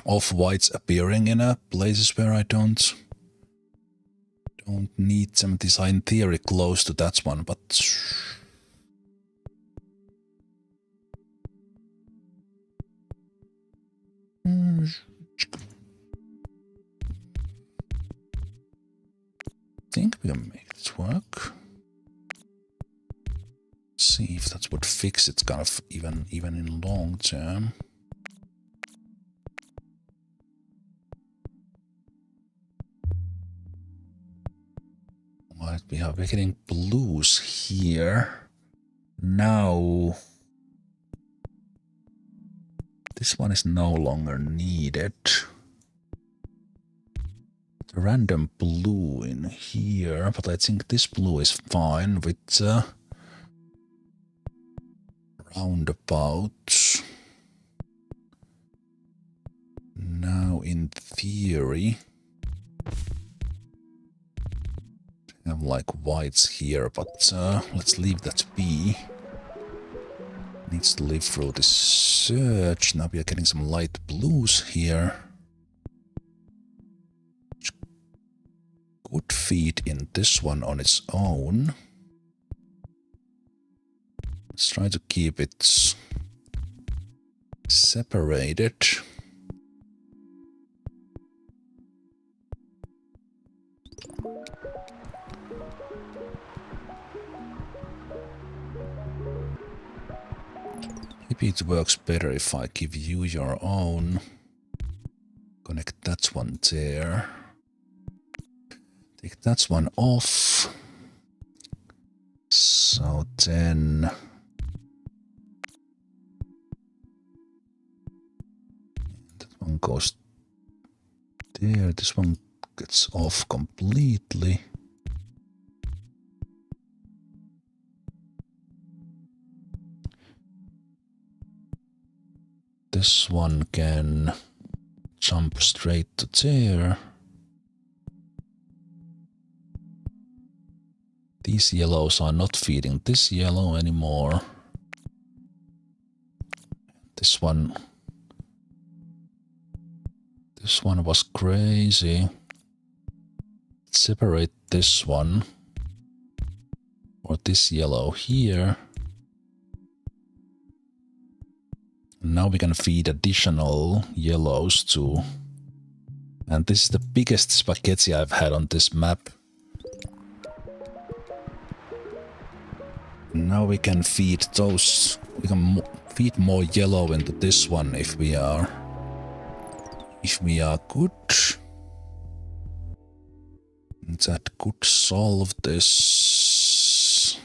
Off whites appearing in places where I don't need some design theory close to that one, but I think we can make it work. See if that would fix it kind of even in long term. Right, we're getting blues here. Now this one is no longer needed. The random blue in here, but I think this blue is fine with roundabout. Now in theory I have like whites here, but let's leave that be. Needs to live through this search. Now we are getting some light blues here. Could feed in this one on its own. Let's try to keep it separated. Maybe it works better if I give you your own. Connect that one there. Take that one off. So then that one goes there. This one gets off completely. This one can jump straight to there. These yellows are not feeding this yellow anymore. This one was crazy. Separate this one or this yellow here. Now we can feed additional yellows too. And this is the biggest spaghetti I've had on this map. Now we can feed those. We can feed more yellow into this one if we are good. That could solve this.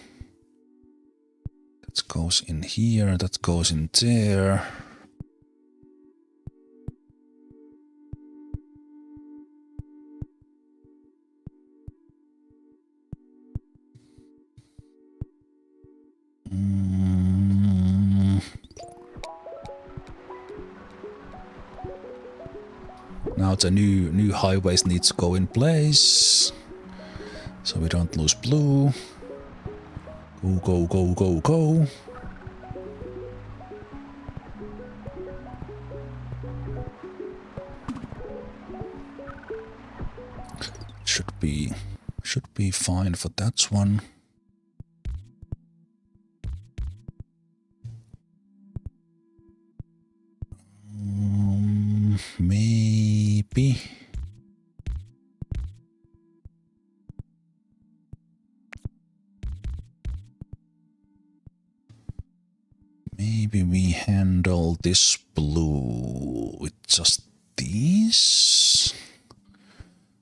That goes in here, that goes in there. Now the new highways need to go in place, so we don't lose blue. Go, go, go, go, go. Should be fine for that one. Maybe. Maybe we handle this blue with just these?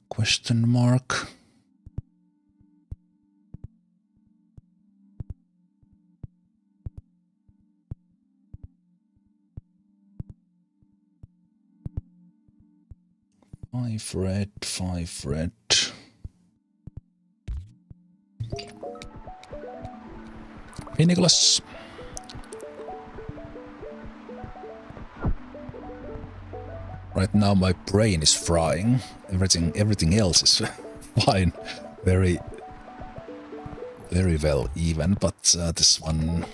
Question mark. Five red. Hey, Nicholas. Right now my brain is frying. Everything else is fine. Very well even, but this one.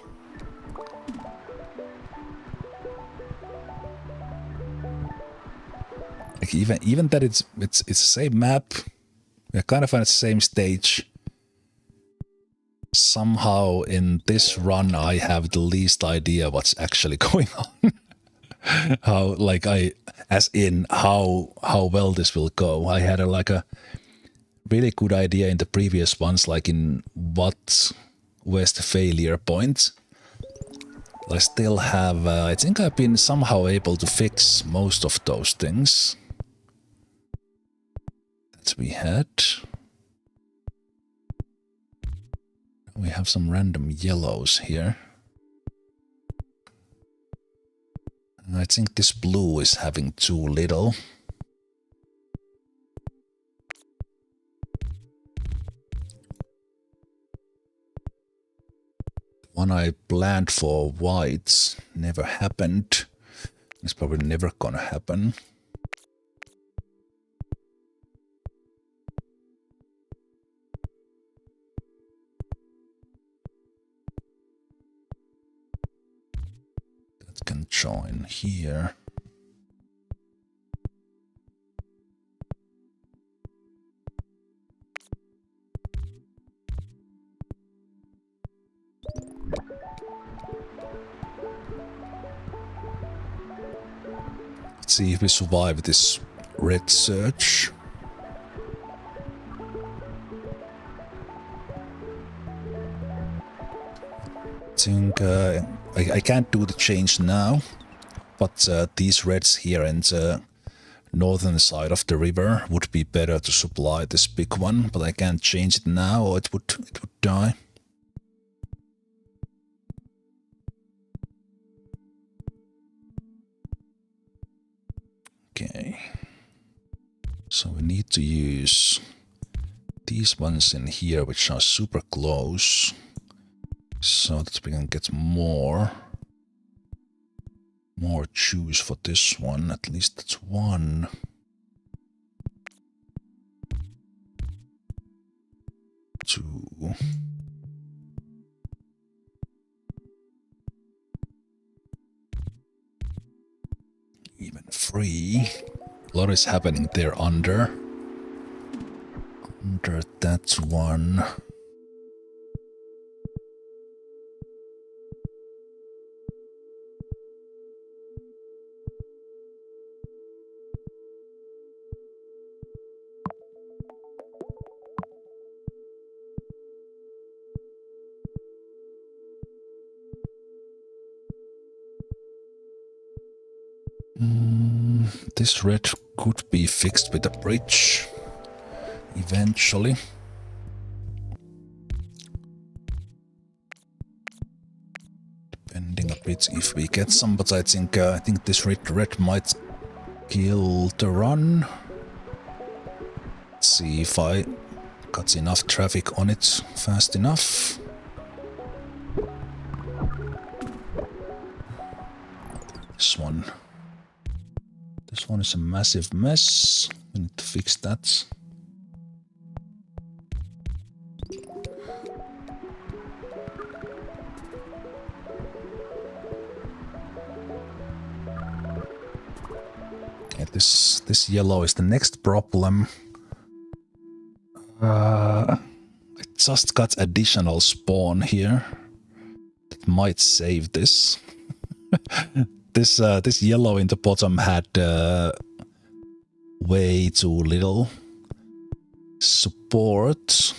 Like even that it's the same map. We're kind of on the same stage. Somehow in this run I have the least idea what's actually going on. How well this will go. I had a really good idea in the previous ones, like in where's the failure point. I still have, I think I've been somehow able to fix most of those things that we had. We have some random yellows here. I think this blue is having too little. One I planned for whites never happened. It's probably never gonna happen. That can join here. Let's see if we survive this red surge. I think I can't do the change now, but these reds here and the northern side of the river would be better to supply this big one, but I can't change it now or it would die. Okay, so we need to use these ones in here, which are super close, so that we can get more juice for this one. At least that's one. Two. Even 3. A lot is happening there under that one. This red could be fixed with a bridge eventually. Depending a bit if we get some, but I think this red might kill the run. Let's see if I got enough traffic on it fast enough. This one is a massive mess. We need to fix that. Okay, this yellow is the next problem. I just got additional spawn here. That might save this. This yellow in the bottom had way too little support.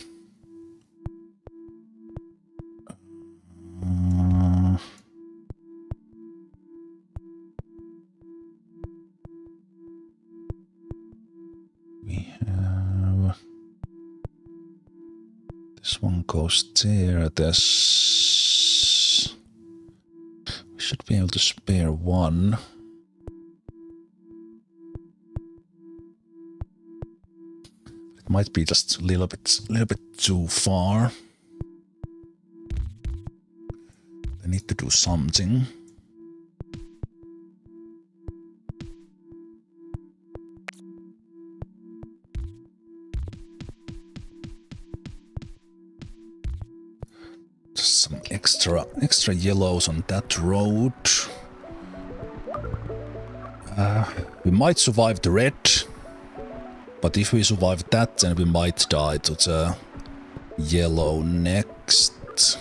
We have this one goes there. Should be able to spare one. It might be just a little bit too far. I need to do something. Some extra yellows on that road. We might survive the red, but if we survive that, then we might die to the yellow next.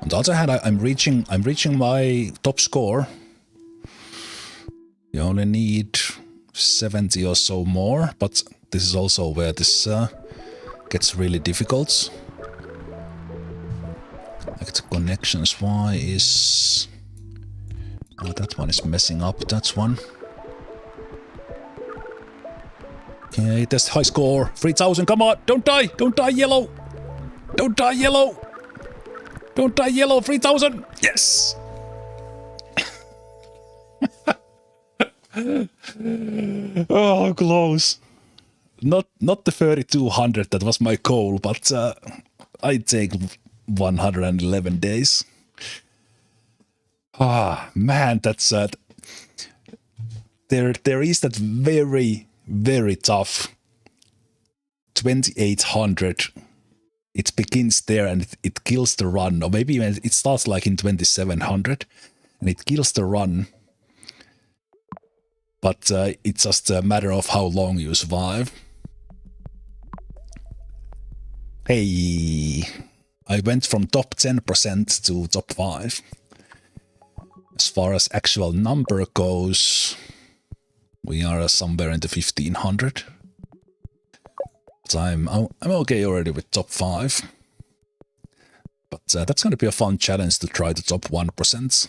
On the other hand, I'm reaching my top score. You only need 70 or so more, but this is also where this gets really difficult. Like the connections, why is... Oh, that one is messing up, that one. Okay, test high score. 3000, come on, don't die! Don't die, yellow! Don't die, yellow! Don't die, yellow, 3000! Yes! Oh, close. Not the 3200, that was my goal, but I take 111 days. Ah, man, that's sad. There is that very, very tough 2800. It begins there and it kills the run, or maybe even it starts like in 2700 and it kills the run. But it's just a matter of how long you survive. Hey, I went from top 10% to top 5. As far as actual number goes, we are somewhere in the 1500. But I'm okay already with top 5. But that's going to be a fun challenge to try the top 1%.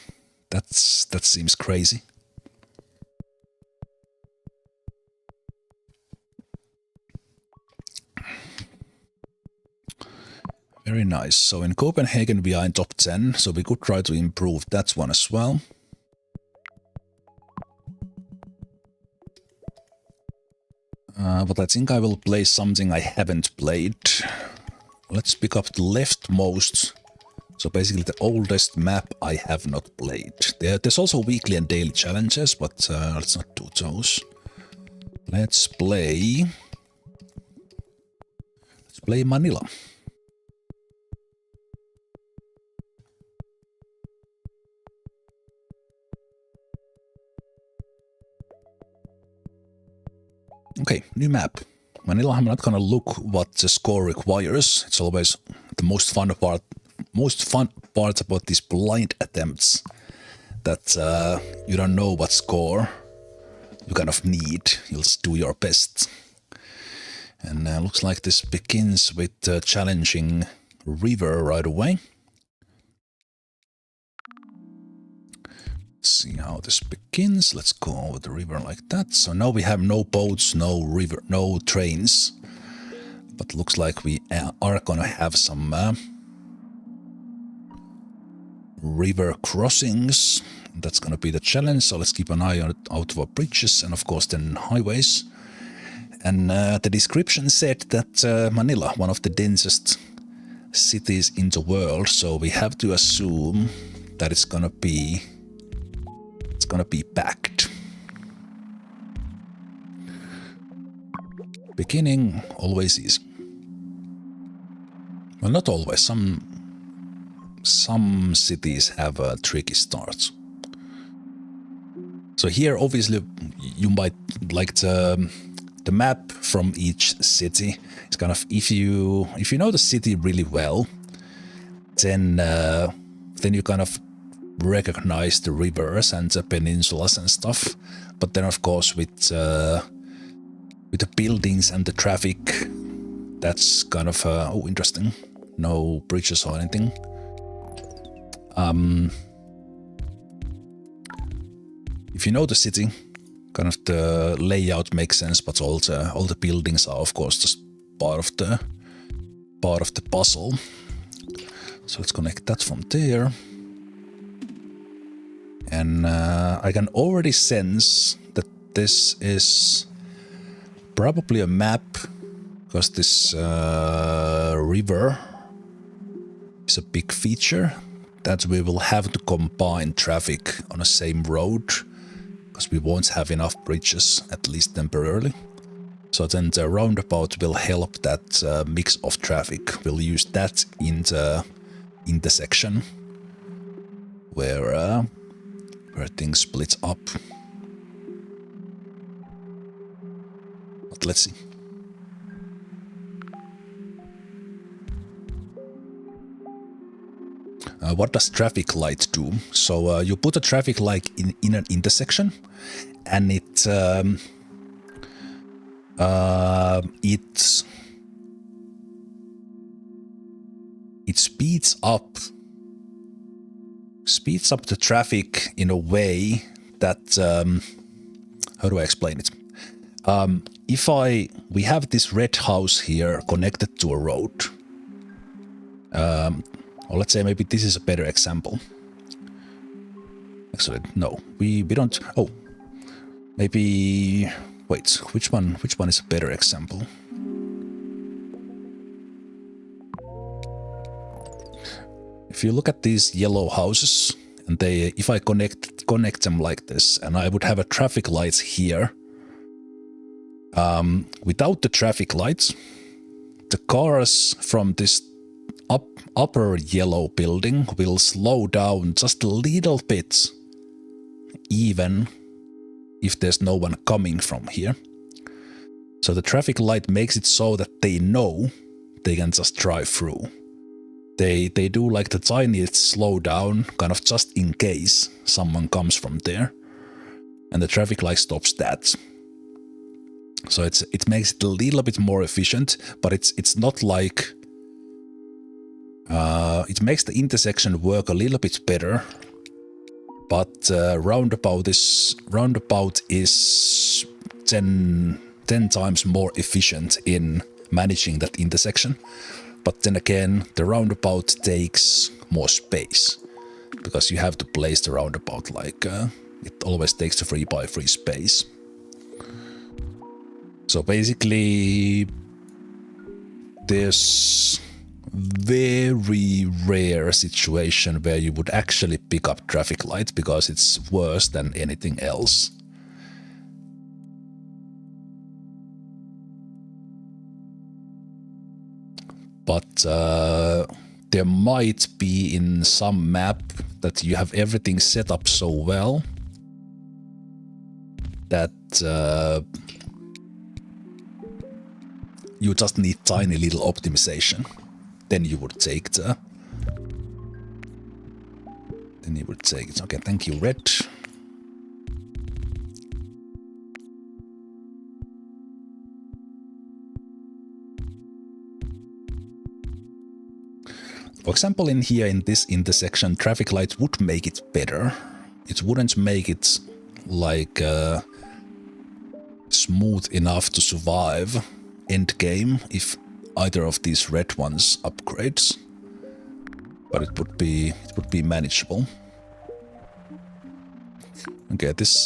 That seems crazy. Very nice. So in Copenhagen we are in top 10, so we could try to improve that one as well. But I think I will play something I haven't played. Let's pick up the leftmost. So basically the oldest map I have not played. There's also weekly and daily challenges, but let's not do those. Let's play Manila. Okay, new map. Manila, I'm not gonna look what the score requires. It's always the most fun part about these blind attempts. That you don't know what score you kind of need. You'll just do your best. And looks like this begins with challenging river right away. See how this begins. Let's go over the river like that. So now we have no boats, no river, no trains. But looks like we are gonna have some river crossings. That's gonna be the challenge. So let's keep an eye out for bridges and of course then highways. And the description said that Manila, one of the densest cities in the world. So we have to assume that it's gonna be packed. Beginning always is. Well, not always. Some cities have tricky starts. So here, obviously, you might like the map from each city. It's kind of if you know the city really well, then you kind of recognize the rivers and the peninsulas and stuff, but then of course with the buildings and the traffic, that's kind of oh, interesting. No bridges or anything. If you know the city, kind of the layout makes sense, but all the buildings are of course just part of the puzzle. So let's connect that from there. And I can already sense that this is probably a map, because this river is a big feature that we will have to combine traffic on the same road, because we won't have enough bridges, at least temporarily. So then the roundabout will help that mix of traffic. We'll use that in the intersection where things split up. But let's see. What does traffic light do? So you put a traffic light in an intersection, and it speeds up the traffic in a way that how do I explain it? If I we have this red house here connected to a road. Or let's say maybe this is a better example. Actually, no, we don't. Oh, maybe. Wait, which one is a better example? If you look at these yellow houses, and they, if I connect them like this, and I would have a traffic lights here. Without the traffic lights, the cars from this upper yellow building will slow down just a little bit, even if there's no one coming from here. So the traffic light makes it so that they know they can just drive through. They do like the tiniest slowdown, kind of just in case someone comes from there, and the traffic light stops that. So it makes it a little bit more efficient, but it's not like it makes the intersection work a little bit better. But roundabout is 10 times more efficient in managing that intersection. But then again, the roundabout takes more space because you have to place the roundabout like it always takes the 3x3 space. So basically, there's very rare situation where you would actually pick up traffic lights because it's worse than anything else. But there might be in some map that you have everything set up so well that you just need tiny little optimization. Then you would take the... Then you would take it. Okay, thank you, Red. For example, in here, in this intersection, traffic lights would make it better. It wouldn't make it like smooth enough to survive end game if either of these red ones upgrades, but it would be manageable. Okay, this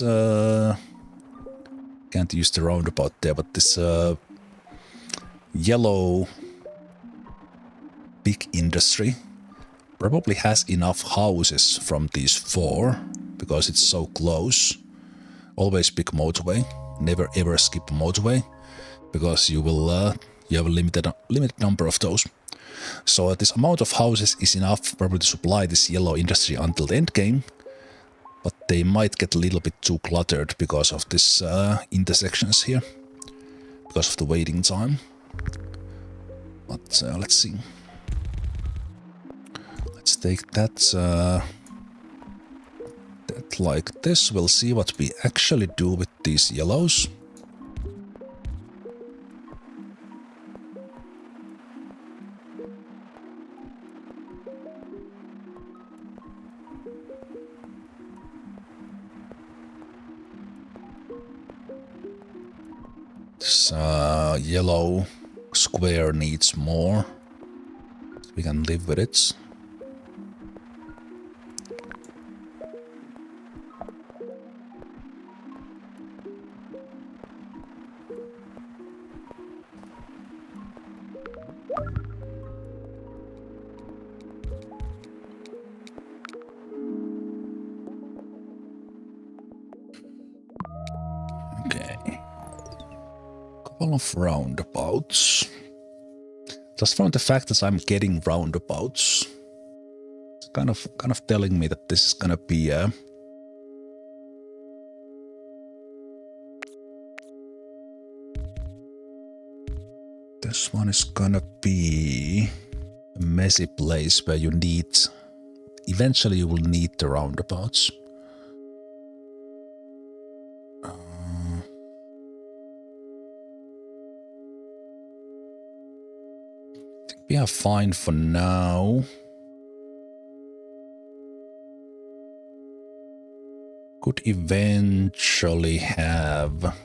can't use the roundabout there, but this yellow big industry probably has enough houses from these 4 because it's so close. Always pick motorway, never ever skip motorway because you will you have a limited number of those. So this amount of houses is enough probably to supply this yellow industry until the end game, but they might get a little bit too cluttered because of this intersections here, because of the waiting time. But let's see. Let's take that like this. We'll see what we actually do with these yellows. This yellow square needs more. We can live with it. Of roundabouts. Just from the fact that I'm getting roundabouts, it's kind of telling me that this is gonna be a this one is gonna be a messy place where you need eventually you will need the roundabouts. We are fine for now. Could eventually have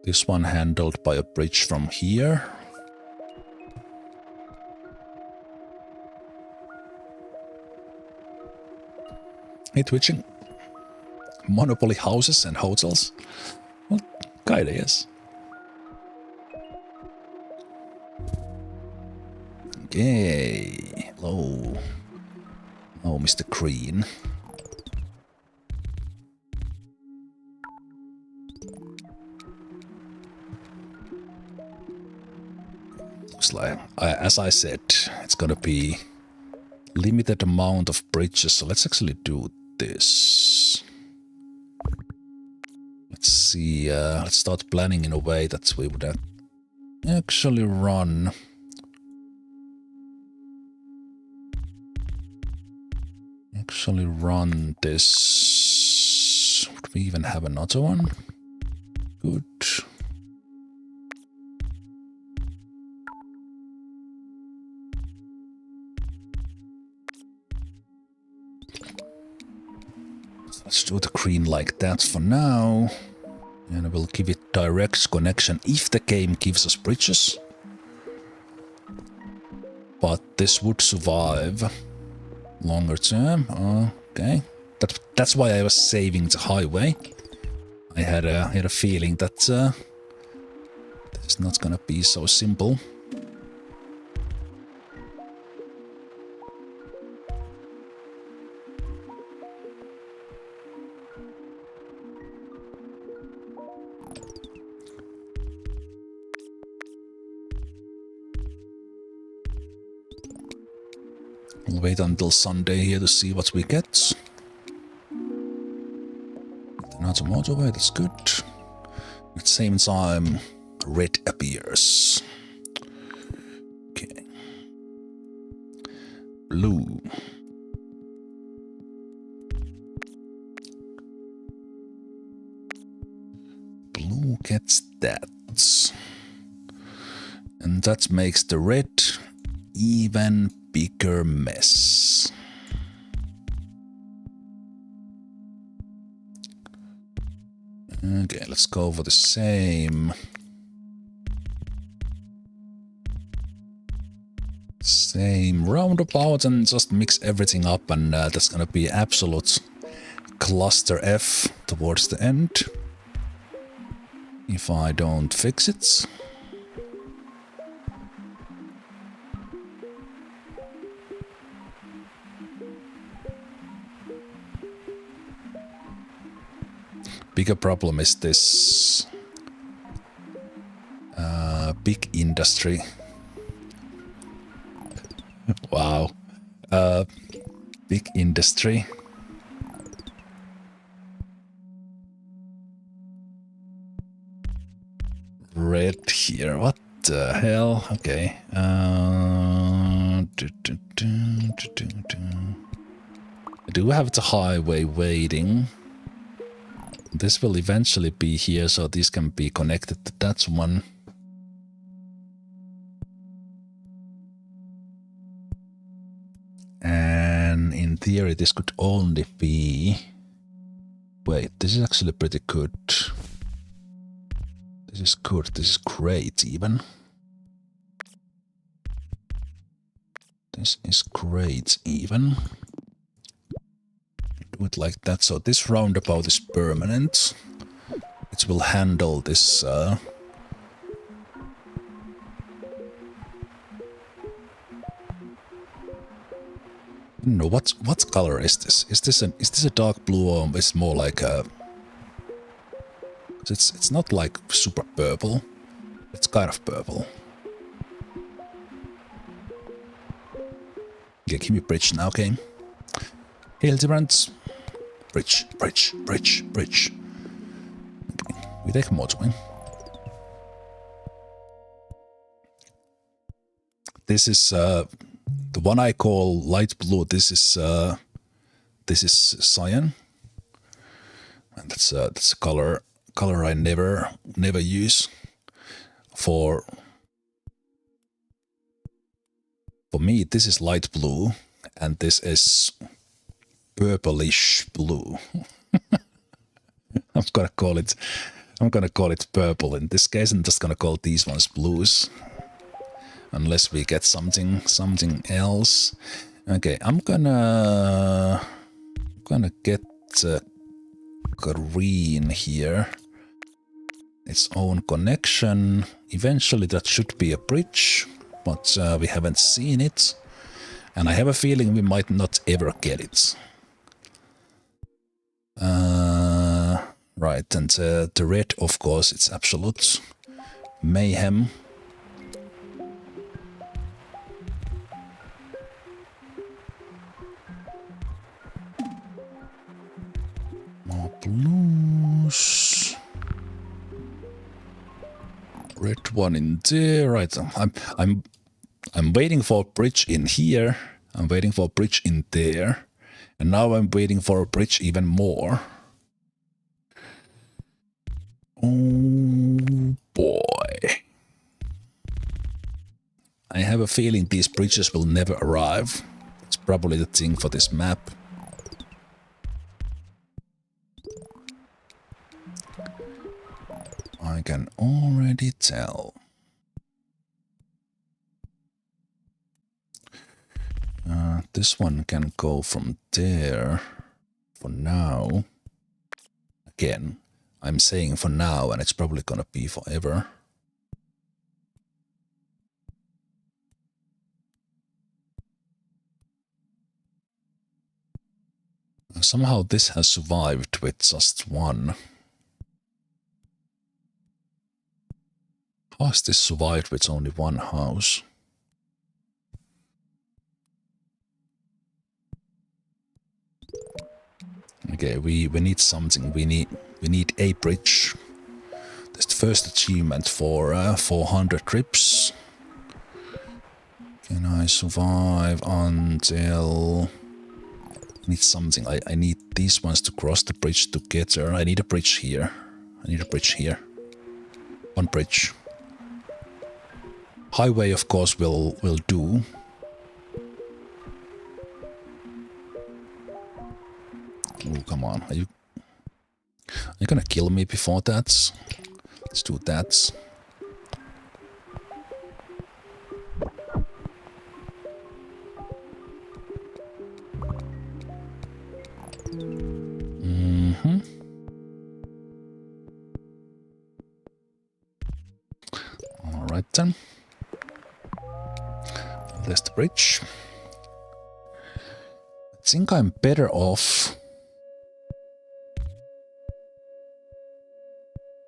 This one handled by a bridge from here. Hey, twitching. Monopoly houses and hotels? Well, kinda, yes. Okay. Hello. Oh, Mr. Green. Looks like, as I said, it's gonna be limited amount of bridges, so let's actually do this. Let's see, let's start planning in a way that we would actually run. This. Would we even have another one? Good. Let's do the green like that for now. And I will give it direct connection if the game gives us bridges. But this would survive longer term. Okay. That's why I was saving the highway. I had a feeling that this is not gonna be so simple. We'll wait until Sunday here to see what we get. Another motorway, that's good. At the same time, red appears. Okay. Blue. Blue gets that. And that makes the red even bigger mess. Okay, let's go for the same roundabout and just mix everything up, and that's gonna be absolute cluster F towards the end if I don't fix it. Bigger problem is this big industry. Wow. Big industry. Red here. What the hell? Okay. I do have the highway waiting. This will eventually be here, so these can be connected to that one. And in theory, this could only be... Wait, this is actually pretty good. This is good, this is great even. This is great even. Do it like that, so this roundabout is permanent. It will handle this no, what color is this? Is this a dark blue, or it's more like a... It's not like super purple. It's kind of purple. Okay, give me bridge now, game. Hail difference. Bridge. Okay, we take a motorway. This is the one I call light blue. This is cyan, and that's a color I never use. For me, this is light blue, and this is purplish blue. I'm gonna call it I'm gonna call it purple in this case. I'm just gonna call these ones blues. Unless we get something else. Okay, I'm gonna get green here. Its own connection. Eventually that should be a bridge, but we haven't seen it. And I have a feeling we might not ever get it. Right, and the red, of course, it's absolute mayhem. More blues. Red one in there. Right, I'm waiting for a bridge in here. I'm waiting for a bridge in there. And now I'm waiting for a bridge even more. Oh boy. I have a feeling these bridges will never arrive. It's probably the thing for this map. I can already tell. This one can go from there for now. Again, I'm saying for now, and it's probably gonna be forever. Somehow this has survived with just one. How has this survived with only one house? Okay, we need something. We need a bridge. That's the first achievement for 400 trips. Can I survive until... I need something. I need these ones to cross the bridge together. I need a bridge here. I need a bridge here. One bridge. Highway, of course, will do. Oh, come on. Are you gonna kill me before that? Let's do that. Alright then. There's the bridge. I think I'm better off.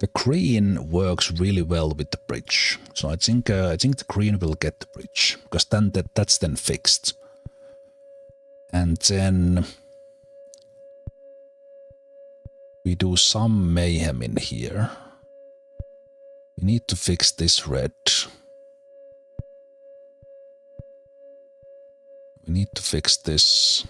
The green works really well with the bridge, so I think the green will get the bridge, because then that's then fixed. And then we do some mayhem in here. We need to fix this red. We need to fix this.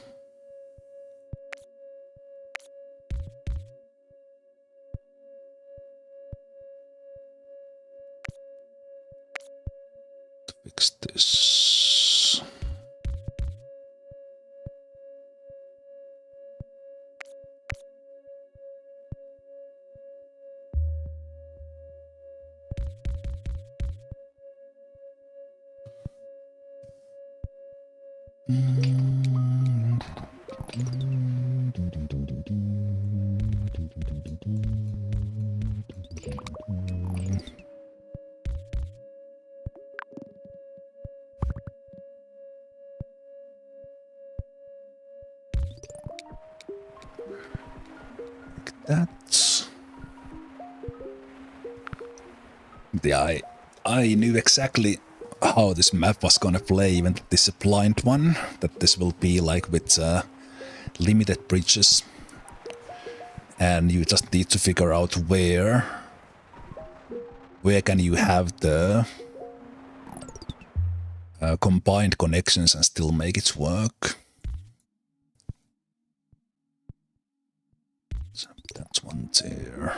Fix this. Yeah, I knew exactly how this map was gonna play, even this blind one, that this will be like with limited bridges. And you just need to figure out where can you have the combined connections and still make it work. So that's one there.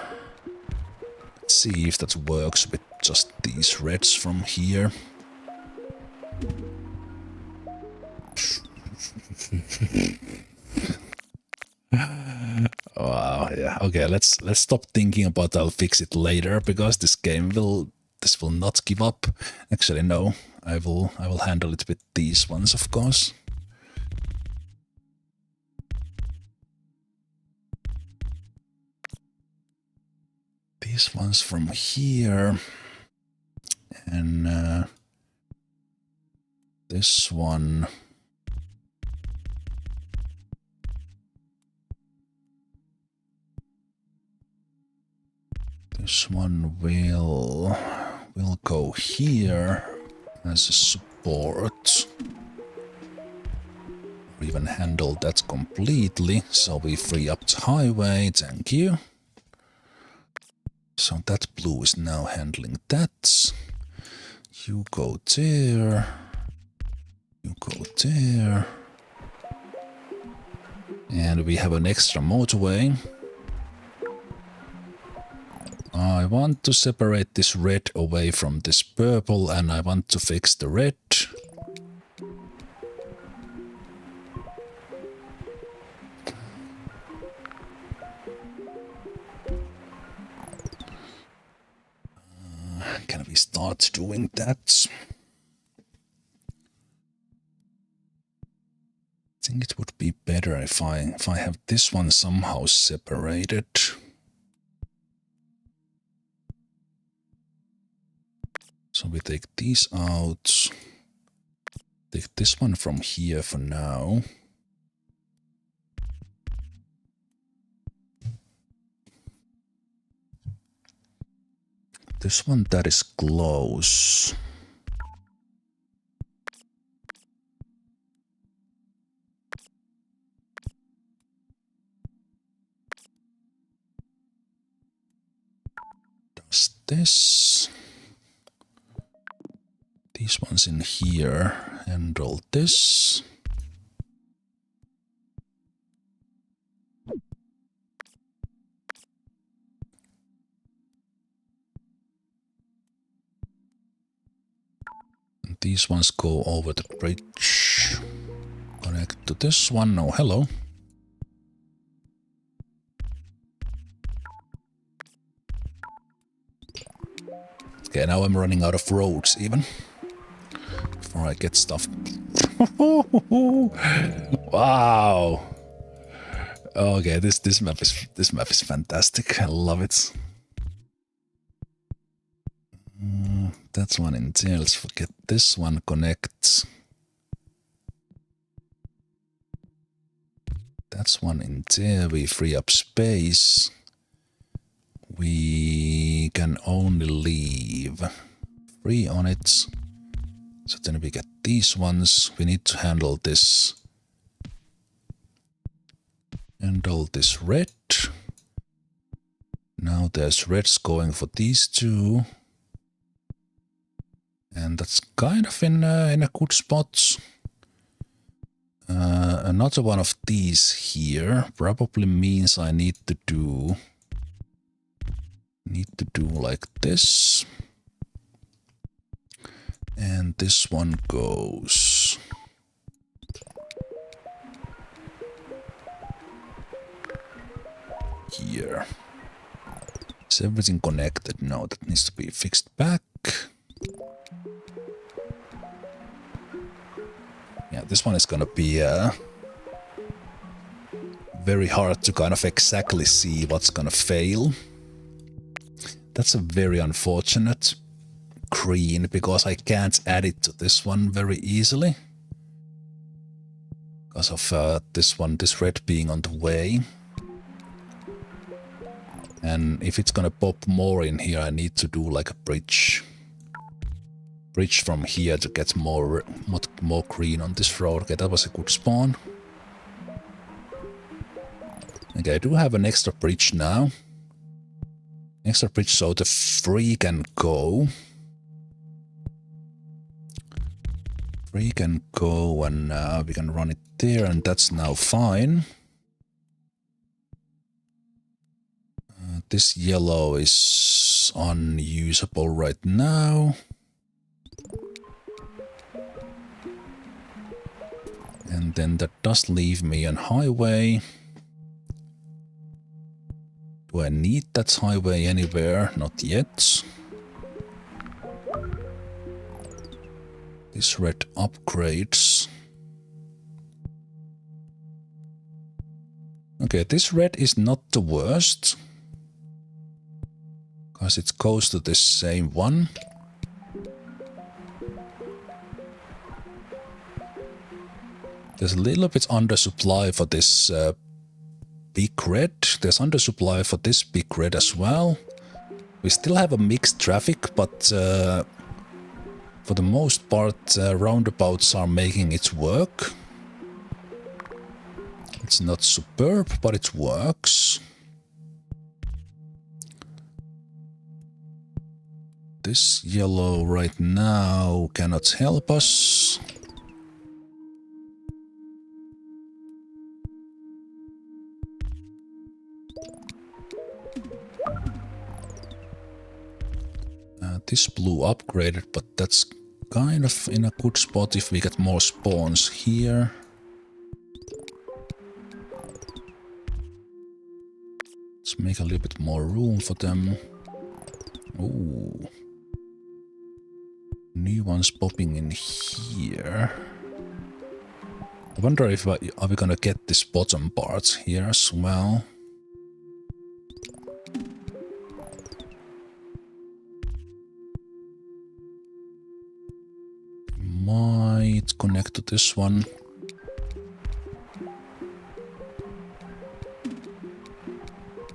Let's see if that works with just these reds from here. Wow, Yeah. Okay, let's stop thinking about I'll fix it later, because this will not give up. Actually, no. I will handle it with these ones, of course. These ones from here. And this one. This one will go here as a support. We even handle that completely, so we free up the highway, thank you. So that blue is now handling that. You go there. You go there. And we have an extra motorway. I want to separate this red away from this purple, and I want to fix the red. Can we start doing that? I think it would be better if I have this one somehow separated. So we take these out. Take this one from here for now. This one that is close. Does this. These ones in here handle this. And these ones go over the bridge. Connect to this one. Oh, hello. Okay, now I'm running out of roads even. Before I get stuff. Wow. Okay, this map is fantastic. I love it. That's one in there. Let's forget this one. Connect. That's one in there. We free up space. We can only leave 3 on it. So then we get these ones. We need to handle this. Handle this red. Now there's reds going for these two. And that's kind of in a good spot. Another one of these here probably means I need to do like this. And this one goes here. Is everything connected? No, that needs to be fixed back. Yeah, this one is gonna be very hard to kind of exactly see what's gonna fail. That's a very unfortunate green, because I can't add it to this one very easily. Because of this red being on the way. And if it's gonna pop more in here, I need to do like a bridge. Bridge from here to get more green on this road. Okay, that was a good spawn. Okay, I do have an extra bridge now. Extra bridge so the 3 can go. 3 can go, and we can run it there, and that's now fine. This yellow is unusable right now. And then that does leave me on highway. Do I need that highway anywhere? Not yet. This red upgrades. Okay, this red is not the worst, because it goes to this same one. There's a little bit undersupply for this big red. There's undersupply for this big red as well. We still have a mixed traffic, but for the most part, roundabouts are making it work. It's not superb, but it works. This yellow right now cannot help us. This blue upgraded, but that's kind of in a good spot if we get more spawns here. Let's make a little bit more room for them. Ooh. New ones popping in here. I wonder if are we gonna get this bottom part here as well. Might connect to this one.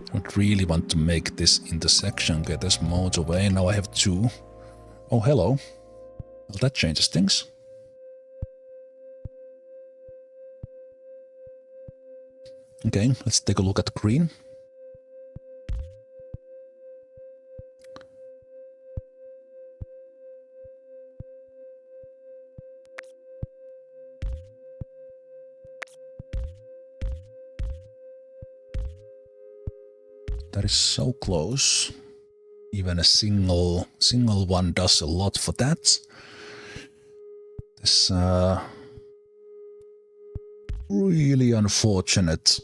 Don't really want to make this intersection. Okay, there's motorway. Now I have two. Oh, hello. Well, that changes things. Okay, let's take a look at green. That is so close. Even a single one does a lot for that. This really unfortunate.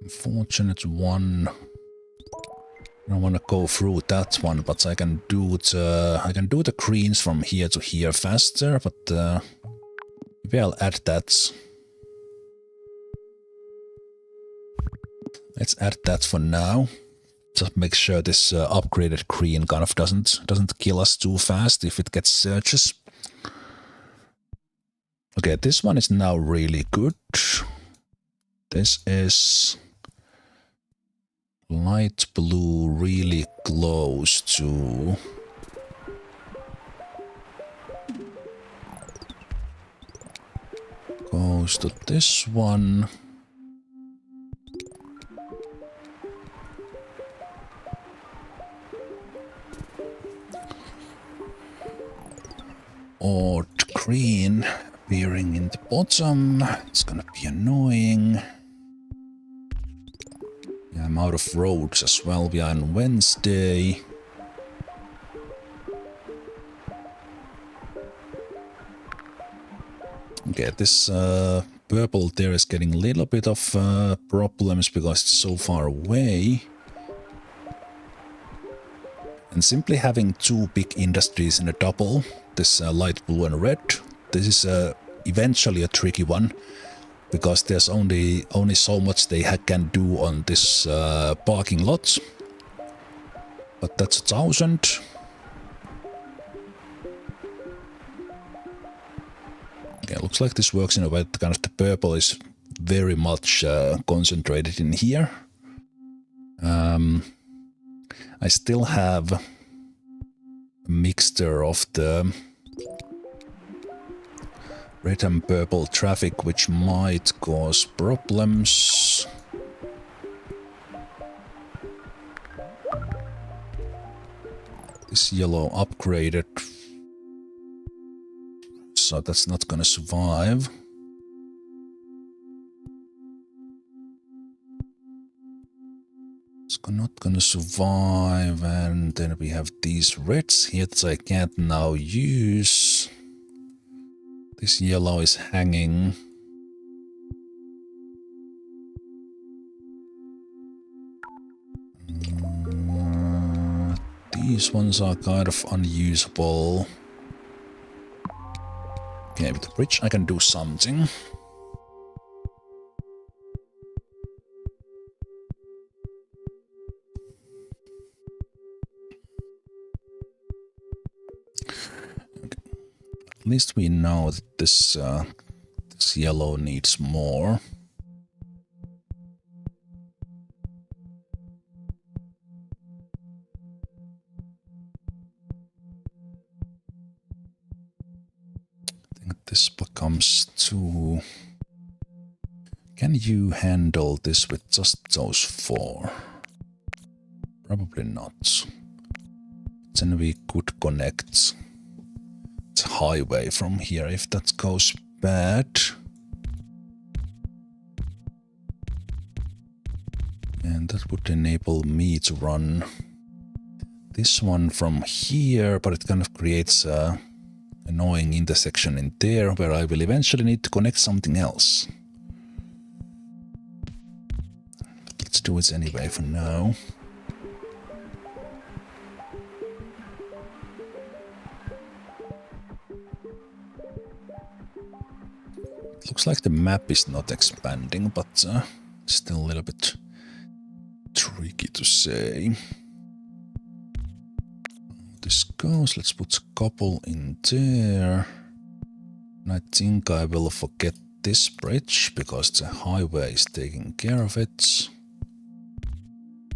Unfortunate one. I don't want to go through that one, but I can do the greens from here to here faster. But maybe I'll add that. Let's add that for now. Just make sure this upgraded green kind of doesn't kill us too fast if it gets searches. Okay, this one is now really good. This is light blue, really close to goes to this one. Odd green appearing in the bottom. It's gonna be annoying. Yeah, I'm out of roads as well. We are on Wednesday. Okay, this purple there is getting a little bit of problems because it's so far away. And simply having two big industries in a double, this light blue and red, this is eventually a tricky one, because there's only so much they can do on this parking lot. But that's 1,000. Okay, looks like this works in a way that kind of the purple is very much concentrated in here. I still have a mixture of the red and purple traffic, which might cause problems. This yellow upgraded, so that's not gonna survive. It's not gonna survive, and then we have these reds here that I can't now use. This yellow is hanging. These ones are kind of unusable. Okay, with the bridge I can do something. Okay. At least we know that this yellow needs more. This becomes too... Can you handle this with just those 4? Probably not. Then we could connect the highway from here if that goes bad. And that would enable me to run this one from here, but it kind of creates a annoying intersection in there where I will eventually need to connect something else. But let's do it anyway for now. It looks like the map is not expanding, but still a little bit tricky to say. This goes, let's put a couple in there. And I think I will forget this bridge because the highway is taking care of it.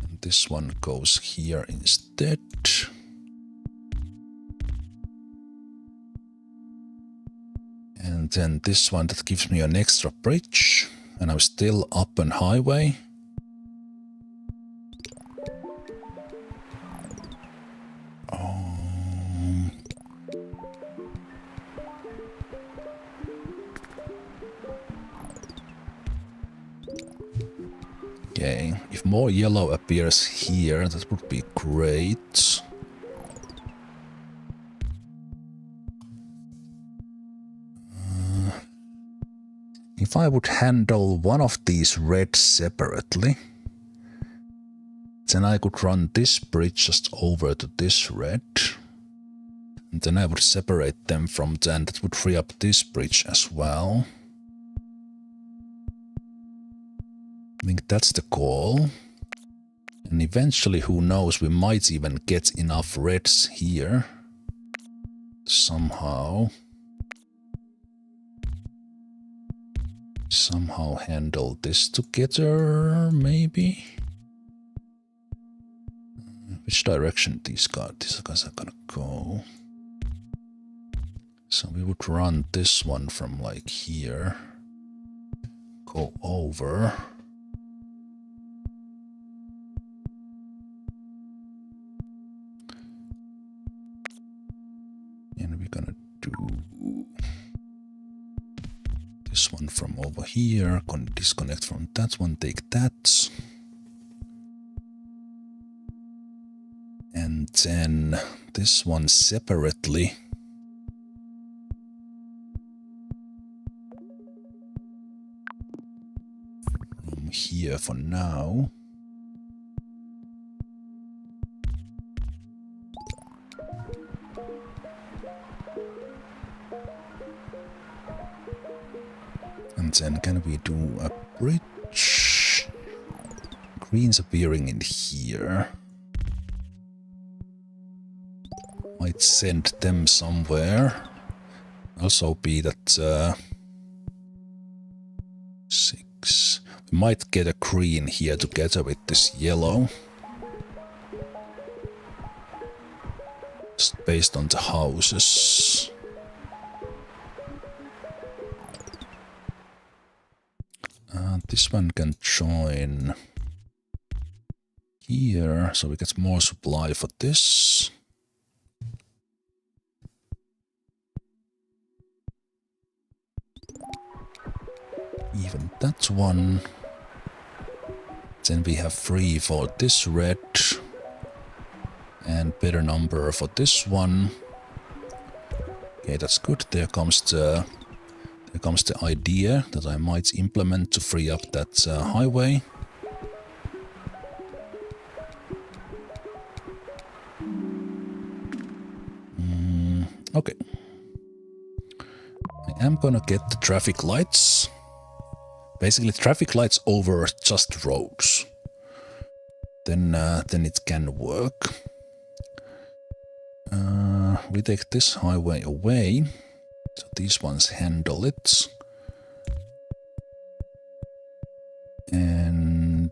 And this one goes here instead. And then this one that gives me an extra bridge. And I'm still up on highway. Okay, if more yellow appears here, that would be great. If I would handle one of these reds separately, then I could run this bridge just over to this red. And then I would separate them from then. That would free up this bridge as well. I think that's the goal. And eventually, who knows, we might even get enough reds here. Somehow handle this together, maybe? Which direction these guys are gonna go? So we would run this one from like here. Go over. And we're gonna do this one from over here, disconnect from that one, take that. And then this one separately. From here for now. And then can we do a bridge? Green's appearing in here. Might send them somewhere. Also be that 6. We might get a green here together with this yellow. Just based on the houses. This one can join here, so we get more supply for this. Even that one. Then we have 3 for this red. And better number for this one. Okay, that's good. There comes the idea that I might implement to free up that highway. Okay. I am gonna get the traffic lights. Basically, traffic lights over just roads. Then it can work. We take this highway away, so these ones handle it. And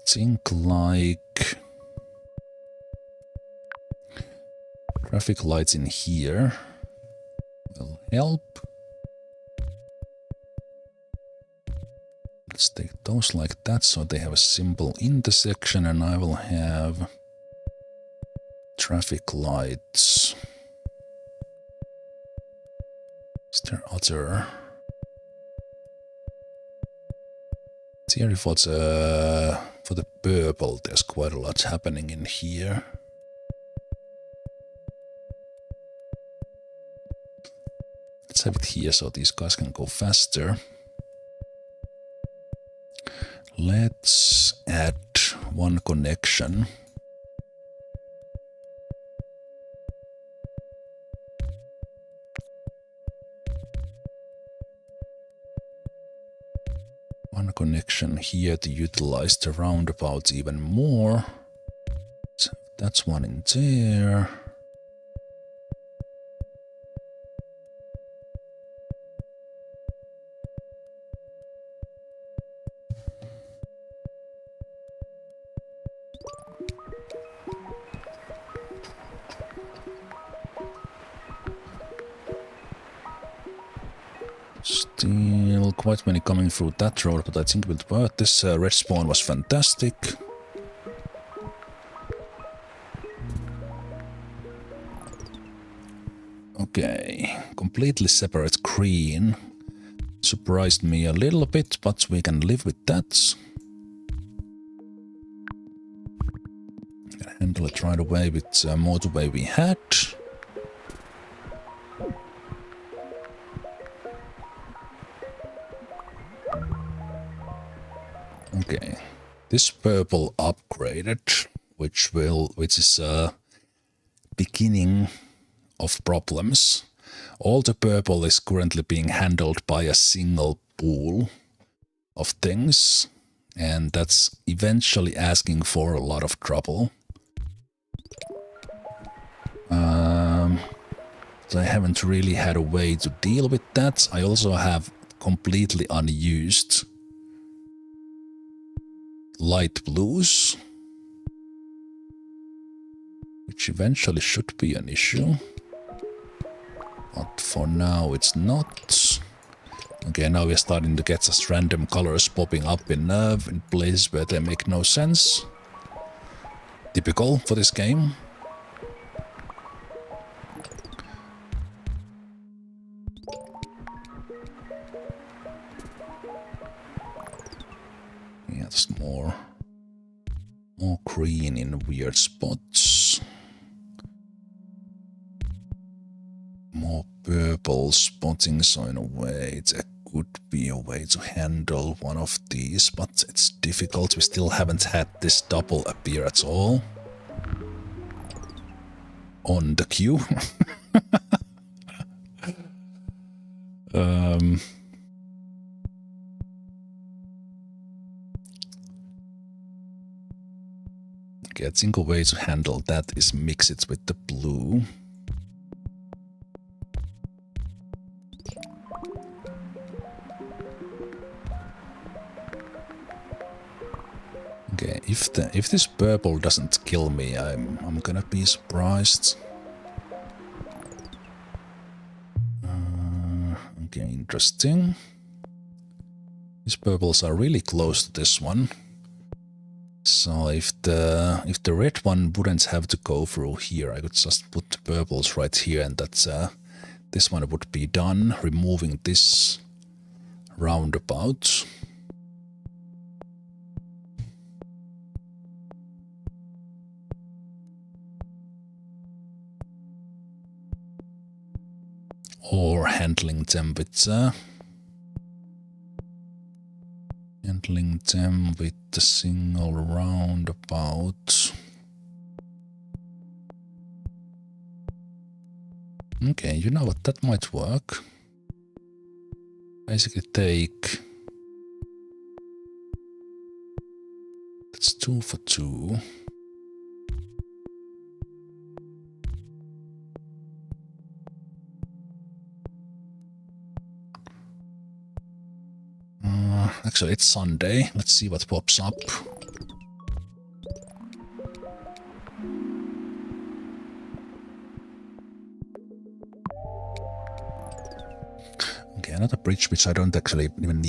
think like traffic lights in here will help. Let's take those like that so they have a simple intersection, and I will have traffic lights. Is there other? Here for the purple, there's quite a lot happening in here. Let's have it here so these guys can go faster. Let's add one connection. One connection here to utilize the roundabout even more. So that's one in there. Still quite many coming through that road, but I think it will work. This red spawn was fantastic. Okay, completely separate green. Surprised me a little bit, but we can live with that. Can handle it right away with the motorway we had. Okay, this purple upgraded, which is a beginning of problems. All the purple is currently being handled by a single pool of things, and that's eventually asking for a lot of trouble. So I haven't really had a way to deal with that. I also have completely unused light blues, which eventually should be an issue, but for now it's not. Okay, now we're starting to get just random colors popping up in places where they make no sense. Typical for this game. Yeah, just more green in weird spots. More purple spotting, so in a way it could be a way to handle one of these, but it's difficult. We still haven't had this double appear at all on the queue. Okay, I think a way to handle that is mix it with the blue. Okay, if this purple doesn't kill me, I'm gonna be surprised. Okay, interesting. These purples are really close to this one. So if the red one wouldn't have to go through here, I could just put the purples right here, and that's this one would be done, removing this roundabout. Or handling them with the single roundabout. Okay, you know what? That might work. Basically take... That's 2 for 2. Actually, it's Sunday. Let's see what pops up. Okay, another bridge which I don't actually even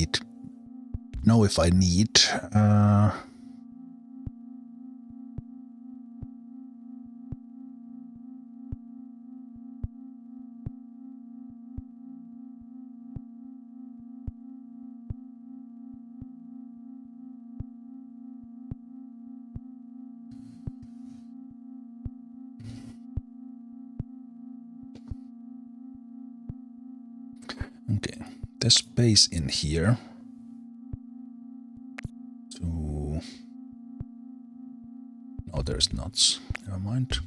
know if I need. Okay, there's space in here to... No, there's not. Never mind.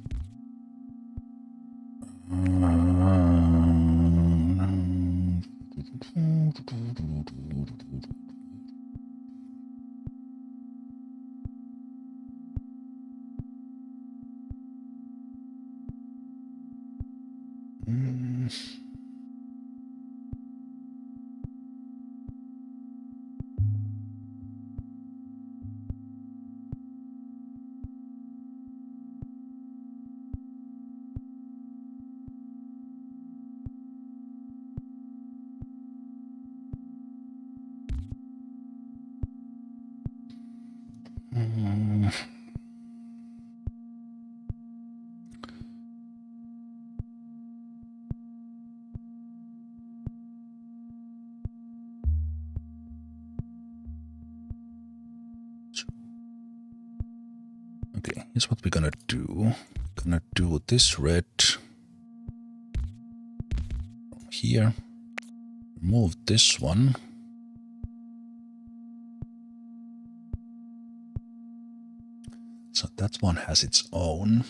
Okay, here's what we're gonna do. Gonna do this red from here. Remove this one. So that one has its own.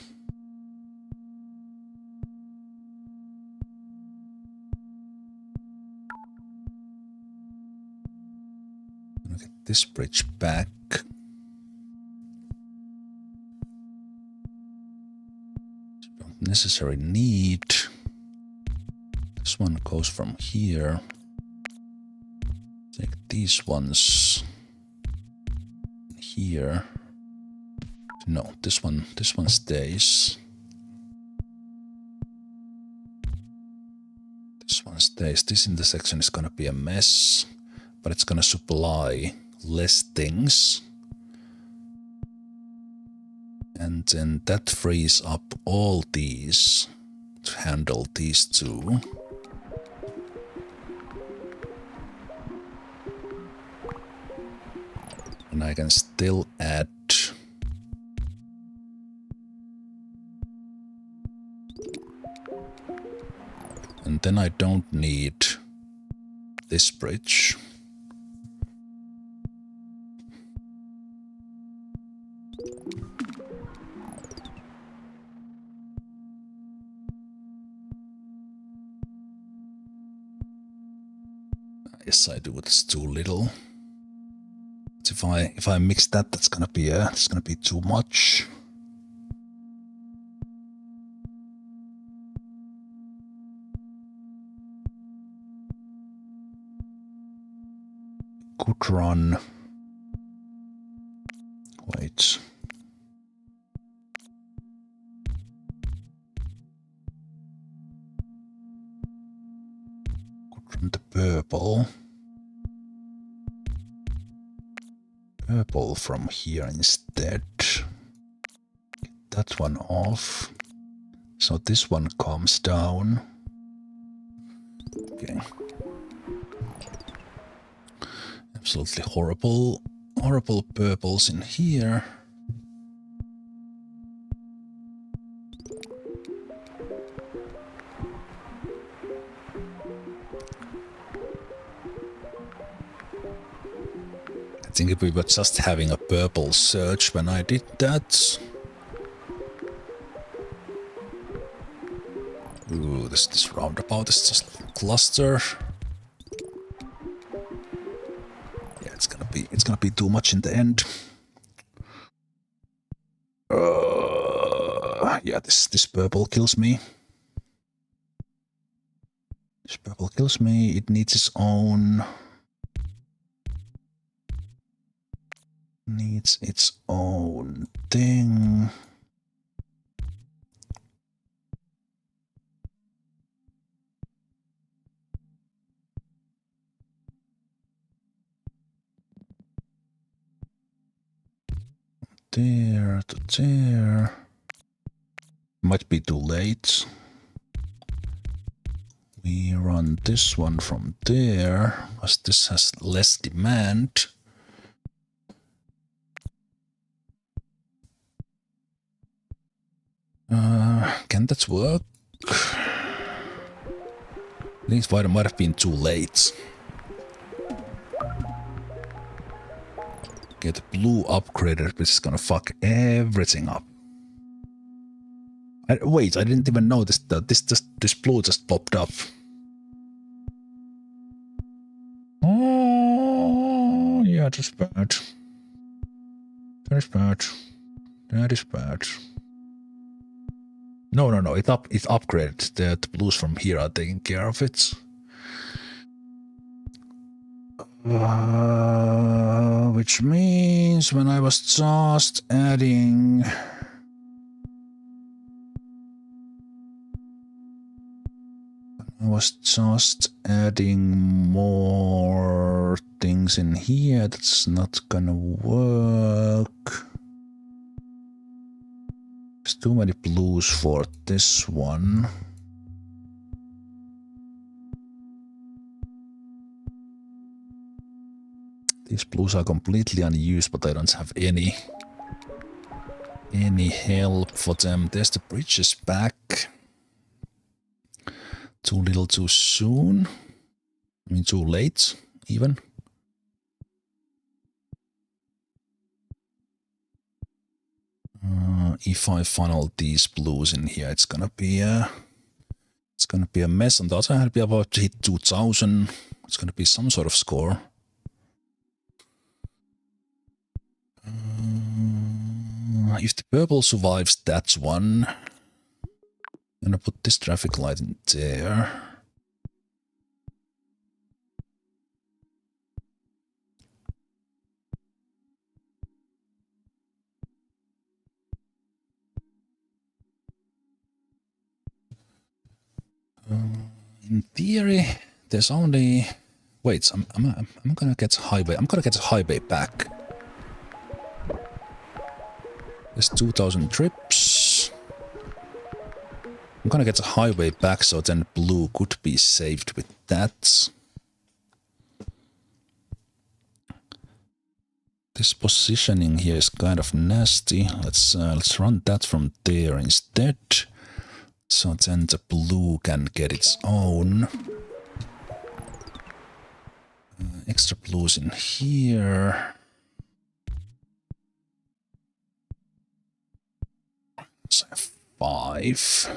Gonna get this bridge back. Don't necessarily need. This one goes from here. Take these ones here. No, this one stays. This one stays. This intersection is gonna be a mess, but it's gonna supply less things. And then that frees up all these to handle these two. And I can still add and then I don't need this bridge. Yes, I do. It's too little. But if I mix that, that's gonna be too much. Could run. Wait. Could run the purple. Purple from here instead. Get that one off. So this one comes down. Okay. Absolutely horrible purples in here. I think if we were just having a purple surge when I did that, Ooh, this roundabout is just a cluster. Yeah, it's gonna be too much in the end. Yeah, this purple kills me. This purple kills me. It needs its own. Needs its own thing. There to there. Might be too late. We run this one from there, as this has less demand. Can that work? I think it might have been too late. Get blue upgraded, which is gonna fuck everything up. Wait, I didn't even notice that this blue just popped up. Oh, yeah, that's bad. That is bad. That is bad. No, it upgraded. The blues from here are taking care of it. Which means when I was just adding... more things in here, that's not gonna work. There's too many blues for this one. These blues are completely unused, but I don't have any help for them. There's the bridges back. Too little too soon. I mean, too late, even. If I funnel these blues in here, it's gonna be a mess. On the other hand, I'll be about to hit 2000. It's gonna be some sort of score. If the purple survives that one, I'm gonna put this traffic light in there. In theory, there's only... Wait, I'm gonna get highway. I'm gonna get a highway back. There's 2000 trips. I'm gonna get a highway back, so then blue could be saved with that. This positioning here is kind of nasty. Let's run that from there instead. So then the blue can get its own. Extra blues in here. So 5.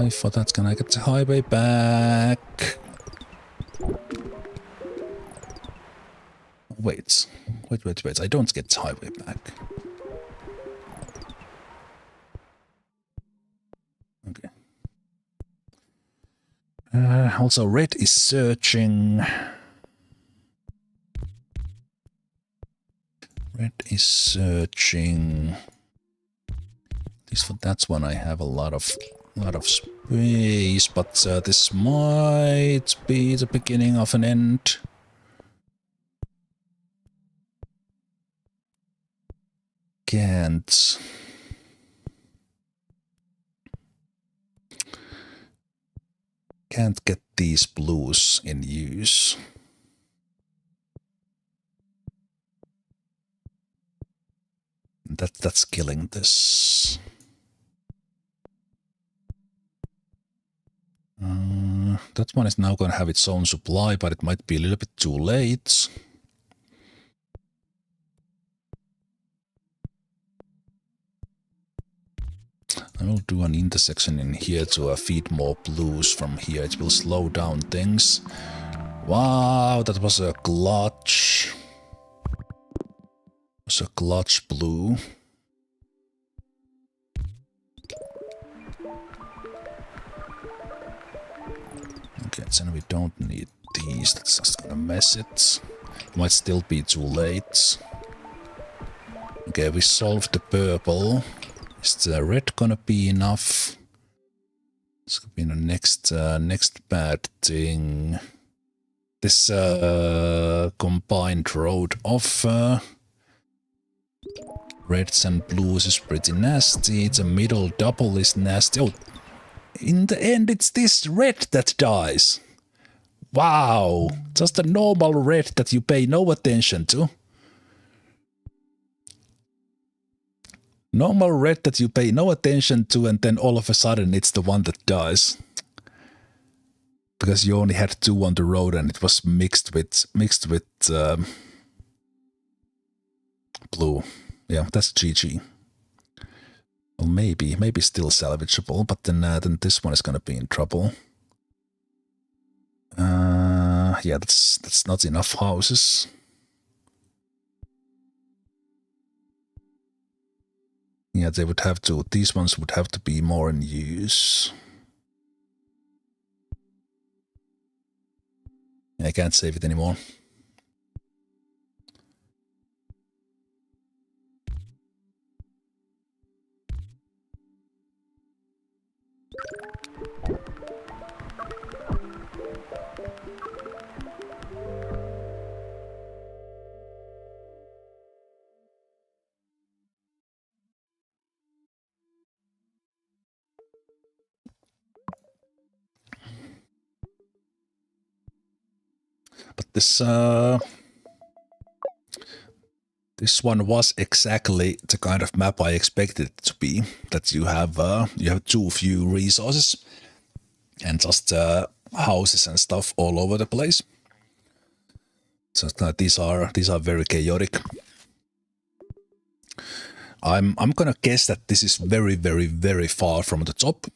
For that, can I get the highway back? Wait. I don't get the highway back. Okay. Also, red is searching. Red is searching. At least for that one, I have a lot of space, but this might be the beginning of an end. Can't get these blues in use. That's killing this. That one is now going to have its own supply, but it might be a little bit too late. I'll do an intersection in here to feed more blues from here. It will slow down things. Wow, that was a clutch. It was a clutch blue. Okay, then we don't need these. That's just gonna mess it. It might still be too late. Okay, we solved the purple. Is the red gonna be enough? It's gonna be the next bad thing. This combined road of reds and blues is pretty nasty. The middle double is nasty. Oh, in the end, it's this red that dies. Wow, just a normal red that you pay no attention to. Normal red that you pay no attention to, and then all of a sudden it's the one that dies. Because you only had two on the road and it was mixed with blue. Yeah, that's GG. Well, maybe still salvageable, but then this one is gonna be in trouble. Yeah, that's not enough houses. Yeah, they would have to. These ones would have to be more in use. I can't save it anymore. But this one was exactly the kind of map I expected it to be. That you have too few resources and just houses and stuff all over the place. So these are very chaotic. I'm gonna guess that this is very, very, very far from the top.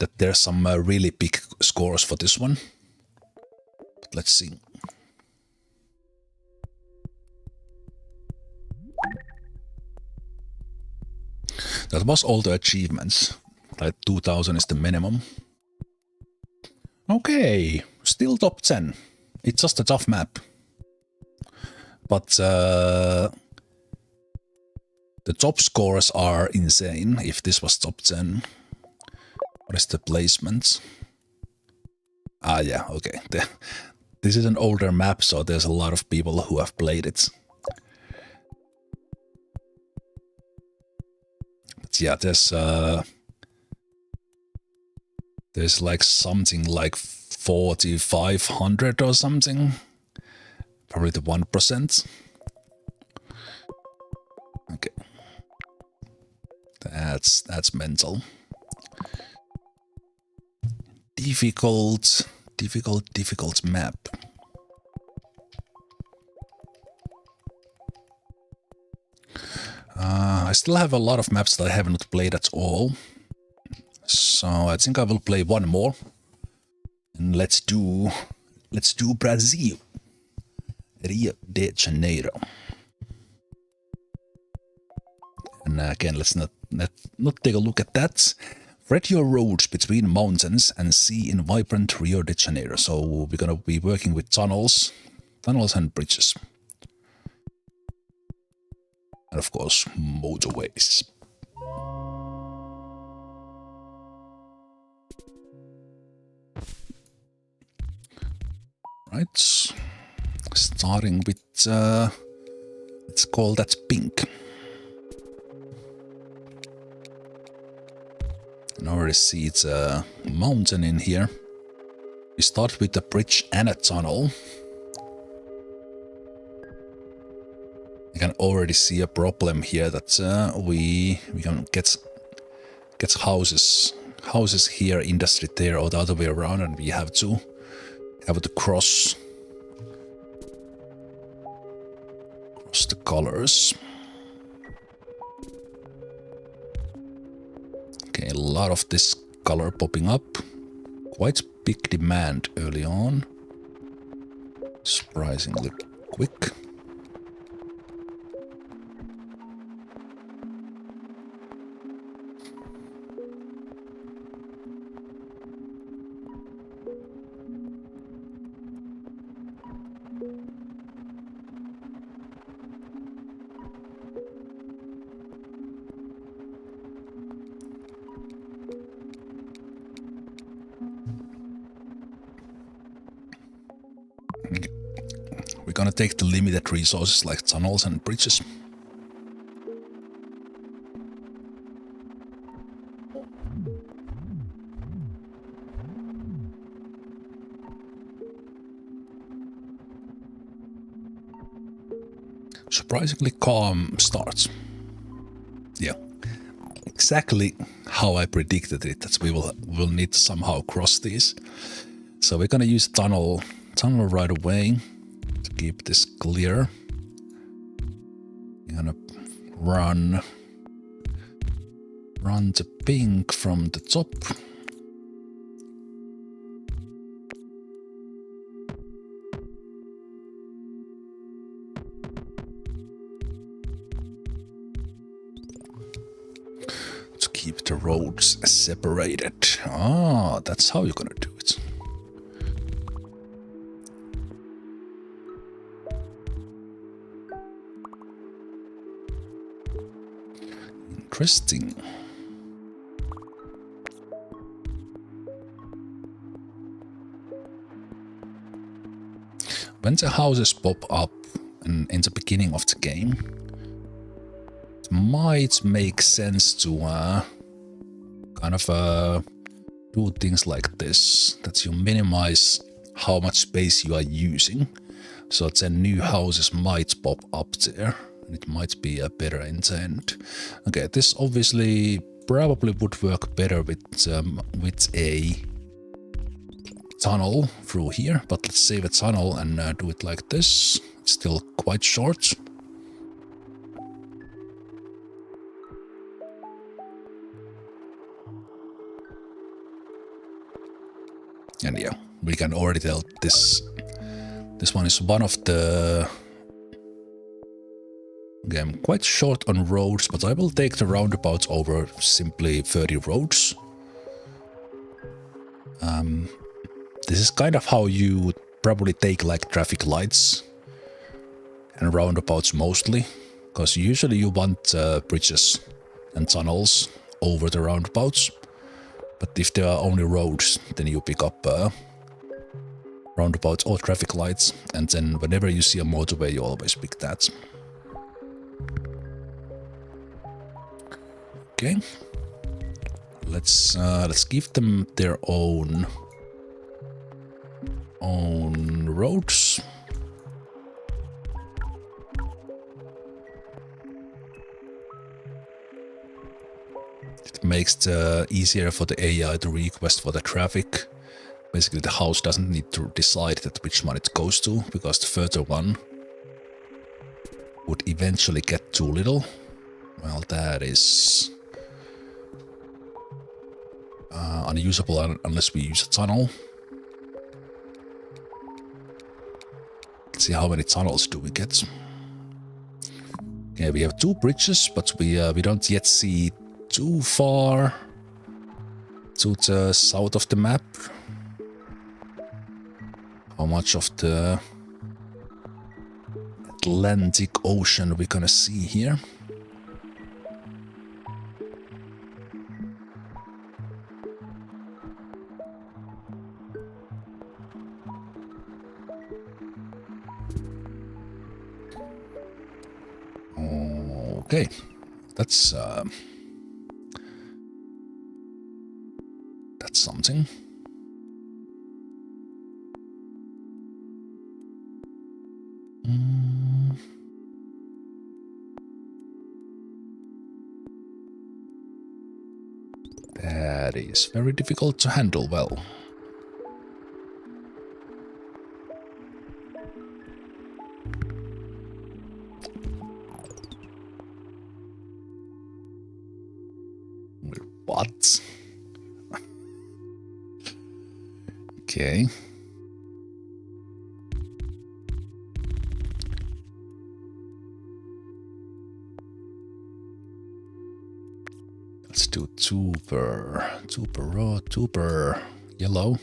That there's some really big scores for this one. But let's see. That was all the achievements. Like 2000 is the minimum. Okay, still top 10. It's just a tough map. But the top scores are insane if this was top 10. What is the placement? Ah, yeah, okay. This is an older map, so there's a lot of people who have played it. But yeah, there's like something like 4,500 or something. Probably the 1%. Okay. That's mental. Difficult map. I still have a lot of maps that I have not played at all. So I think I will play one more. And let's do Brazil. Rio de Janeiro. And again, let's not take a look at that. Thread your roads between mountains and sea in vibrant Rio de Janeiro. So we're gonna be working with tunnels and bridges. And of course, motorways. Right. Starting with, let's call that pink. I already see it's a mountain in here. We start with a bridge and a tunnel. I can already see a problem here that we can get houses here, industry there, or the other way around, and we have to cross the colors. lot of this color popping up. Quite big demand early on. Surprisingly quick. We're gonna take the limited resources like tunnels and bridges. Surprisingly calm starts. Yeah, exactly how I predicted it, that we will need to somehow cross these. So we're gonna use tunnel right away to keep this clear. We're gonna run the pink from the top. To keep the roads separated. Ah, that's how you're gonna do it. Interesting. When the houses pop up in the beginning of the game, it might make sense to kind of do things like this, that you minimize how much space you are using, so then new houses might pop up there. It might be a better intent. Okay, this obviously probably would work better with a tunnel through here, but let's save a tunnel and do it like this. It's still quite short. And yeah, we can already tell this one is one of the... Okay, I'm quite short on roads, but I will take the roundabouts over simply 30 roads. This is kind of how you would probably take like traffic lights and roundabouts mostly, because usually you want bridges and tunnels over the roundabouts. But if there are only roads, then you pick up roundabouts or traffic lights, and then whenever you see a motorway, you always pick that. Okay, let's give them their own roads. It makes it easier for the AI to request for the traffic. Basically, the house doesn't need to decide that which one it goes to, because the further one would eventually get too little. Well, that is unusable unless we use a tunnel. Let's see how many tunnels do we get. Okay, we have 2 bridges, but we don't yet see too far to the south of the map. How much of the Atlantic Ocean we're gonna see here. Okay, that's something. That is very difficult to handle well. What? Okay. Let's do two per raw, two per yellow.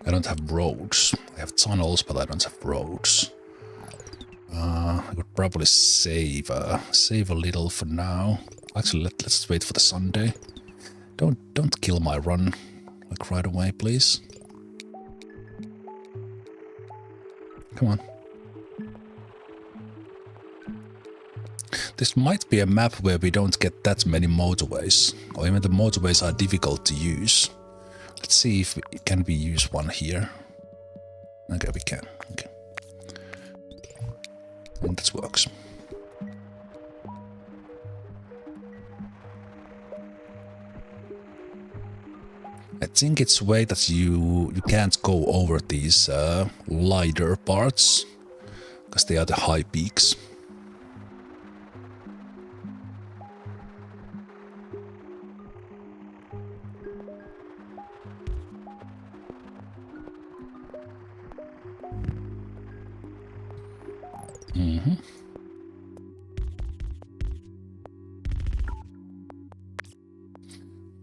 I don't have roads. I have tunnels, but I don't have roads. I could probably save a little for now. Actually, let's wait for the Sunday. Don't kill my run like right away, please. Come on. This might be a map where we don't get that many motorways, or even the motorways are difficult to use. Let's see if can we use one here. Okay, we can. Okay. And this works. I think it's a way that you can't go over these lighter parts because they are the high peaks.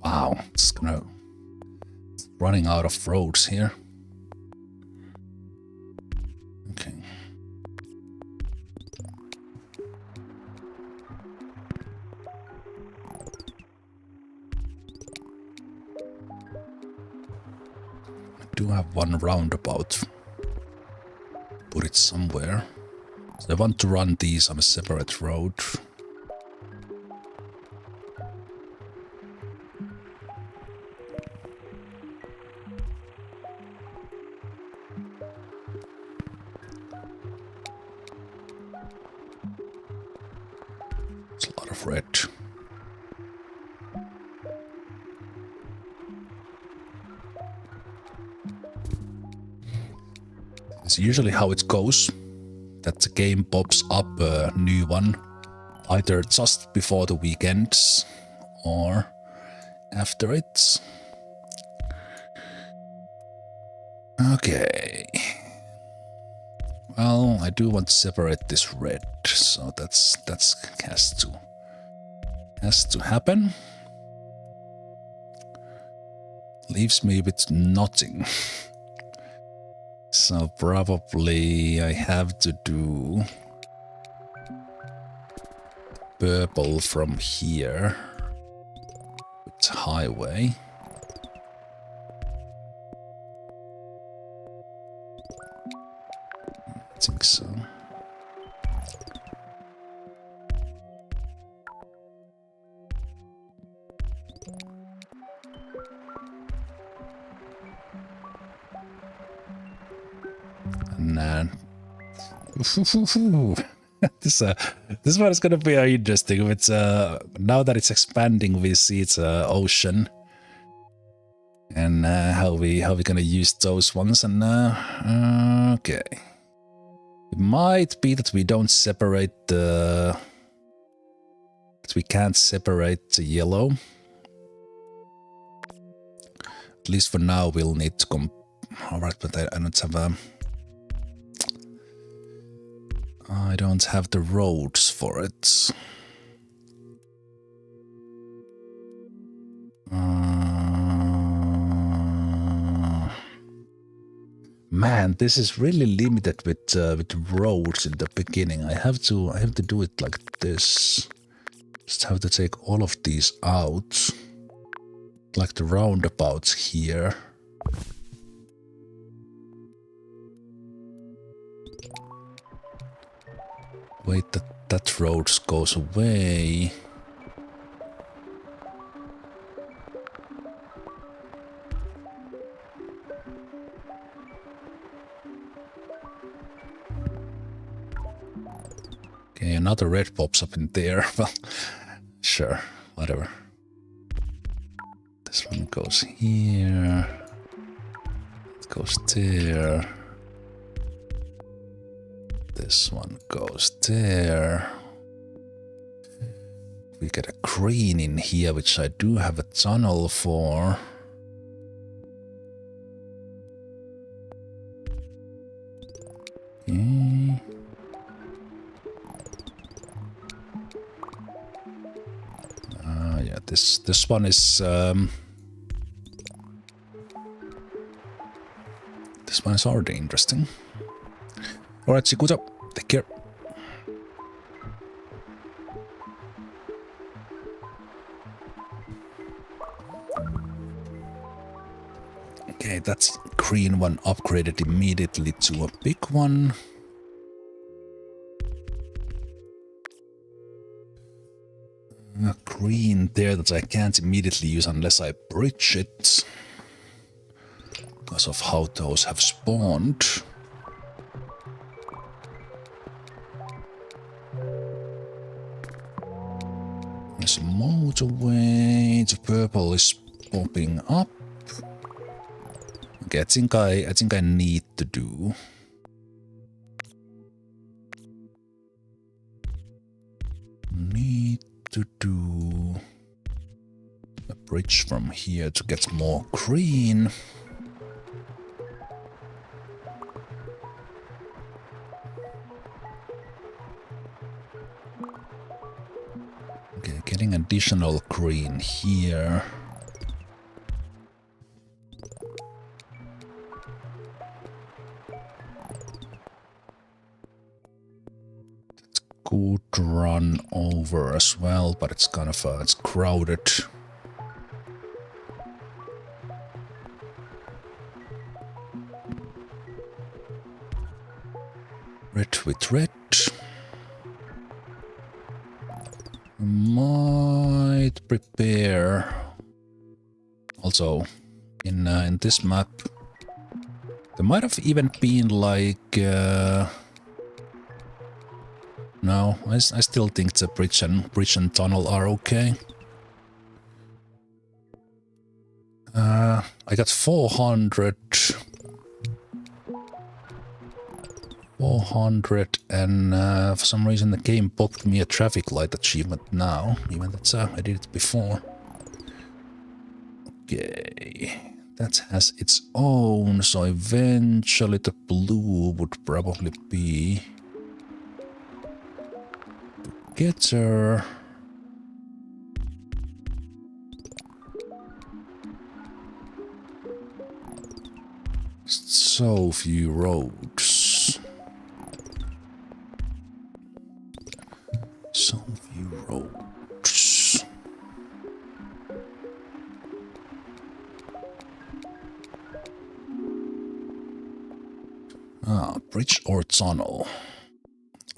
Wow, it's running out of roads here. Okay. I do have one roundabout. Put it somewhere. So I want to run these on a separate road. It's a lot of red. It's usually how it goes. That the game pops up a new one, either just before the weekends or after it. Okay. Well, I do want to separate this red, so that's has to happen. Leaves me with nothing. So probably I have to do purple from here with highway. I think so. And this one is gonna be interesting. It's now that it's expanding, we see it's ocean, and how we gonna use those ones. And okay, it might be that we don't separate the that we can't separate the yellow. At least for now, we'll need to come. All right, but I don't have I don't have the roads for it. Man, this is really limited with roads in the beginning. I have to do it like this. Just have to take all of these out, like the roundabouts here. Wait, that road goes away. Okay, another red pops up in there. Well, sure. whatever. This one goes here. It goes there. This one goes there. We get a crane in here, which I do have a tunnel for. Okay. Yeah, this one is this one is already interesting. Alright, Shikuta, take care. Okay, that's green one upgraded immediately to a big one. A green there that I can't immediately use unless I bridge it because of how those have spawned. There's a motorway. The purple is popping up. Okay, I think I need to do. Need to do a bridge from here to get more green. Okay, getting additional green here. Could run over as well, but it's kind of it's crowded. Red with red. Might prepare. Also, in this map, there might have even been like. No, I still think the bridge and tunnel are okay. I got 400. 400 and for some reason the game popped me a traffic light achievement now, even that I did it before. Okay, that has its own, so eventually the blue would probably be together. So few roads. So few roads. Bridge or tunnel.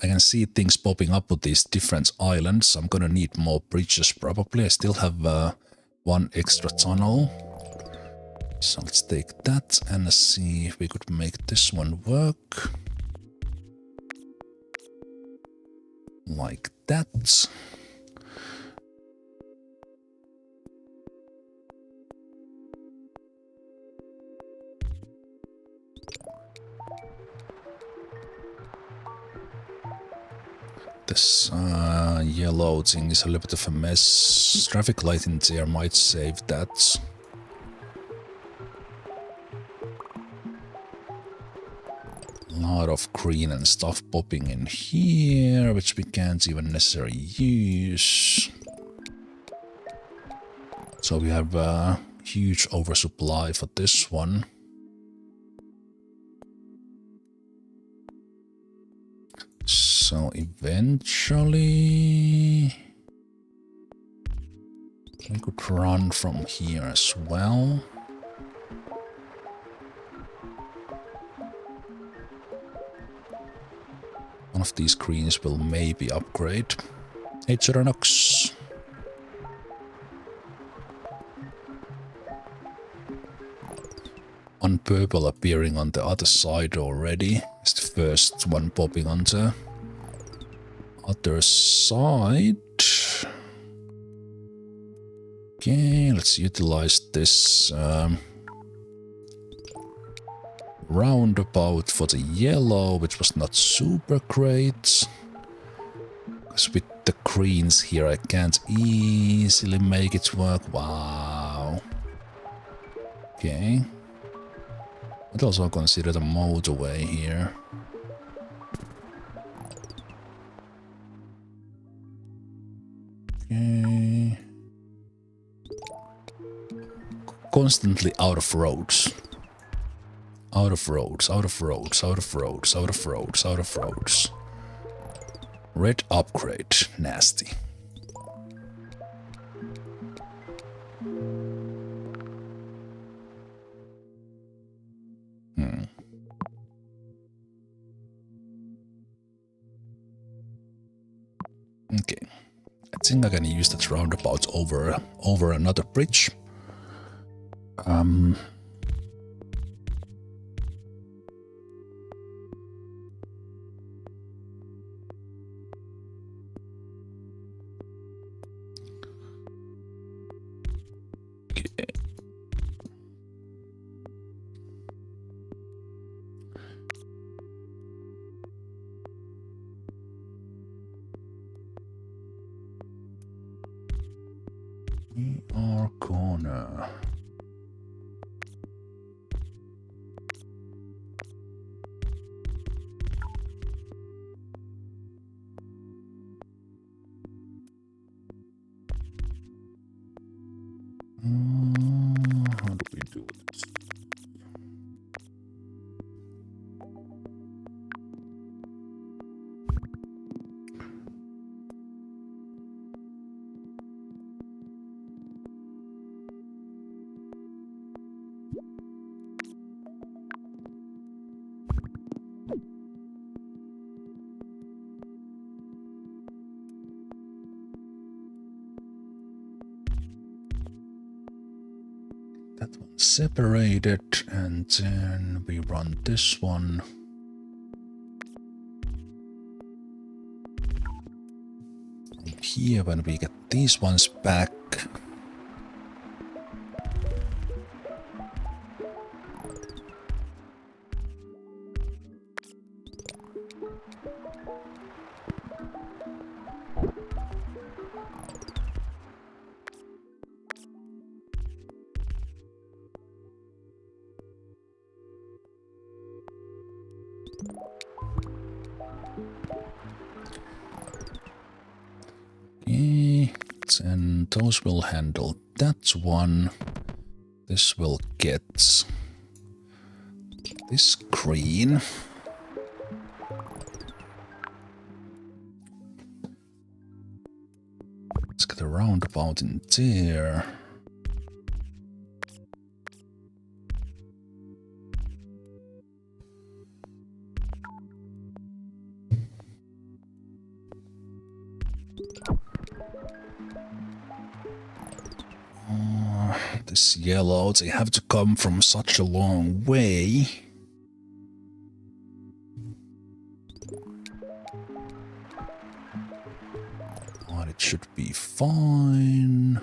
I can see things popping up with these different islands. I'm gonna need more bridges probably. I still have one extra tunnel. So let's take that and see if we could make this one work. Like that. This yellow thing is a little bit of a mess. Traffic light in there might save that. Lot of green and stuff popping in here, which we can't even necessarily use. So we have a huge oversupply for this one. So eventually we could run from here as well. One of these greens will maybe upgrade. Hey, Tyrannox. One purple appearing on the other side already. It's the first one popping on the other side. Okay, let's utilize this roundabout for the yellow, which was not super great. Because with the greens here, I can't easily make it work. Wow. Okay. I'd also consider the motorway here. Okay. Constantly out of roads. Out of roads, out of roads, out of roads, out of roads, out of roads. Red upgrade. Nasty. Okay. I think I can use that roundabout over another bridge. We are corner. How do we do this? That one separated, and then we run this one. From here, when we get these ones back. And those will handle that one. This will get this green. Let's get a roundabout in there. This yellow, they have to come from such a long way. But it should be fine.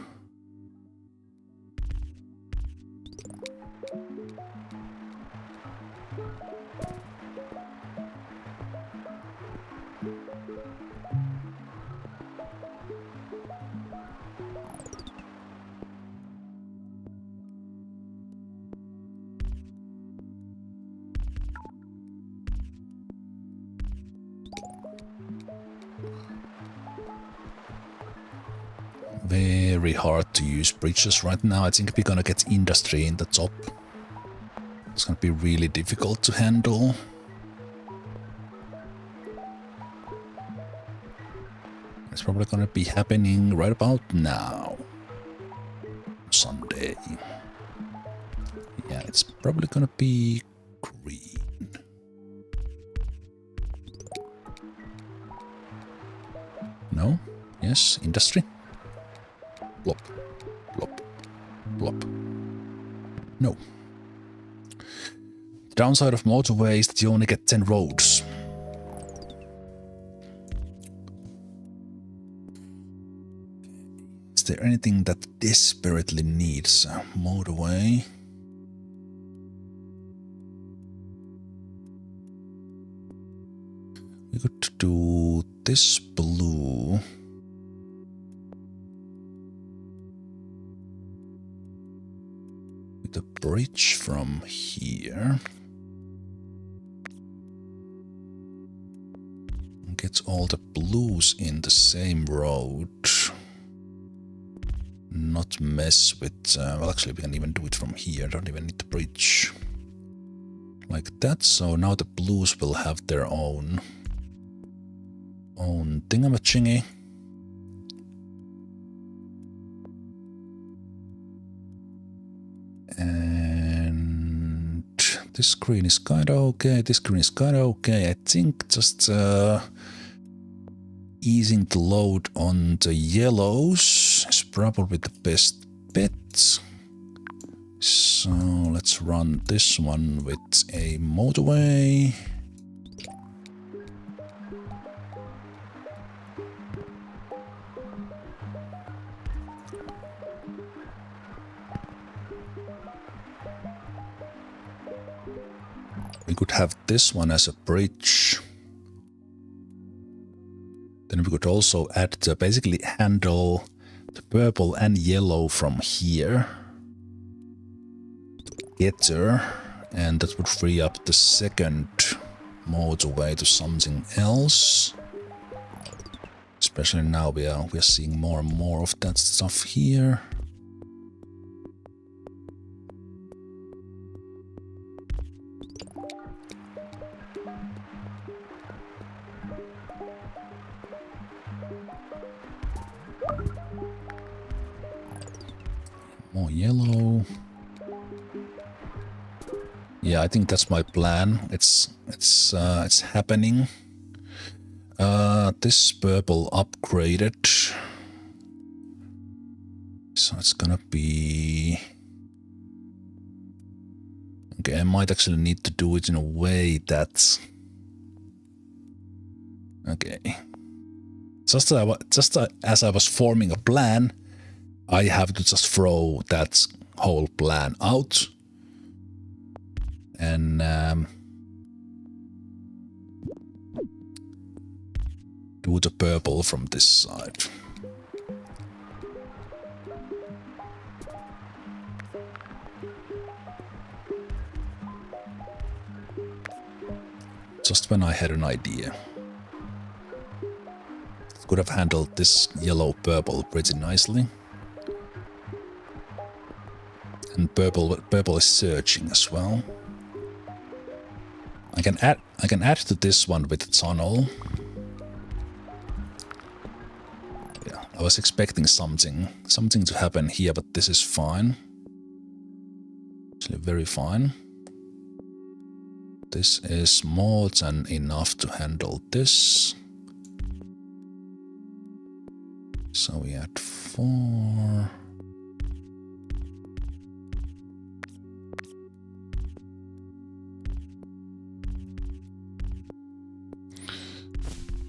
Very hard to use bridges right now. I think we're gonna get industry in the top. It's gonna be really difficult to handle. It's probably gonna be happening right about now. Sunday. Yeah, it's probably gonna be green. No? Yes, industry. Plop, plop, plop. No. The downside of motorway is that you only get 10 roads. there anything that desperately needs a motorway? We could do this blue. With a bridge from here. Get all the blues in the same road. Not mess with... well, actually, we can even do it from here. Don't even need the bridge. Like that. So now the blues will have their own thingamachingy. And this green is kind of okay. This green is kind of okay. I think just easing the load on the yellows is probably the best bet. So let's run this one with a motorway. We could have this one as a bridge. Then we could also add the, basically handle the purple and yellow from here together, and that would free up the second motorway to something else. Especially now we are seeing more and more of that stuff here. More yellow. Yeah, I think that's my plan. It's happening. This purple upgraded. So it's gonna be... Okay, I might actually need to do it in a way that... Okay. Just as I was forming a plan, I have to just throw that whole plan out. And do the purple from this side. Just when I had an idea. Could have handled this yellow-purple pretty nicely. And purple is searching as well. I can add to this one with a tunnel. Yeah, I was expecting something to happen here, but this is fine. Actually, very fine. This is more than enough to handle this. So we add 4.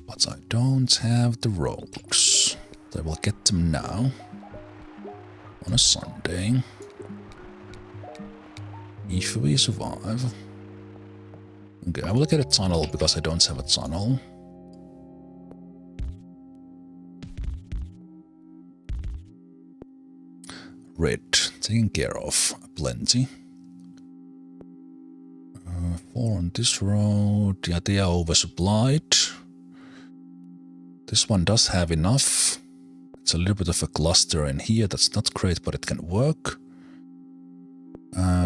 But I don't have the roads. I will get them now. On a Sunday. If we survive. Okay, I will get a tunnel because I don't have a tunnel. Red, taken care of, plenty. 4 on this road, yeah, they are oversupplied. This one does have enough. It's a little bit of a cluster in here, that's not great, but it can work.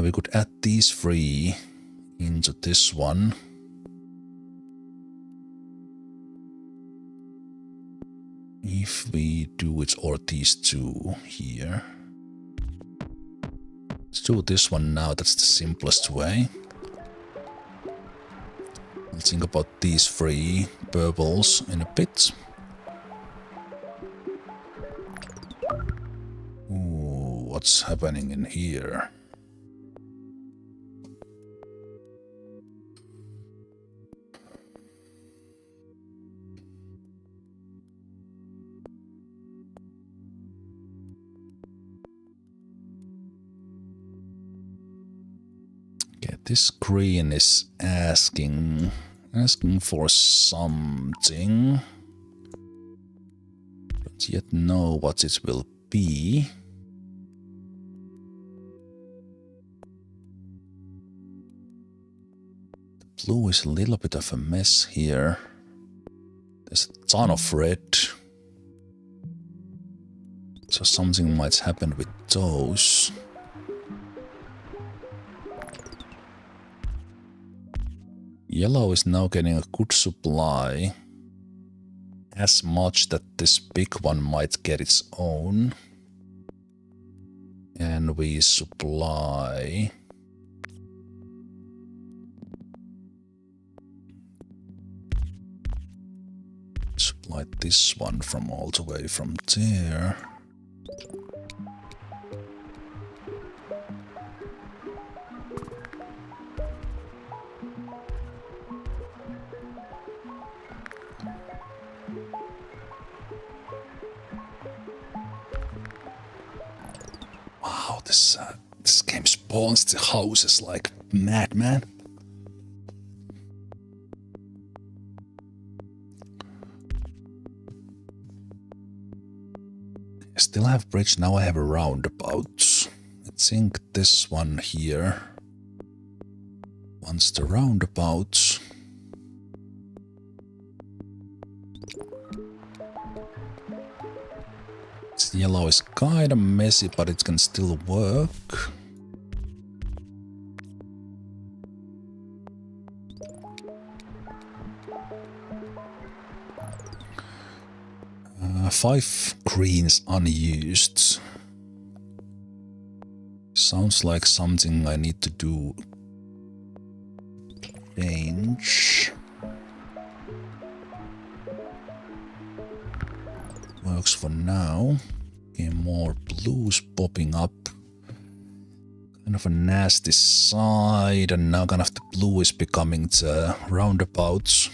We could add these 3 into this one. If we do it, or these 2 here. Let's do this one now, that's the simplest way. I'll think about these 3 purples in a bit. Ooh, what's happening in here? This green is asking for something. Don't yet know what it will be. The blue is a little bit of a mess here. There's a ton of red. So something might happen with those. Yellow is now getting a good supply. As much that this big one might get its own. And we supply... Supply this one from all the way from there. Wow, this game spawns the houses like madman. I still have bridge, now I have a roundabout. I think this one here wants the roundabout. This yellow is kinda messy, but it can still work. Five greens unused. Sounds like something I need to do. Change. Works for now. Okay, more blues popping up. Kind of a nasty side, and now kind of the blue is becoming the roundabout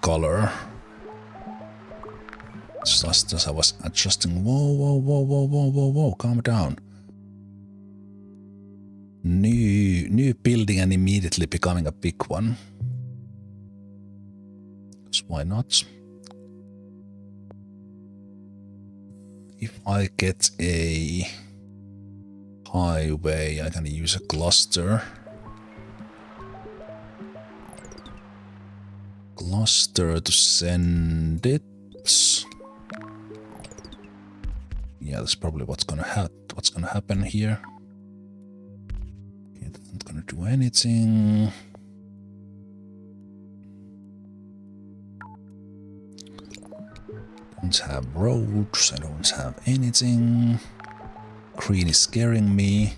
color. Just as I was adjusting. Whoa, calm down. New building and immediately becoming a big one. So why not? If I get a highway, I can use a cluster. Cluster to send it. Yeah, that's probably what's gonna happen here. Okay, that's not gonna do anything. Don't have roads, I don't have anything. Green is scaring me.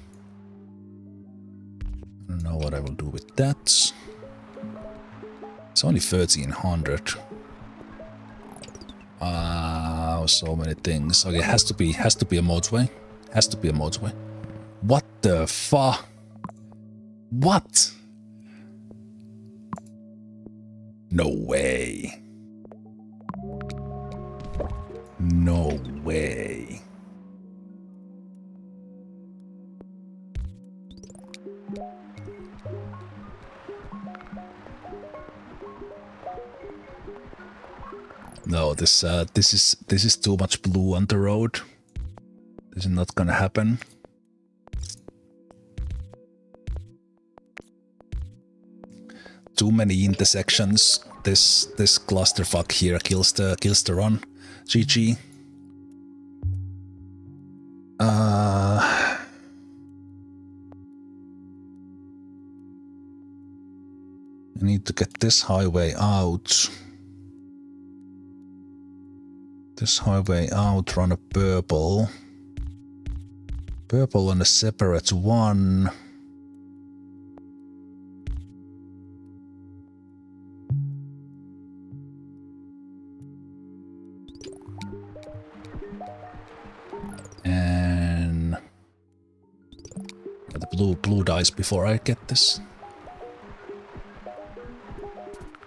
I don't know what I will do with that. It's only 1300. So many things. Okay, has to be a motorway. Has to be a motorway. What the fuck? What? No way. No way. No, this is too much blue on the road. This is not gonna happen. Too many intersections. This clusterfuck here kills the run. GG. I need to get this highway out. This highway out, run a purple. Purple on a separate one. And the blue dies before I get this.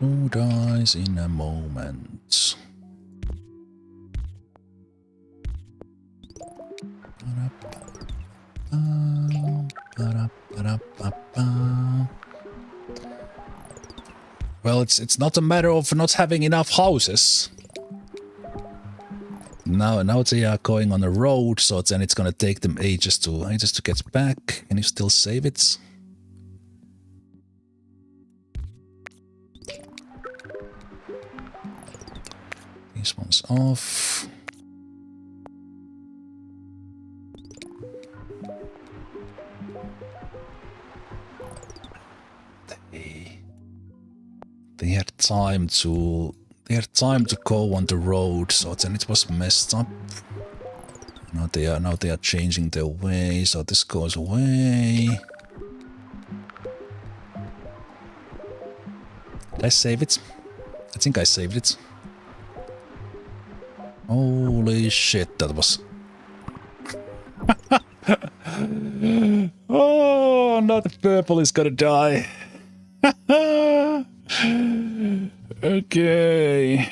Blue dies in a moment. Well, it's not a matter of not having enough houses. Now they are going on a road, so then it's gonna take them ages to get back. Can you still save it? This one's off. They had time to go on the road, so then it was messed up. Now they are changing their way, so this goes away. Did I save it? I think I saved it. Holy shit, that was... Oh, not the purple is gonna die. Okay.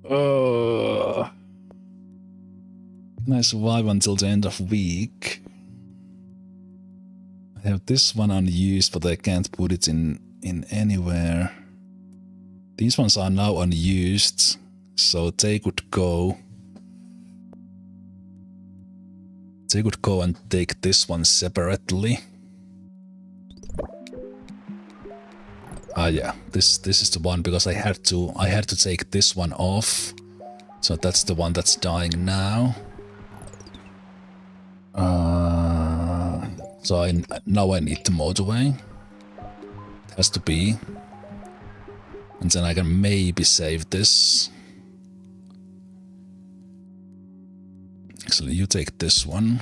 Can I survive until the end of week? I have this one unused, but I can't put it in anywhere. These ones are now unused, so they could go. They could go and take this one separately. Yeah, this is the one because I had to take this one off. So that's the one that's dying now. So now I need the motorway. It has to be. And then I can maybe save this. Actually, you take this one.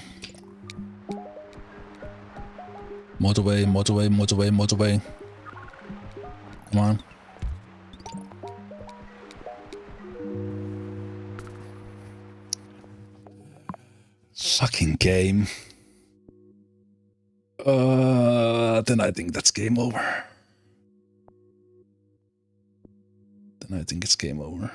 Motorway, motorway, motorway, motorway. Come on. Fucking game. Then I think that's game over. Then I think it's game over.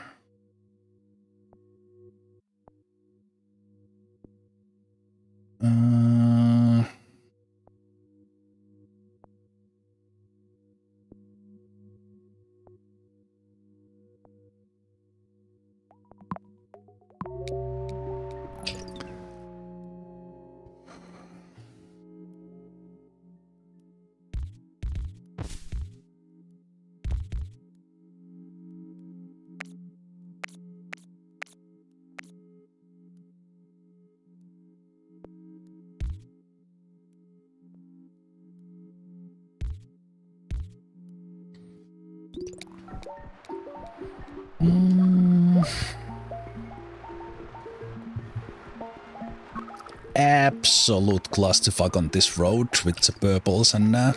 Absolute clusterfuck on this road with the purples and there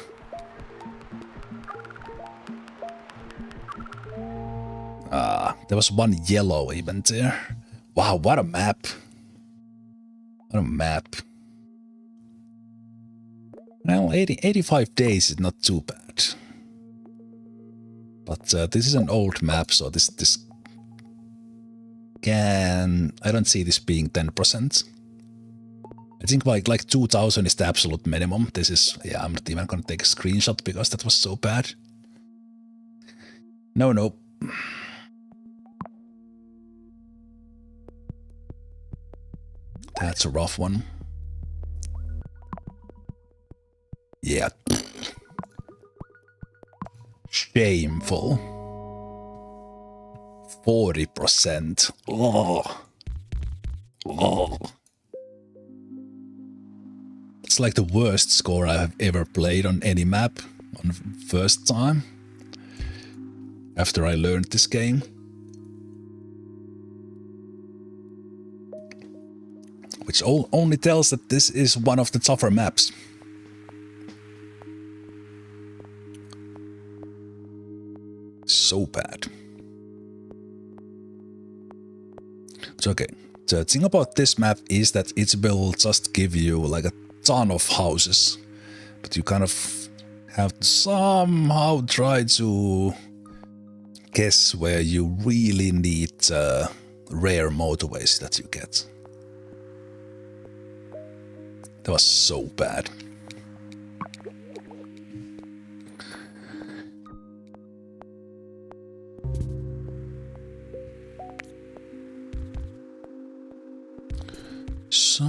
was one yellow even there. Wow, what a map. What a map. Well, 85 days is not too bad. But this is an old map, so this can... I don't see this being 10%. I think like 2000 is the absolute minimum. This is... Yeah, I'm not even gonna take a screenshot because that was so bad. No. That's a rough one. Yeah. Shameful. 40%. Oh. It's like the worst score I have ever played on any map on first time. After I learned this game. Which only tells that this is one of the tougher maps. So bad. So okay, the thing about this map is that it will just give you like a ton of houses, but you kind of have to somehow try to guess where you really need rare motorways that you get. That was so bad. So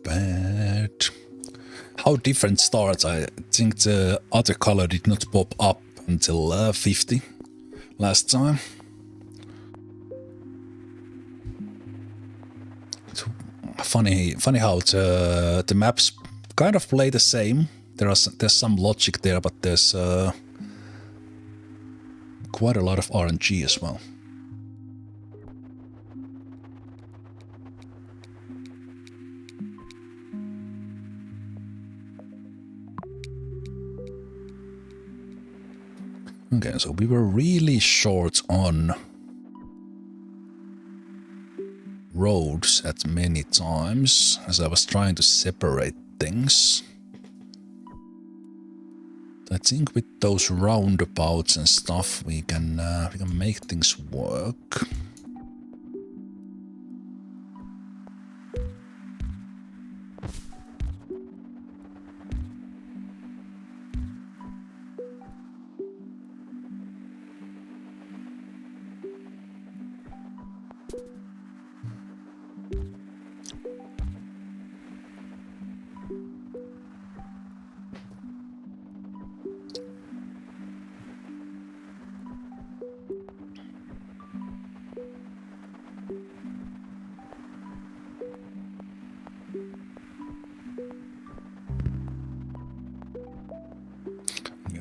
bad. How different starts. I think the other color did not pop up until 50 last time. It's funny how the maps kind of play the same. There's some logic there, but there's quite a lot of RNG as well. Okay, so we were really short on roads at many times as I was trying to separate things. I think with those roundabouts and stuff we can make things work.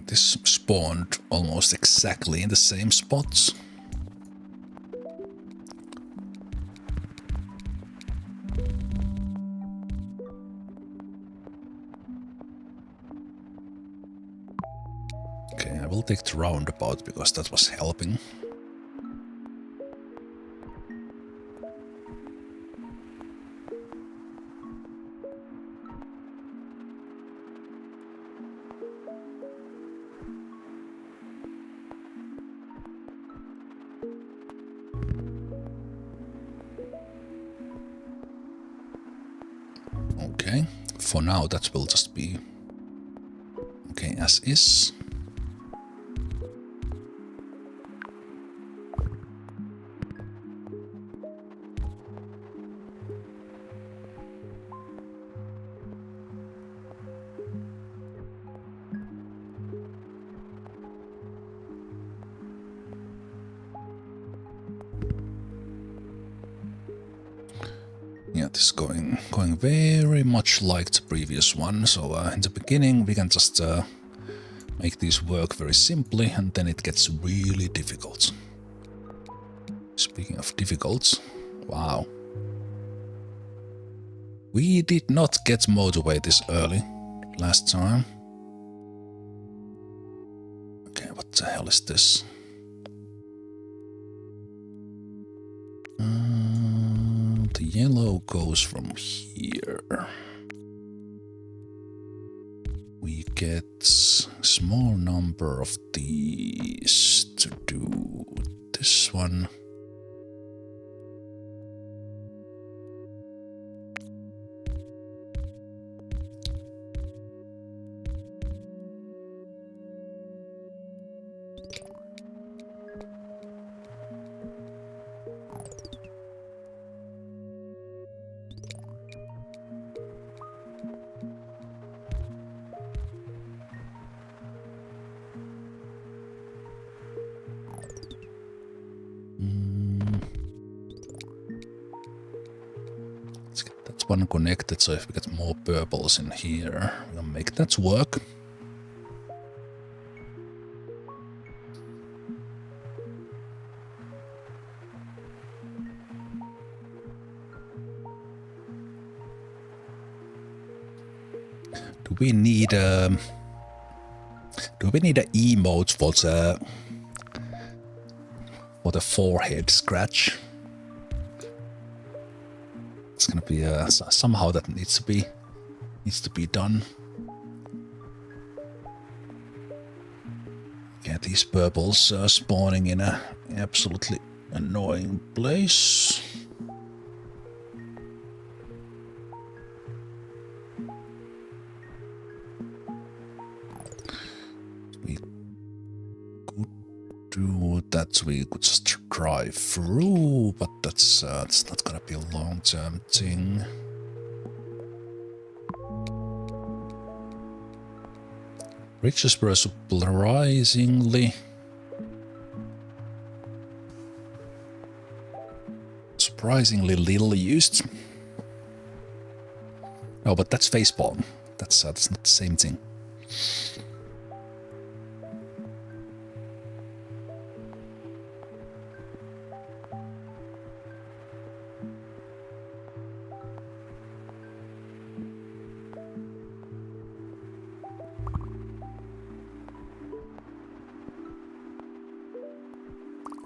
This spawned almost exactly in the same spots. Okay, I will take the roundabout because that was helping. Okay, for now that will just be okay as is. Yeah, this is going very much like the previous one. So in the beginning we can just make these work very simply, and then it gets really difficult. Speaking of difficult, wow. We did not get motorway this early last time. Okay, what the hell is this? The yellow goes from here. We get a small number of these to do this one. One connected, so if we get more purples in here, we'll make that work. Do we need a emote for the forehead scratch? It's gonna be somehow that needs to be done. Yeah, these purples are spawning in a absolutely annoying place. that we could just drive through, but that's not gonna be a long-term thing. Bridges were surprisingly little used. Oh, but that's facepalm. That's not the same thing.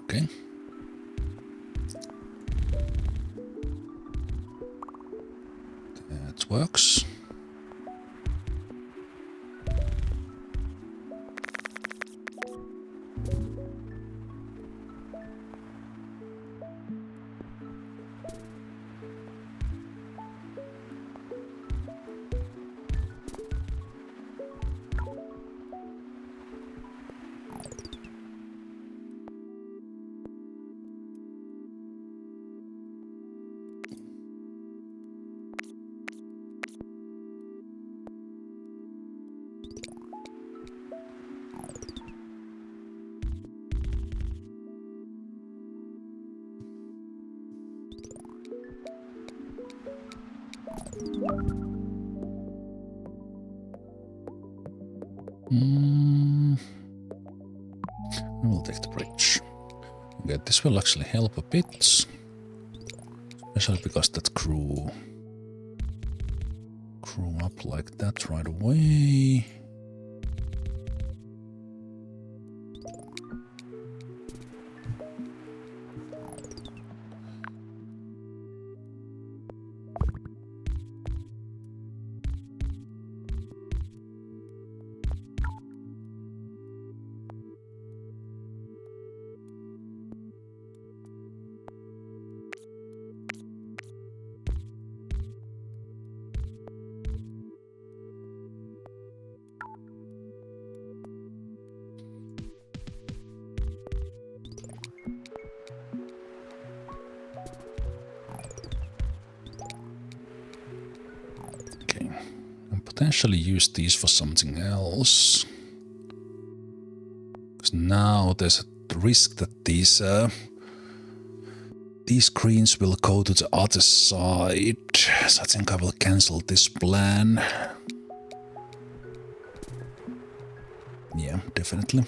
Okay. That works. We'll take the bridge. Okay, this will actually help a bit. Especially because that grew up like that right away. Potentially use these for something else. Because now there's a risk that these screens will go to the other side. So I think I will cancel this plan. Yeah, definitely.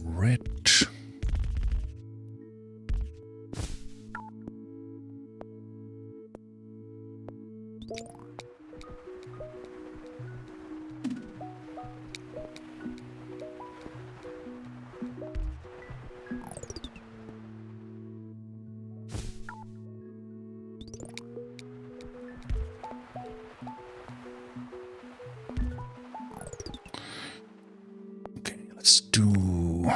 Red. Let's do a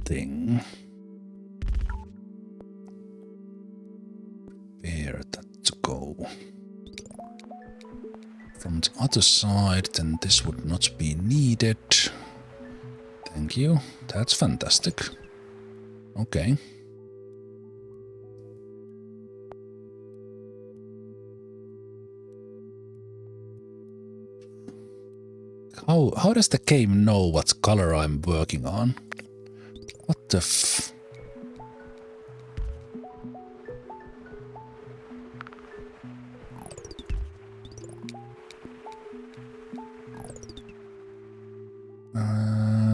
thing. Where that to go? From the other side, then this would not be needed. Thank you. That's fantastic. Okay. How does the game know what color I'm working on? What the f...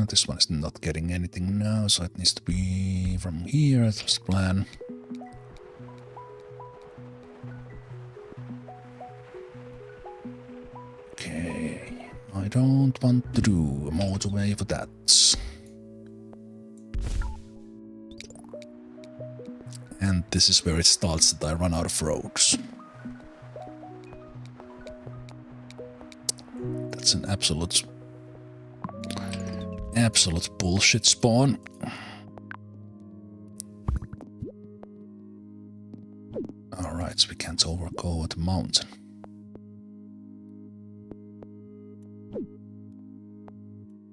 This one is not getting anything now, so it needs to be from here. That was the plan. Okay, I don't want to do a motorway for that. And this is where it starts that I run out of roads. That's an absolute bullshit spawn. can't overgo the mountain.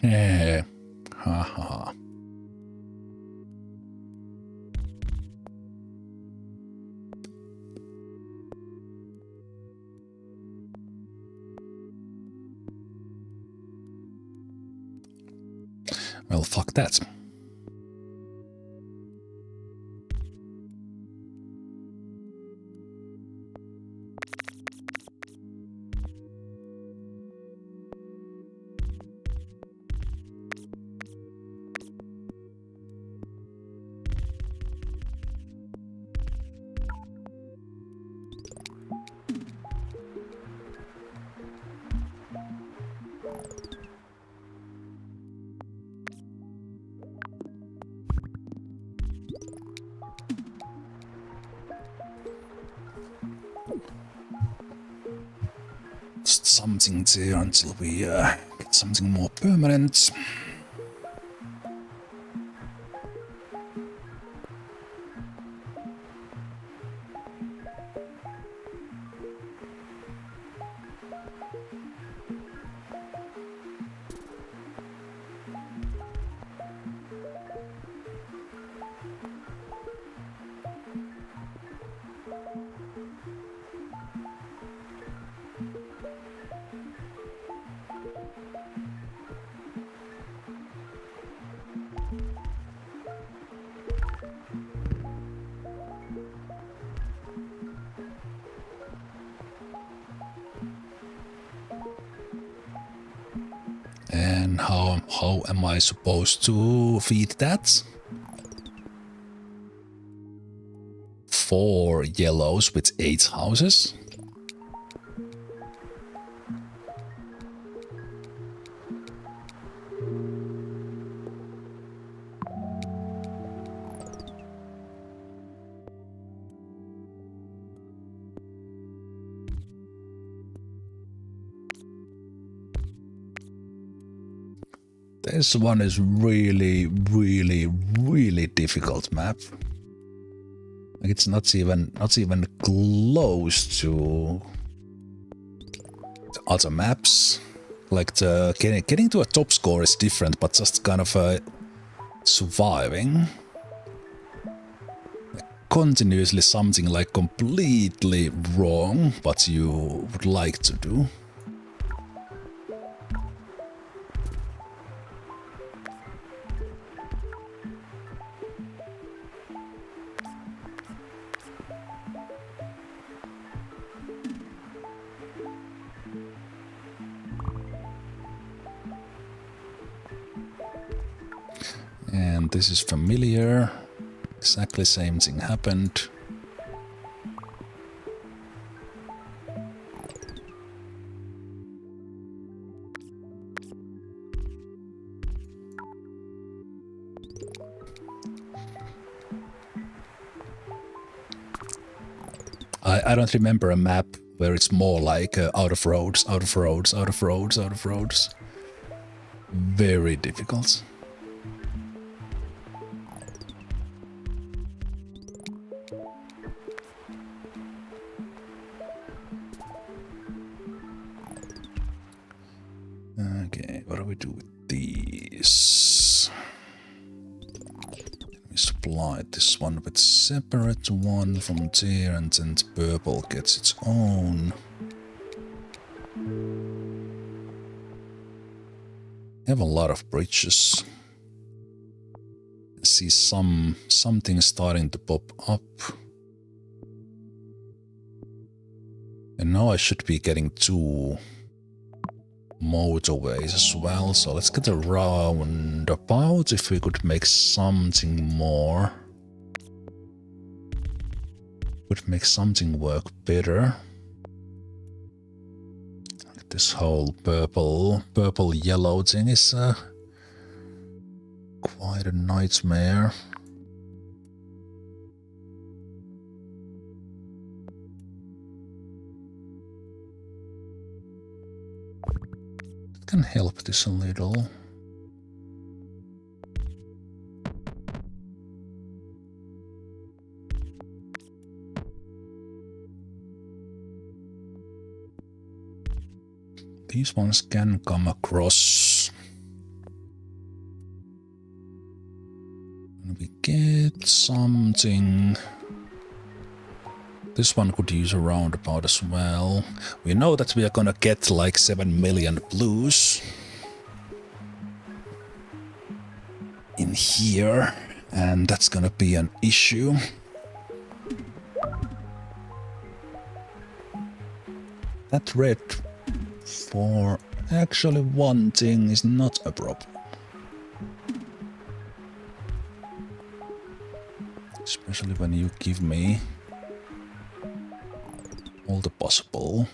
Yeah. Ha ha ha. Well, fuck that. Just something there until we get something more permanent. And how am I supposed to feed that? 4 yellows with 8 houses. This one is really, really, really difficult map. Like it's not even close to the other maps. Like the getting to a top score is different, but just kind of surviving. Like continuously something like completely wrong, but you would like to do. And this is familiar. Exactly same thing happened. I don't remember a map where it's more like out of roads, out of roads, out of roads, out of roads. Very difficult. Okay, what do we do with these? We supply this one with separate one from there, and then the purple gets its own. We have a lot of bridges. I see something starting to pop up. And now I should be getting 2 motorways as well, so let's get a roundabout if we could make something more. Would make something work better. Like this whole purple yellow thing is quite a nightmare. Can help this a little. These ones can come across. And we get something. This one could use a roundabout as well. We know that we are gonna get like 7 million blues in here, and that's gonna be an issue. That red for actually one thing is not a problem. Especially when you give me all the possible.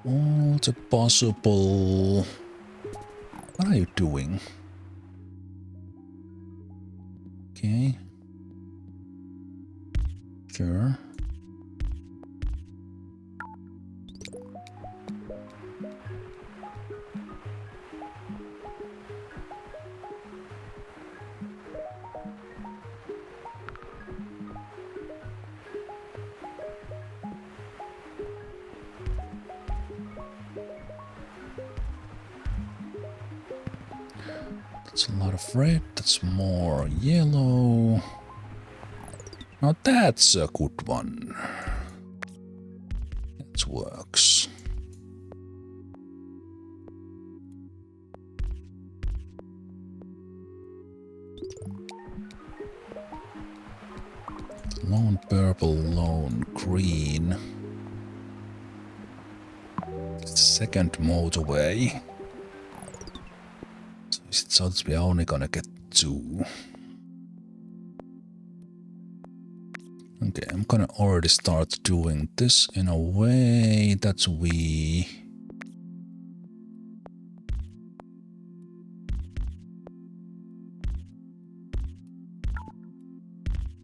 All the possible. What are you doing? Okay. Sure. That's a lot of red, that's more yellow. Now that's a good one. That works. Lone purple, lone green. It's the second motorway. So that we are only gonna get 2. Okay, I'm gonna already start doing this in a way that we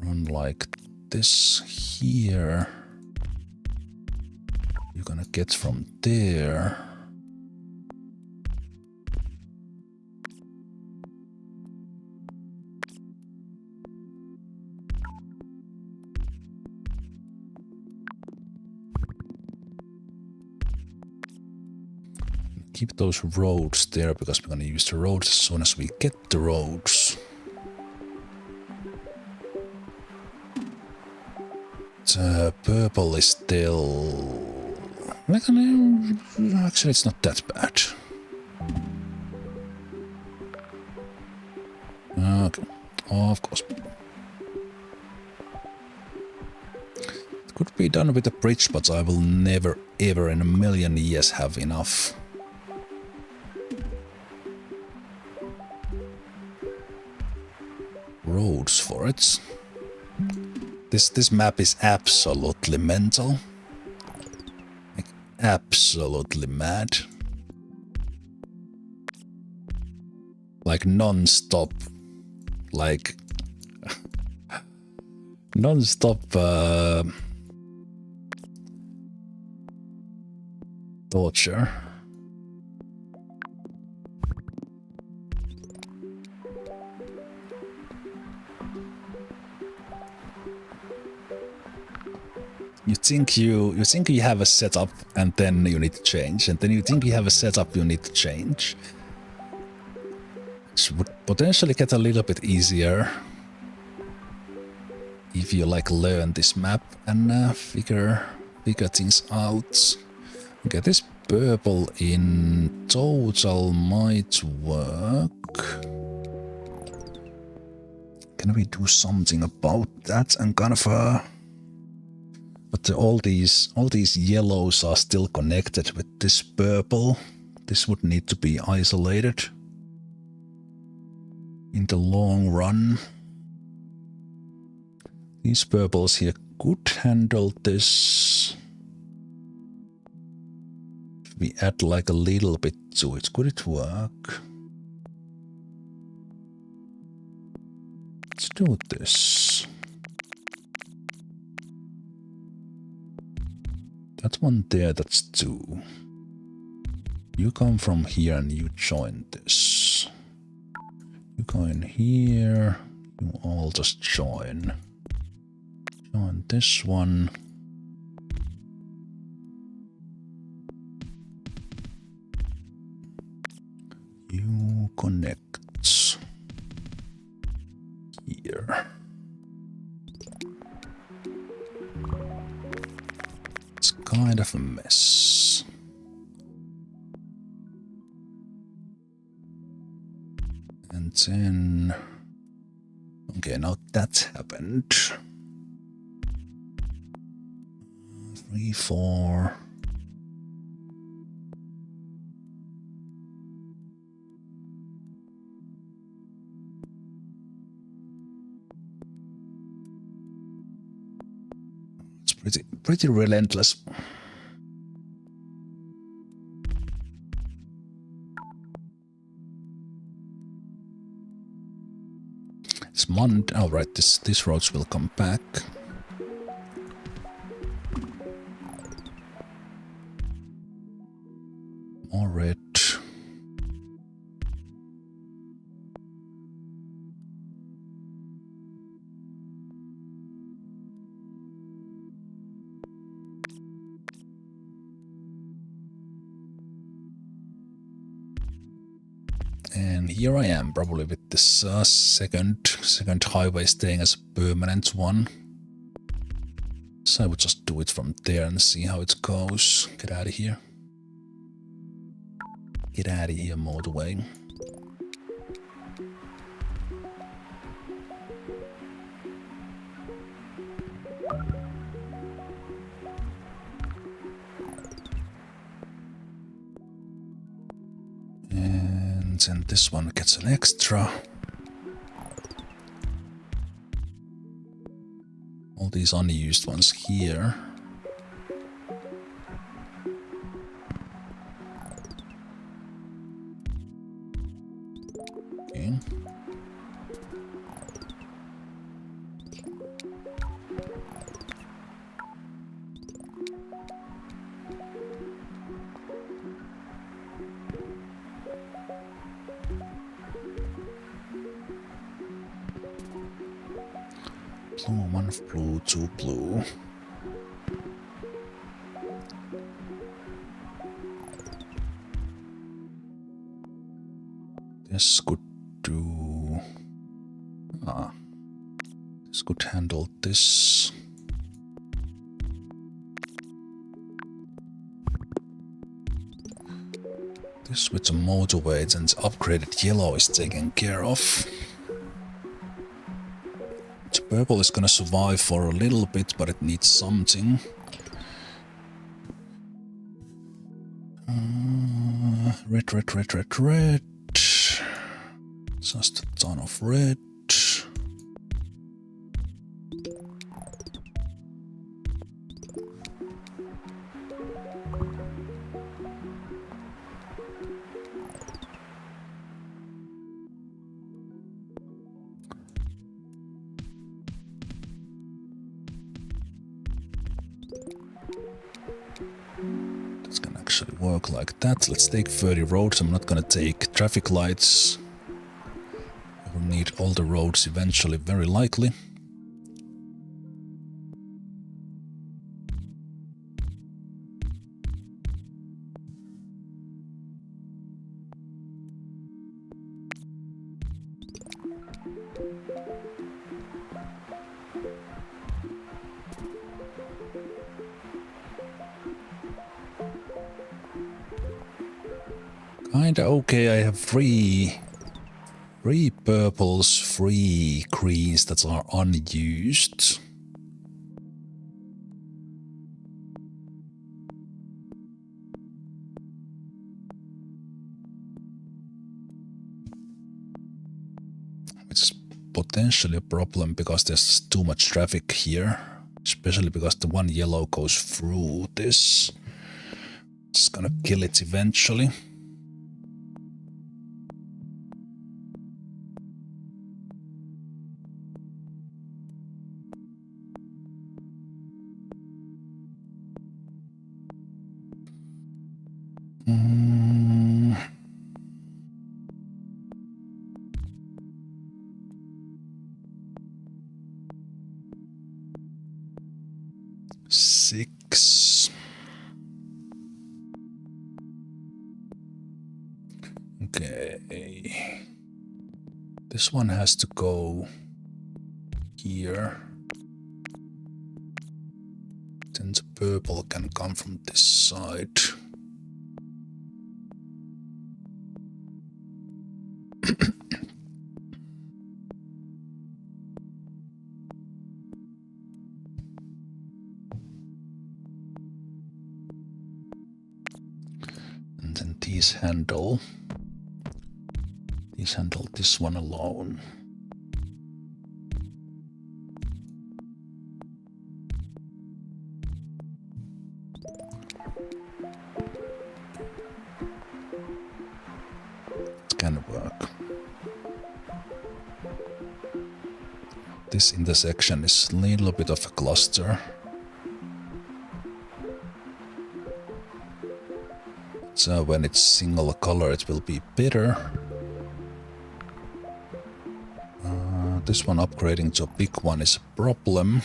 run like this here. You're gonna get from there. Keep those roads there because we're gonna use the roads as soon as we get the roads. The purple is still... Actually, it's not that bad. Okay, of course. It could be done with a bridge, but I will never, ever in a million years have enough. Roads for it. This map is absolutely mental. Like, absolutely mad. Like non-stop. Like non-stop torture. You think you have a setup and then you need to change, and then you think you have a setup you need to change. Which would potentially get a little bit easier if you like learn this map and figure things out. Okay, this purple in total might work. Can we do something about that and kind of but all these yellows are still connected with this purple. This would need to be isolated in the long run. These purples here could handle this. If we add like a little bit to it, could it work? Let's do this. That one there, that's 2. You come from here and you join this. You go in here, you all just join. Join And this one. You connect here. It's kind of a mess. And then... Okay, now that happened. 3, 4... It's pretty relentless. It's Monday. Oh, right, these roads will come back. More red. And here I am, probably with this second highway staying as a permanent one. So I would just do it from there and see how it goes. Get out of here. Get out of here, motorway. And this one gets an extra. All these unused ones here. Okay. Blue, 1 blue, 2 blue. This could do... this could handle this. This with some motorways and upgraded yellow is taken care of. The purple is gonna survive for a little bit, but it needs something. Red, red, red, red, red. Just a ton of red. That's gonna actually work like that. Let's take 30 roads. I'm not gonna take traffic lights. We'll need all the roads eventually, very likely. Kinda okay, I have three purples, 3 greens that are unused. Which is potentially a problem because there's too much traffic here. Especially because the one yellow goes through this. It's gonna kill it eventually. 6. Okay. This one has to go here. Then the purple can come from this side. And then these handle this one alone. It can work. This intersection is a little bit of a cluster. So when it's single color it will be better. This one upgrading to a big one is a problem.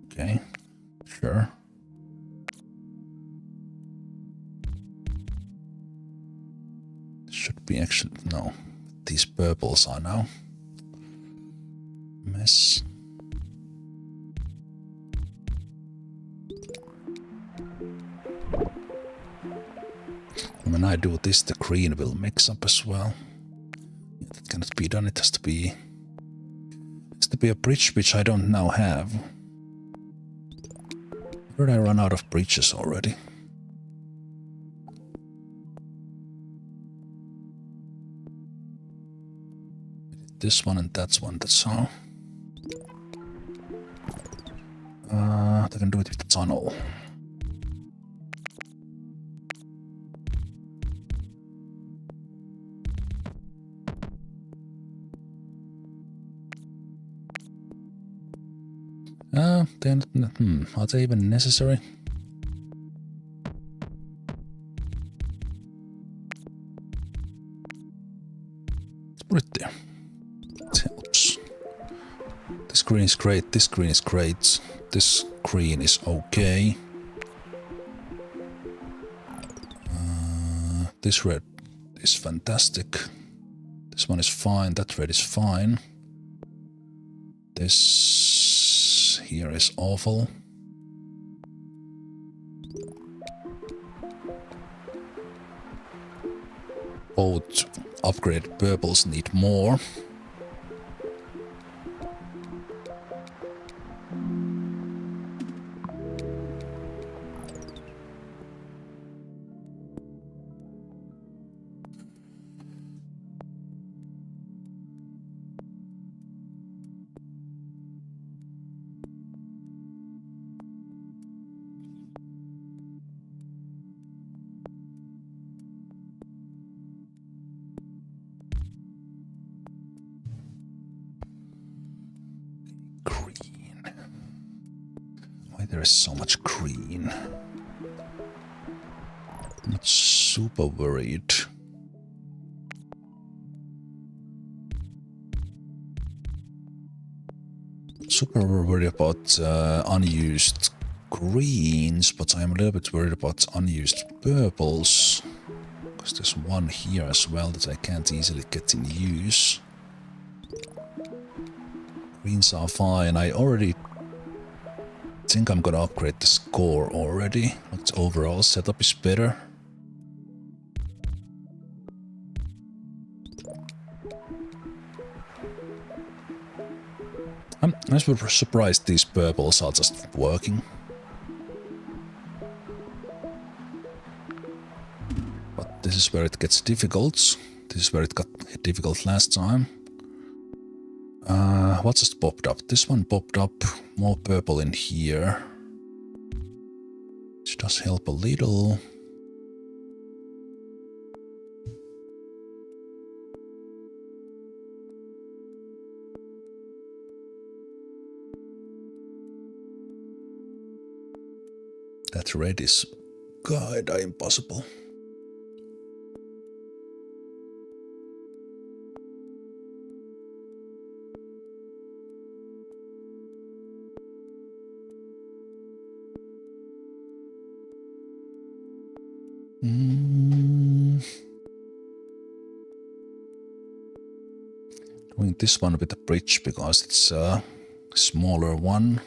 Okay, sure. Should be actually, no. These purples are now mess. When I do this, the green will mix up as well. That cannot be done. It has to be a bridge, which I don't now have. Where did I run out of bridges already? This one and that one, that's all. They can do it with the tunnel. Are they even necessary? Let's put it there. It helps. This green is great, this green is great, this green is okay. This red is fantastic. This one is fine, that red is fine. This here is awful. Both upgraded purples need more. There is so much green. I'm not super worried. Super worried about unused greens, but I'm a little bit worried about unused purples. Because there's one here as well that I can't easily get in use. Greens are fine. I already think I'm gonna upgrade the score already. Its overall setup is better. I'm super surprised these purples are just working. But this is where it gets difficult. This is where it got difficult last time. What just popped up? This one popped up. More purple in here. Which does help a little. That red is kinda impossible. Doing this one with a bridge because it's a smaller one.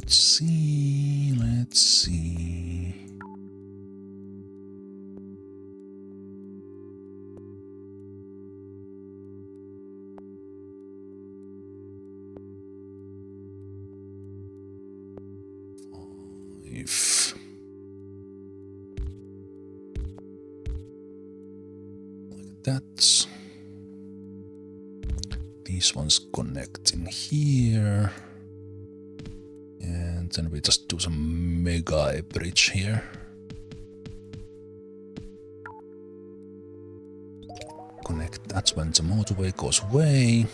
Let's see. If like that, these ones connect in here. And then we just do some mega bridge here. Connect, that's when the motorway goes away.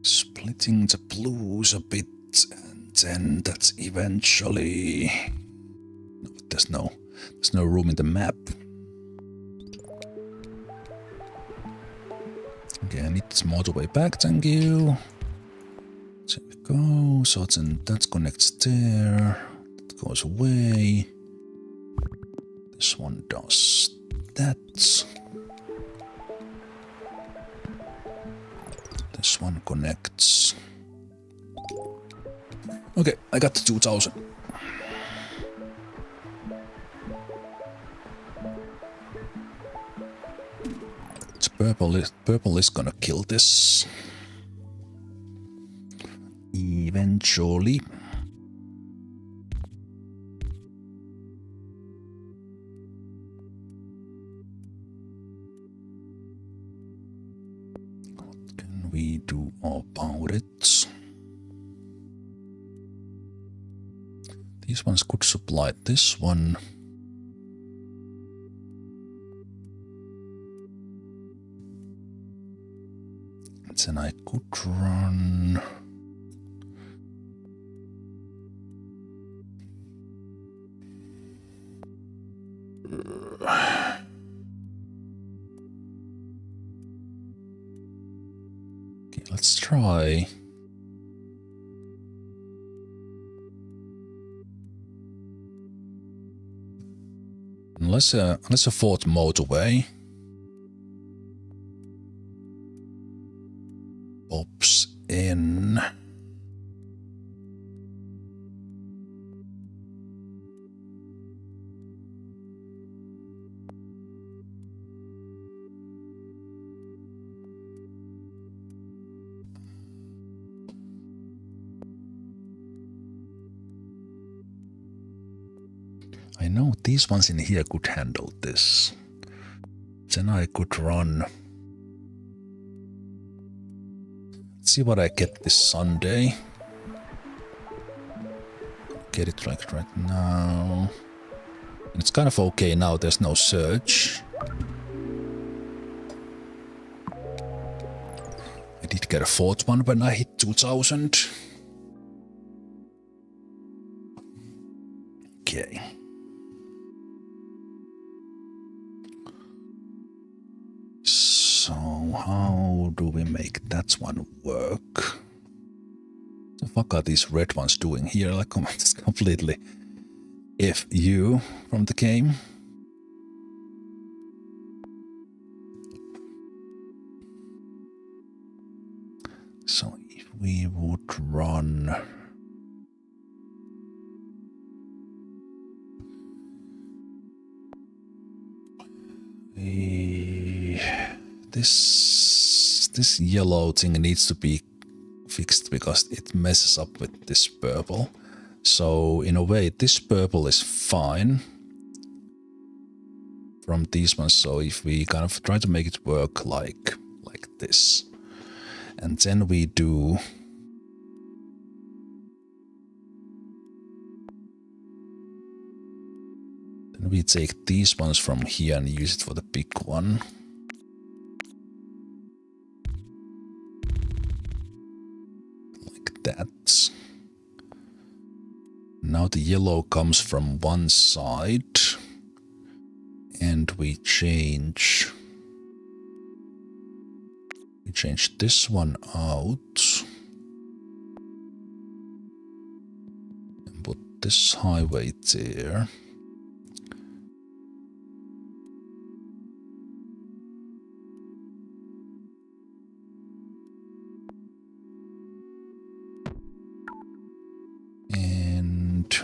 Splitting the blues a bit, and then that's eventually... No, there's no room in the map. Okay, I need this motorway back, thank you. There we go, so then that connects there, that goes away. This one does that. This one connects. Okay, I got the 2000. It's purple is gonna kill this. Eventually. What can we do about it? These ones could supply this one. And then I could run... Okay, let's try. Unless a fourth motorway pops in. I know these ones in here could handle this. Then I could run. Let's see what I get this Sunday. Get it like right now. And it's kind of okay now, there's no surge. I did get a fourth one when I hit 2000. Okay. So how do we make that one work? the fuck are these red ones doing here? Like, just completely F you from the game. So if we would run... This yellow thing needs to be fixed because it messes up with this purple. So in a way, this purple is fine from these ones. So if we kind of try to make it work like this, and then we do then we take these ones from here and use it for the big one. Like that. Now the yellow comes from one side, and we change this one out and put this highway there.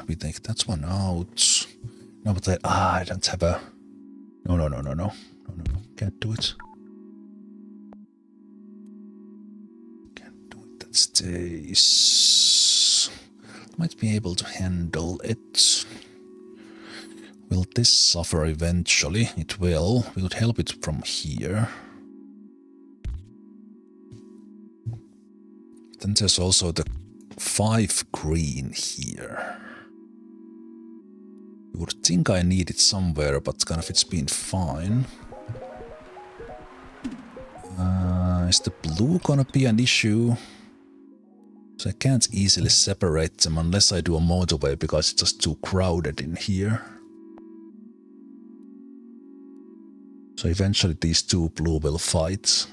We take that one out. No, but I don't have a... No. Can't do it. Can't do it. That stays. Might be able to handle it. Will this suffer eventually? It will. We would help it from here. Then there's also the 5 green here. You would think I need it somewhere, but kind of it's been fine. Is the blue gonna be an issue? So I can't easily separate them unless I do a motorway because it's just too crowded in here. So eventually these two blue will fight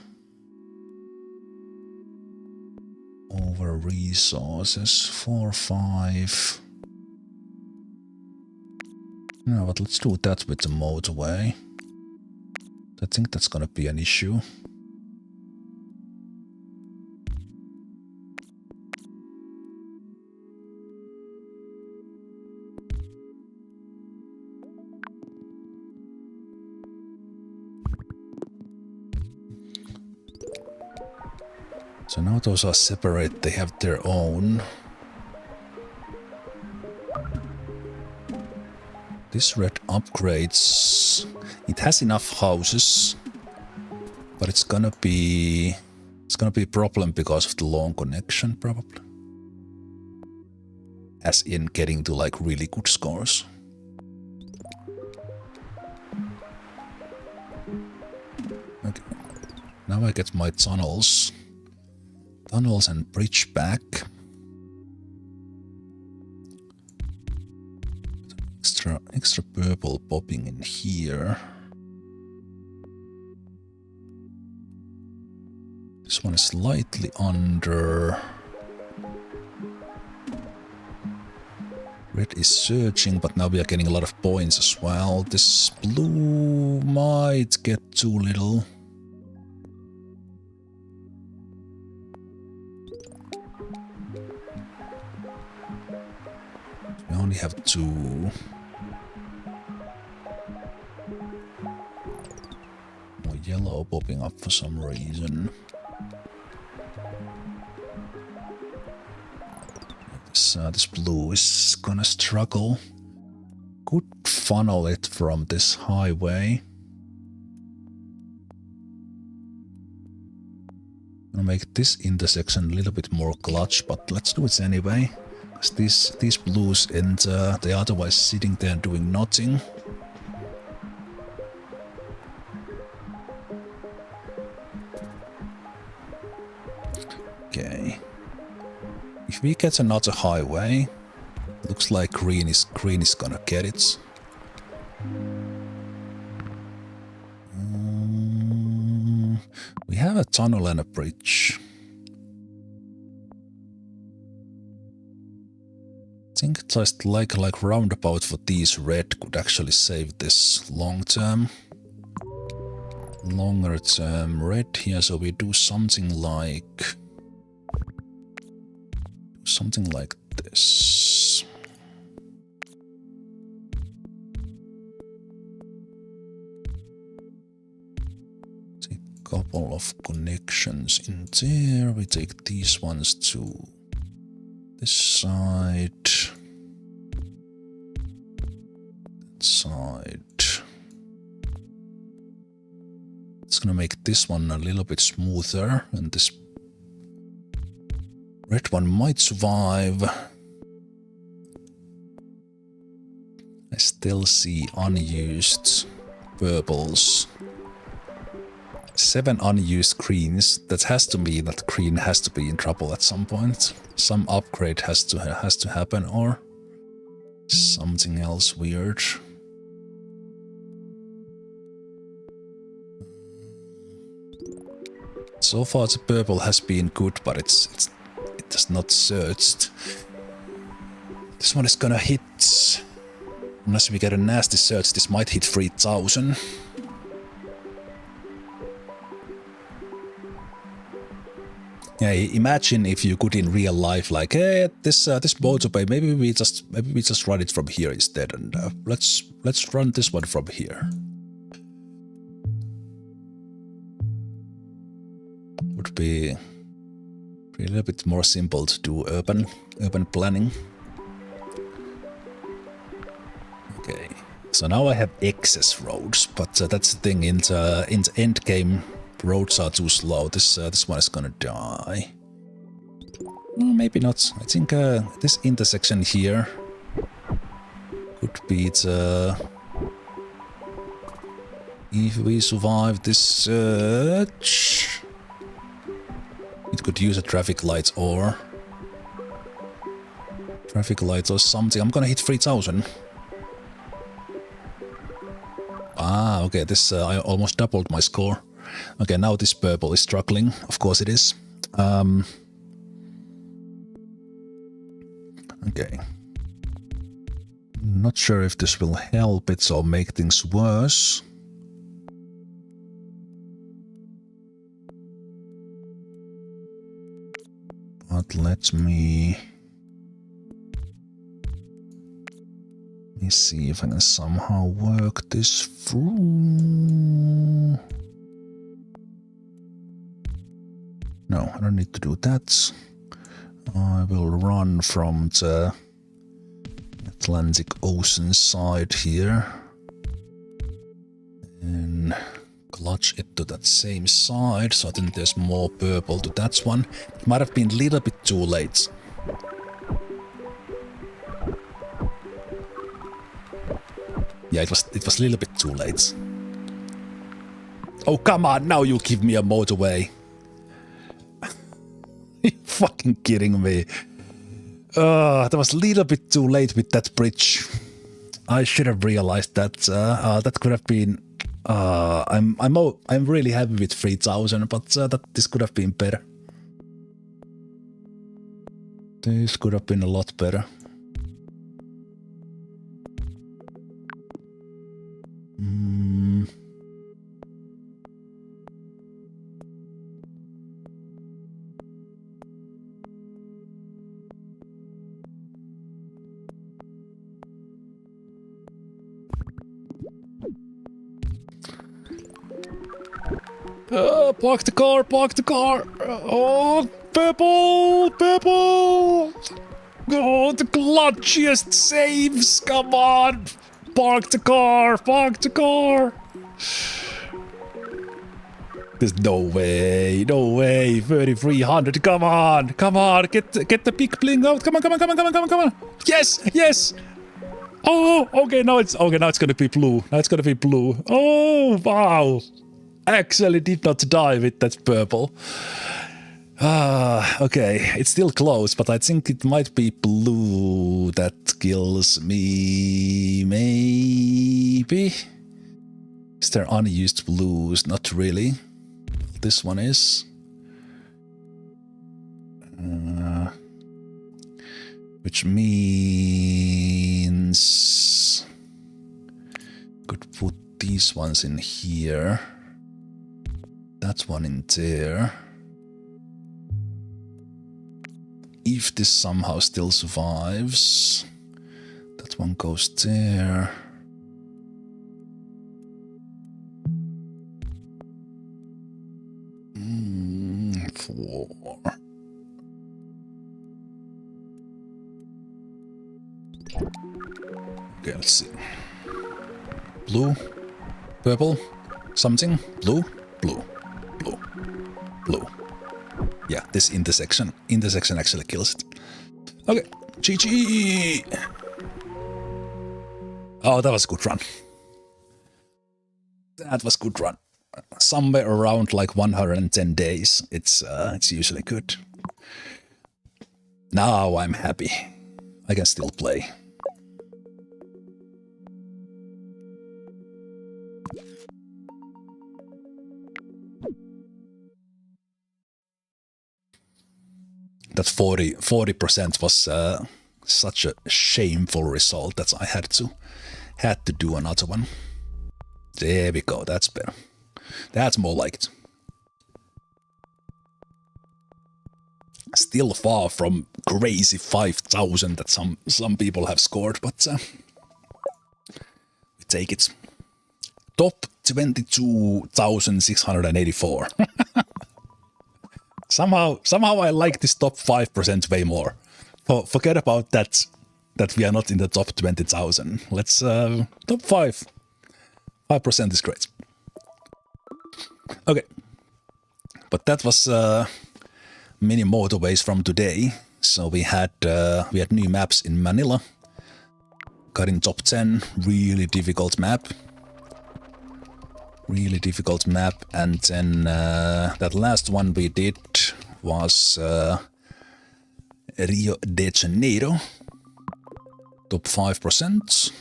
over resources. 4, 5. No, but let's do that with the motorway. I think that's gonna be an issue. So now those are separate, they have their own. This red upgrades. It has enough houses, but it's gonna be a problem because of the long connection, probably. As in getting to like really good scores. Okay. Now I get my tunnels and bridge back. Extra purple popping in here. This one is slightly under. Red is surging, but now we are getting a lot of points as well. This blue might get too little. We only have 2. Yellow popping up for some reason. This blue is gonna struggle. Could funnel it from this highway. Gonna make this intersection a little bit more clutch, but let's do it anyway. Because these blues and they are otherwise sitting there doing nothing. Okay. If we get another highway, looks like green is gonna get it. We have a tunnel and a bridge. think just like roundabout for these red could actually save this long term. Longer term red here, so we do something like this. Take a couple of connections in there. We take these ones to this side. That side. It's gonna make this one a little bit smoother, and this red one might survive. I still see unused purples. 7 unused greens. That has to mean that green has to be in trouble at some point. Some upgrade has to happen, or something else weird. So far the purple has been good, but it has not surged. This one is gonna hit, unless we get a nasty surge, this might hit 3000. Yeah, imagine if you could in real life, like, hey, this motorway, maybe we just run it from here instead, and let's run this one from here. Would be a little bit more simple to do urban planning. Okay, so now I have excess roads, but that's the thing. In the end game, roads are too slow. This one is gonna die. Well, maybe not. I think this intersection here could be the. If we survive this search. It could use a traffic light or something. I'm gonna hit 3000. Ah, okay, this I almost doubled my score. Okay, now this purple is struggling. Of course it is. Okay. Not sure if this will help it or make things worse. But let me see if I can somehow work this through. No, I don't need to do that. I will run from the Atlantic Ocean side here and clutch it to that same side, so I think there's more purple to that one. It might have been a little bit too late. Yeah, it was a little bit too late. Oh, come on, now you give me a motorway. Are you fucking kidding me? That was a little bit too late with that bridge. I should have realized that. That could have been. I'm really happy with 3000, but this could have been better. This could have been a lot better. Park the car, park the car. Oh, purple, purple. Oh, the clutchiest saves. Come on. Park the car, park the car. There's no way, no way. 3300, come on, come on. Get the big bling out. Come on, come on, come on, come on, come on, come on. Yes, yes. Oh, okay, now it's gonna be blue. Now it's gonna be blue. Oh, wow. Actually did not die with that purple. Okay, it's still close, but I think it might be blue that kills me, maybe? Is there unused blues? Not really. This one is. Which means could put these ones in here. That one in there. If this somehow still survives, that one goes there. Four. Okay, let's see. Blue, purple, something, blue, blue, blue, blue. Yeah, this intersection actually kills it. Okay, GG! Oh, that was a good run. That was a good run. Somewhere around like 110 days. It's usually good. Now I'm happy. I can still play. That 40% was such a shameful result that I had to do another one. There we go. That's better. That's more like it. Still far from crazy 5,000 that some people have scored, but we take it. Top 22,684. Somehow I like this top 5% way more. Forget about that we are not in the top 20,000. Let's top 5. 5% is great. Okay. But that was Mini Motorways from today. So we had new maps in Manila. Got in top 10. Really difficult map. And then that last one we did was Rio de Janeiro, top 5%.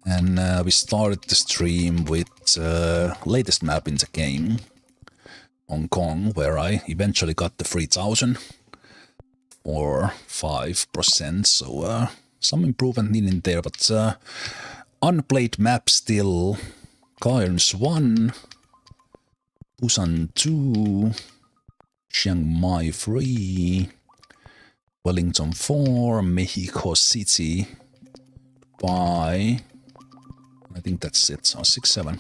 And we started the stream with latest map in the game, Hong Kong, where I eventually got the 3,000 or 5%. So some improvement needed there, but unplayed map still. Cairns 1, Busan 2, Chiang Mai 3, Wellington 4, Mexico City, I think that's it, so 6, 7.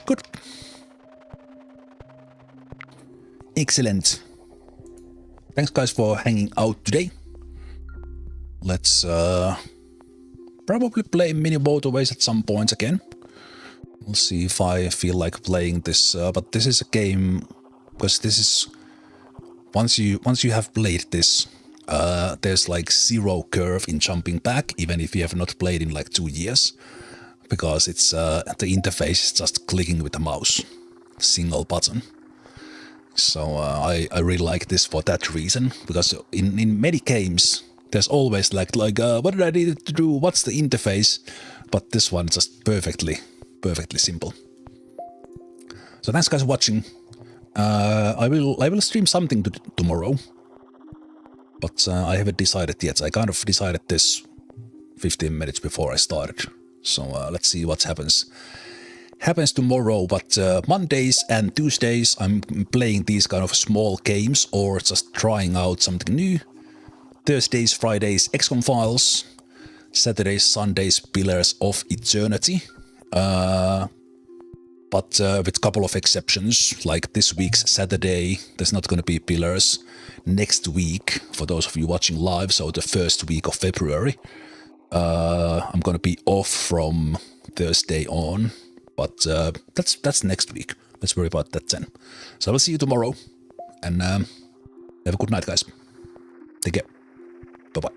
Good. Excellent. Thanks guys for hanging out today. Let's probably play Mini Motorways at some point again. We'll see if I feel like playing this, but this is a game, because this is, once you have played this, there's like zero curve in jumping back, even if you have not played in like 2 years, because it's the interface is just clicking with the mouse, single button. So I really like this for that reason, because in many games there's always like what did I need to do? What's the interface? But this one is just perfectly simple. So thanks guys for watching. I will stream something tomorrow, but I haven't decided yet. I kind of decided this 15 minutes before I started. So let's see what happens tomorrow. But Mondays and Tuesdays I'm playing these kind of small games or just trying out something new. Thursdays, Fridays, XCOM Files. Saturdays, Sundays, Pillars of Eternity. But with a couple of exceptions, like this week's Saturday, there's not going to be Pillars. Next week, for those of you watching live, so the first week of February, I'm going to be off from Thursday on. But that's next week. Let's worry about that then. So I'll see you tomorrow. And have a good night, guys. Take care. Bye-bye.